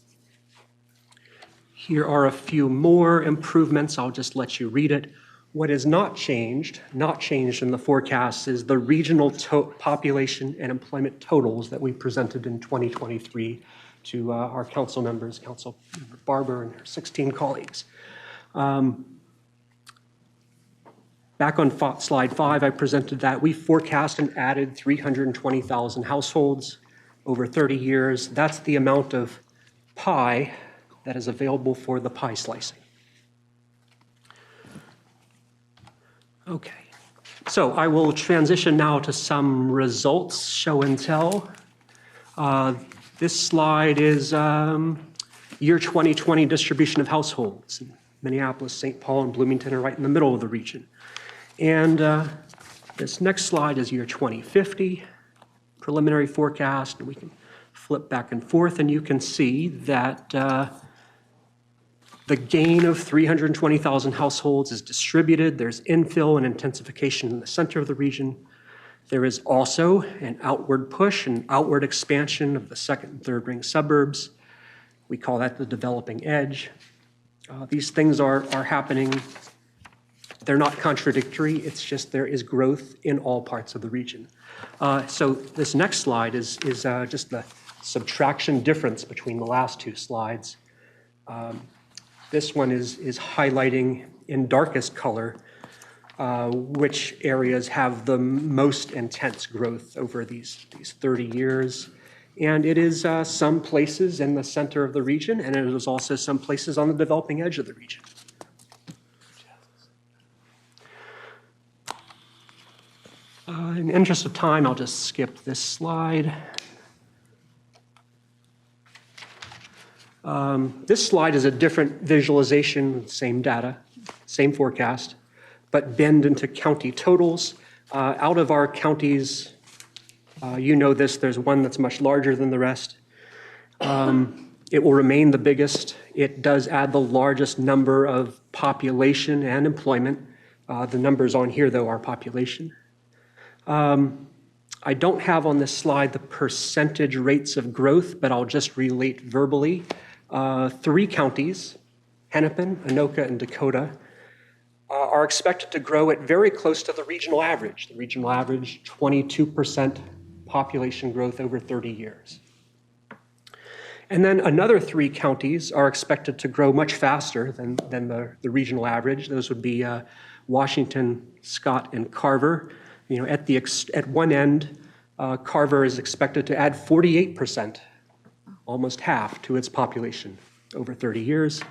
Here are a few more improvements. I'll just let you read it. What is not changed in the forecast is the regional population and employment totals that we presented in 2023 to our council members, Council Member Barber and her 16 colleagues. Back on slide 5, I presented that we forecast and added 320,000 households over 30 years. That's the amount of pie that is available for the pie slicing. Okay, so I will transition now to some results, show and tell. This slide is year 2020 distribution of households. Minneapolis, St. Paul, and Bloomington are right in the middle of the region. And this next slide is year 2050, preliminary forecast. And we can flip back and forth, and you can see that the gain of 320,000 households is distributed. There's infill and intensification in the center of the region. There is also an outward push and outward expansion of the second and third ring suburbs. We call that the developing edge. These things are happening. They're not contradictory. It's just there is growth in all parts of the region. So this next slide is just the subtraction difference between the last 2 slides. This one is highlighting in darkest color which areas have the most intense growth over these 30 years. And it is some places in the center of the region, and it is also some places on the developing edge of the region. In the interest of time, I'll just skip this slide. This slide is a different visualization, same data, same forecast, but bend into county totals. Out of our counties, you know this, there's one that's much larger than the rest. It will remain the biggest. It does add the largest number of population and employment. The numbers on here, though, are population. I don't have on this slide the percentage rates of growth, but I'll just relate verbally. 3 counties, Hennepin, Anoka, and Dakota, are expected to grow at very close to the regional average. The regional average, 22% population growth over 30 years. And then another 3 counties are expected to grow much faster than the regional average. Those would be Washington, Scott, and Carver. At one end, Carver is expected to add 48%, almost half, to its population over 30 years.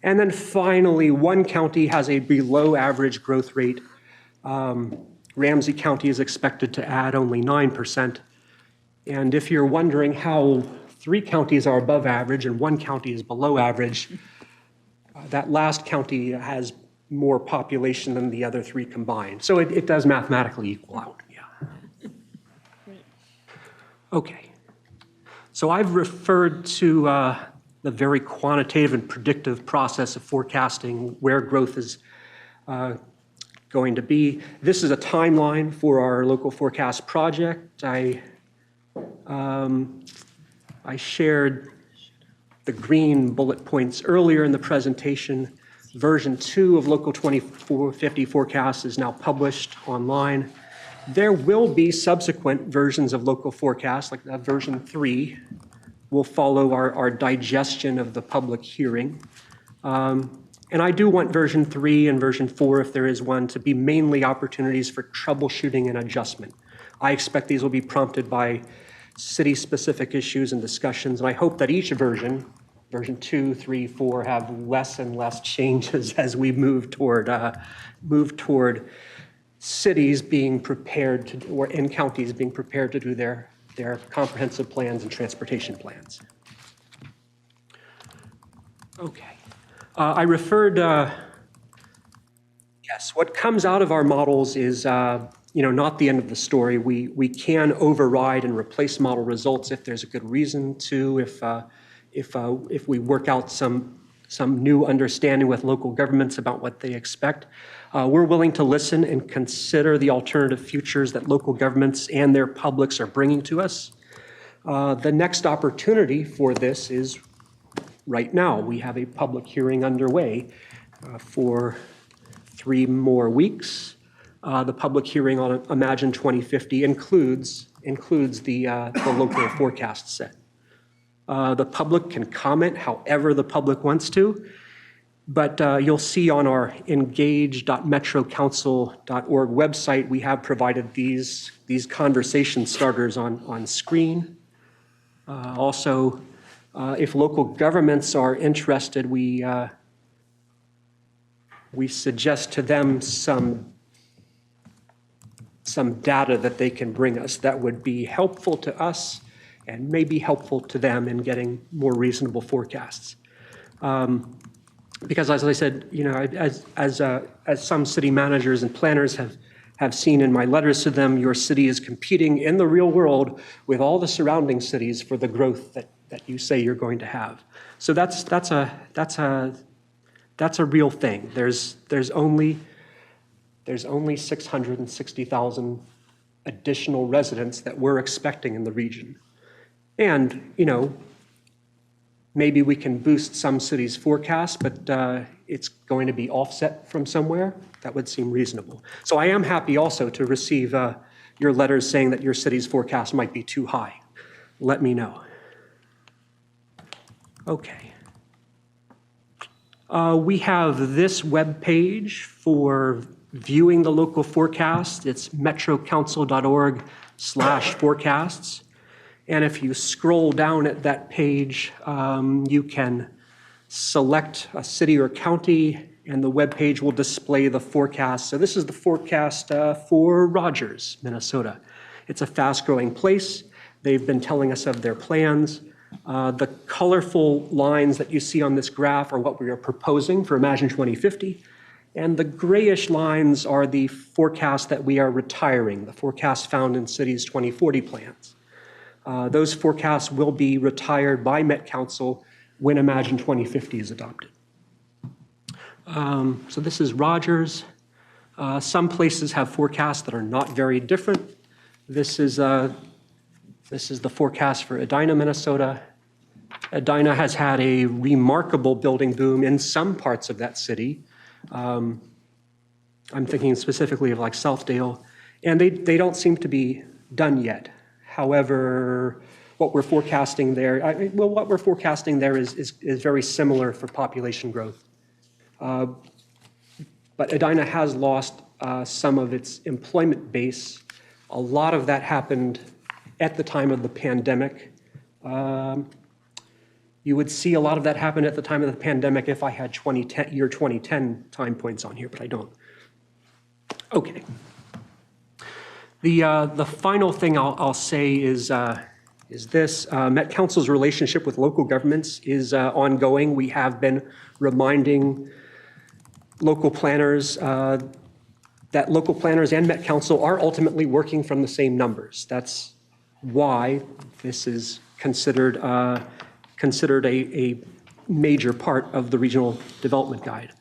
And then finally, one county has a below average growth rate, Ramsey County is expected to add only 9%. And if you're wondering how 3 counties are above average and 1 county is below average, that last county has more population than the other 3 combined. So it does mathematically equal out, yeah. Okay. So I've referred to the very quantitative and predictive process of forecasting where growth is going to be. This is a timeline for our local forecast project. I shared the green bullet points earlier in the presentation. Version 2 of Local 2450 forecast is now published online. There will be subsequent versions of local forecast, like version 3 will follow our digestion of the public hearing. And I do want version 3 and version 4, if there is one, to be mainly opportunities for troubleshooting and adjustment. I expect these will be prompted by city-specific issues and discussions, and I hope that each version 2, 3, 4, have less and less changes as we move toward cities being prepared to, or in counties being prepared to do their comprehensive plans and transportation plans. Okay. I referred, yes, what comes out of our models is, not the end of the story. We can override and replace model results if there's a good reason to, if we work out some new understanding with local governments about what they expect. We're willing to listen and consider the alternative futures that local governments and their publics are bringing to us. The next opportunity for this is right now. We have a public hearing underway for 3 more weeks. The public hearing on Imagine 2050 includes the local forecast set. The public can comment however the public wants to, but you'll see on our engage.metrocouncil.org website, we have provided these conversation starters on screen. Also, if local governments are interested, we suggest to them some data that they can bring us that would be helpful to us and may be helpful to them in getting more reasonable forecasts. Because as I said, as some city managers and planners have seen in my letters to them, your city is competing in the real world with all the surrounding cities for the growth that you say you're going to have. So that's a real thing. There's only 660,000 additional residents that we're expecting in the region. And, maybe we can boost some cities' forecasts, but it's going to be offset from somewhere. That would seem reasonable. So I am happy also to receive your letters saying that your city's forecast might be too high. Let me know. Okay. We have this web page for viewing the local forecast. It's metrocouncil.org/forecasts. And if you scroll down at that page, you can select a city or county, and the web page will display the forecast. So this is the forecast for Rogers, Minnesota. It's a fast-growing place. They've been telling us of their plans. The colorful lines that you see on this graph are what we are proposing for Imagine 2050. And the grayish lines are the forecast that we are retiring, the forecast found in cities' 2040 plans. Those forecasts will be retired by Met Council when Imagine 2050 is adopted. So this is Rogers. Some places have forecasts that are not very different. This is the forecast for Edina, Minnesota. Edina has had a remarkable building boom in some parts of that city. I'm thinking specifically of like Southdale, and they don't seem to be done yet. However, what we're forecasting there, is very similar for population growth. But Edina has lost some of its employment base. A lot of that happened at the time of the pandemic. You would see a lot of that happen at the time of the pandemic if I had year 2010 time points on here, but I don't. Okay. The final thing I'll say is this. Met Council's relationship with local governments is ongoing. We have been reminding local planners that local planners and Met Council are ultimately working from the same numbers. That's why this is considered a major part of the regional development guide.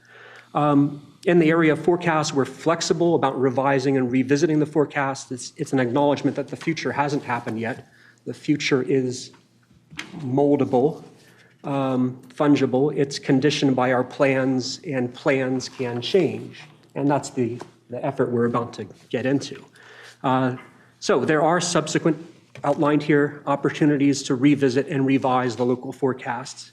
In the area of forecasts, we're flexible about revising and revisiting the forecast. It's an acknowledgement that the future hasn't happened yet. The future is moldable, fungible. It's conditioned by our plans, and plans can change. And that's the effort we're about to get into. So there are subsequent outlined here opportunities to revisit and revise the local forecasts.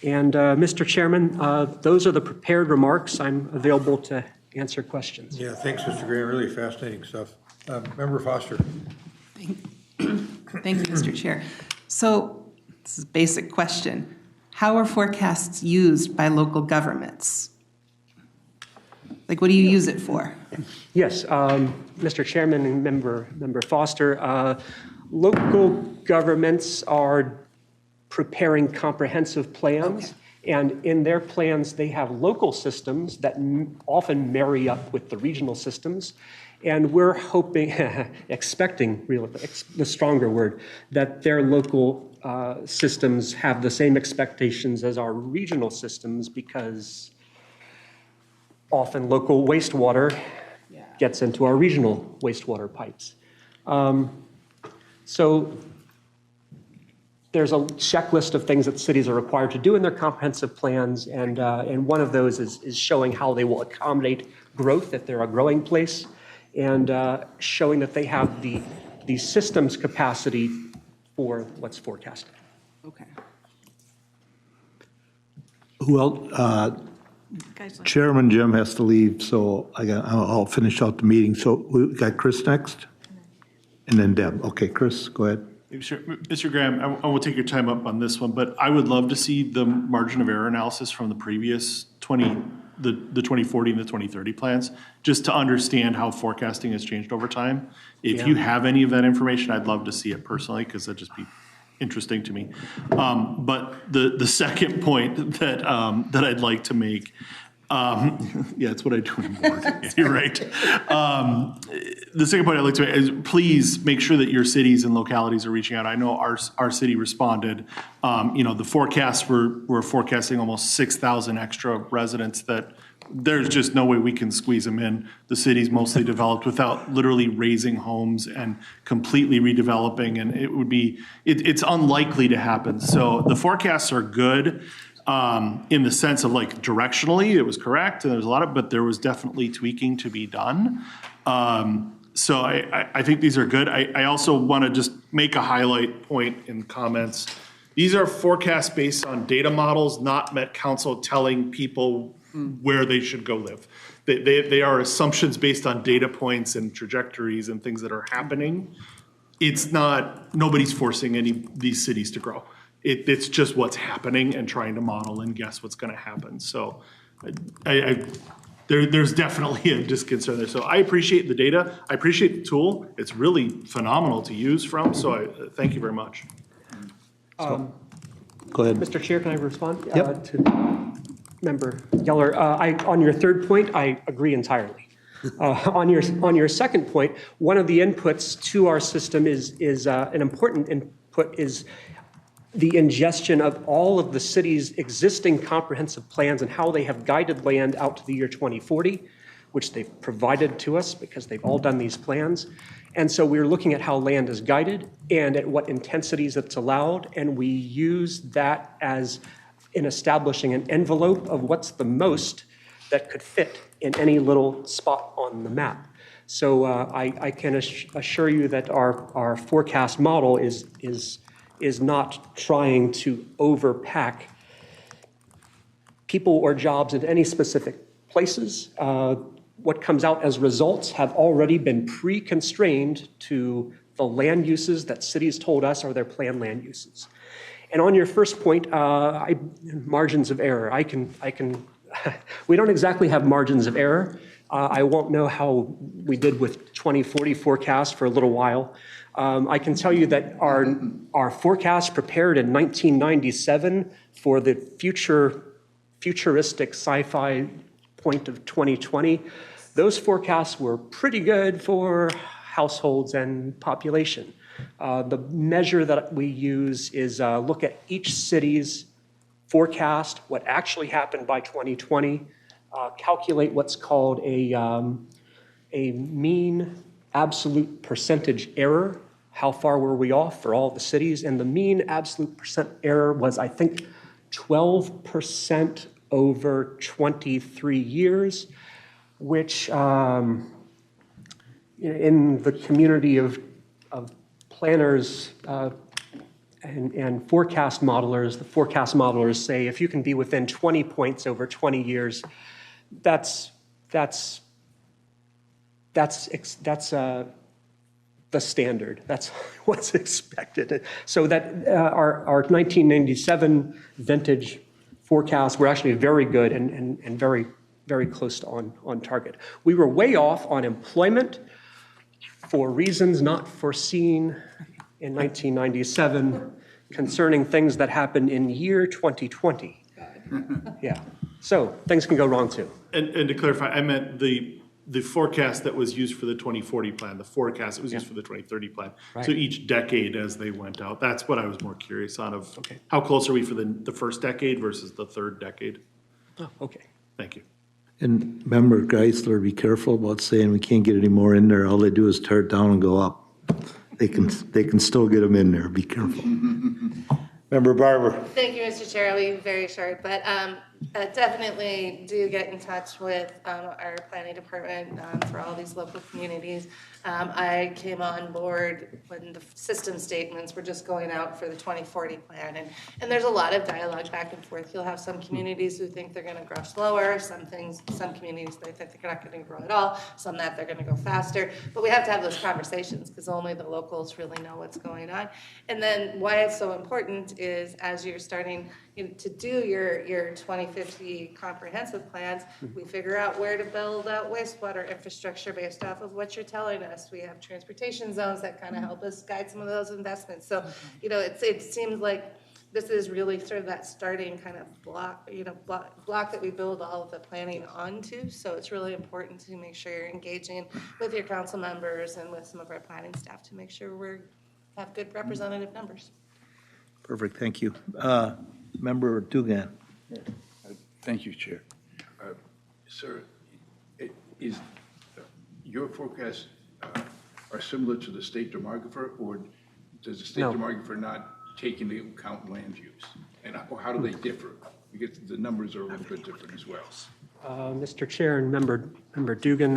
And Mr. Chairman, those are the prepared remarks. I'm available to answer questions. Yeah, thanks, Mr. Graham. Really fascinating stuff. Member Foster. Thank you, Mr. Chair. So this is a basic question. How are forecasts used by local governments? Like, what do you use it for? Yes, Mr. Chairman and Member Foster, local governments are preparing comprehensive plans. Okay. And in their plans, they have local systems that often marry up with the regional systems. And we're hoping, expecting, really, the stronger word, that their local systems have the same expectations as our regional systems, because often local wastewater gets into our regional wastewater pipes. So there's a checklist of things that cities are required to do in their comprehensive plans, and one of those is showing how they will accommodate growth if they're a growing place, and showing that they have the systems capacity for what's forecasted. Okay. Well, Chairman Jim has to leave, so I'll finish out the meeting. So we got Chris next, and then Deb. Okay, Chris, go ahead. Sure. Mr. Graham, I will take your time up on this one, but I would love to see the margin of error analysis from the previous the 2040 and the 2030 plans, just to understand how forecasting has changed over time. If you have any of that information, I'd love to see it personally, because that'd just be interesting to me. But the second point that I'd like to make, yeah, it's what I do on board. Yeah, you're right. The second point I'd like to make is, please make sure that your cities and localities are reaching out. I know our city responded. The forecasts, we're forecasting almost 6,000 extra residents that there's just no way we can squeeze them in. The city's mostly developed without literally raising homes and completely redeveloping, and it's unlikely to happen. So the forecasts are good. In the sense of, like, directionally, it was correct, and there's a lot but there was definitely tweaking to be done. So I think these are good. I also want to just make a highlight point in comments. These are forecasts based on data models, not Met Council telling people where they should go live. They are assumptions based on data points and trajectories and things that are happening. It's not, nobody's forcing any of these cities to grow. It's just what's happening and trying to model and guess what's going to happen. So there's definitely a disconcern there. So I appreciate the data. I appreciate the tool. It's really phenomenal to use from. So I thank you very much. Go ahead. Mr. Chair, can I respond Yep. to Member Geller? On your third point, I agree entirely. On your second point, one of the inputs to our system is an important input is the ingestion of all of the city's existing comprehensive plans and how they have guided land out to the year 2040, which they've provided to us because they've all done these plans. And so we're looking at how land is guided and at what intensities it's allowed, and we use that as in establishing an envelope of what's the most that could fit in any little spot on the map. So I can assure you that our forecast model is not trying to overpack people or jobs into any specific places. What comes out as results have already been pre-constrained to the land uses that cities told us are their planned land uses. And on your first point, margins of error, I can we don't exactly have margins of error. I won't know how we did with 2040 forecast for a little while. I can tell you that our forecast prepared in 1997 for the futuristic sci-fi point of 2020, those forecasts were pretty good for households and population. The measure that we use is look at each city's forecast, what actually happened by 2020, calculate what's called a mean absolute percentage error. How far were we off for all the cities? And the mean absolute percent error was, I think, 12% over 23 years, which in the community of planners and forecast modelers, the forecast modelers say if you can be within 20 points over 20 years, that's the standard. That's what's expected. So that our 1997 vintage forecasts were actually very good and very, very close to on target. We were way off on employment for reasons not foreseen in 1997 concerning things that happened in year 2020. Yeah, so things can go wrong too. And to clarify, I meant the forecast that was used for the 2040 plan, the forecast that was used for the 2030 plan. Right. So each decade as they went out, that's what I was more curious on of how close are we for the first decade versus the third decade? Oh, okay. Thank you. And member Geisler, be careful about saying we can't get any more in there. All they do is tear it down and go up. They can still get them in there. Be careful. Member Barber. Thank you, Mr. Chair. I'll be very short, but definitely do get in touch with our planning department for all these local communities. I came on board when the system statements were just going out for the 2040 plan, and there's a lot of dialogue back and forth. You'll have some communities who think they're going to grow slower, some communities they think they're not going to grow at all, some that they're going to go faster. But we have to have those conversations because only the locals really know what's going on. And then why it's so important is as you're starting to do your 2050 comprehensive plans, we figure out where to build out wastewater infrastructure based off of what you're telling us. We have transportation zones that kind of help us guide some of those investments. So, it seems like this is really sort of that starting kind of block that we build all of the planning onto. So it's really important to make sure you're engaging with your council members and with some of our planning staff to make sure we have good representative numbers. Perfect, thank you. Member Dugan. Thank you, Chair. Sir, is your forecasts are similar to the state demographer, or does the state demographer not take into account land use? And how do they differ? Because the numbers are a little bit different as well. Mr. Chair and Member Dugan,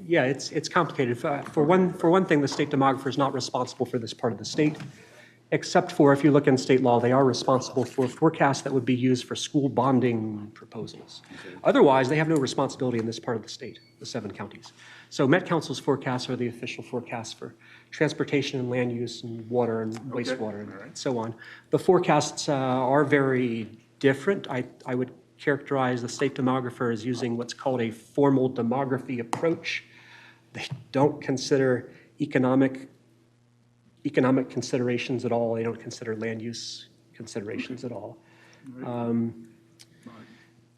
yeah, it's complicated. For one thing, the state demographer is not responsible for this part of the state, except for if you look in state law, they are responsible for forecasts that would be used for school bonding proposals. Okay. Otherwise, they have no responsibility in this part of the state, the 7 counties. So Met Council's forecasts are the official forecasts for transportation and land use and water and wastewater and so on. The forecasts are very different. I would characterize the state demographer as using what's called a formal demography approach. They don't consider economic considerations at all. They don't consider land use considerations at all.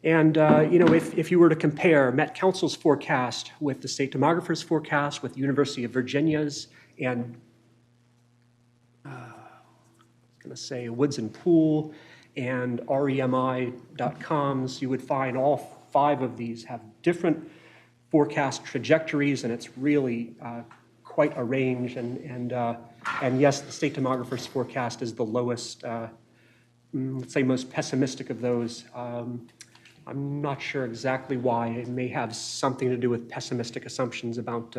If you were to compare Met Council's forecast with the state demographer's forecast, with University of Virginia's and I was going to say Woods and Pool and REMI.com's, you would find all 5 of these have different forecast trajectories, and it's really quite a range. And yes, the state demographer's forecast is the lowest, let's say most pessimistic of those. I'm not sure exactly why. It may have something to do with pessimistic assumptions about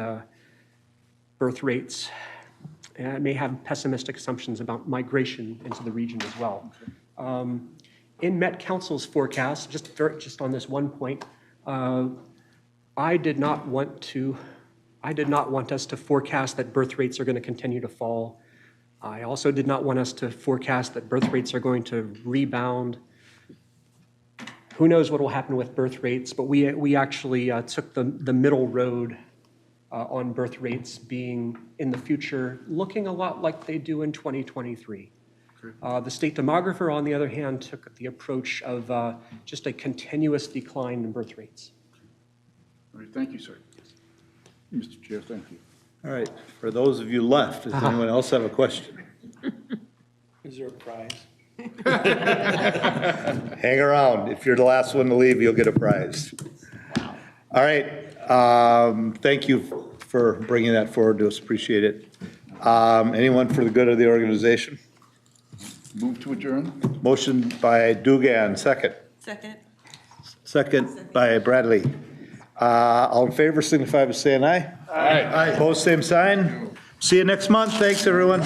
birth rates. And it may have pessimistic assumptions about migration into the region as well. In Met Council's forecast, just on this one point, I did not want us to forecast that birth rates are going to continue to fall. I also did not want us to forecast that birth rates are going to rebound Who knows what will happen with birth rates, but we actually took the middle road on birth rates being in the future looking a lot like they do in 2023. The state demographer, on the other hand, took the approach of just a continuous decline in birth rates. All right, thank you, sir. Mr. Chair, thank you. All right, for those of you left, does anyone else have a question? Is there a prize? Hang around. If you're the last one to leave, you'll get a prize. All right, thank you for bringing that forward to us, appreciate it. Anyone for the good of the organization? Move to adjourn? Motion by Dugan, second. Second. Second by Bradley. All in favor, signify by saying aye. Aye. Opposed, same sign. See you next month. Thanks, everyone.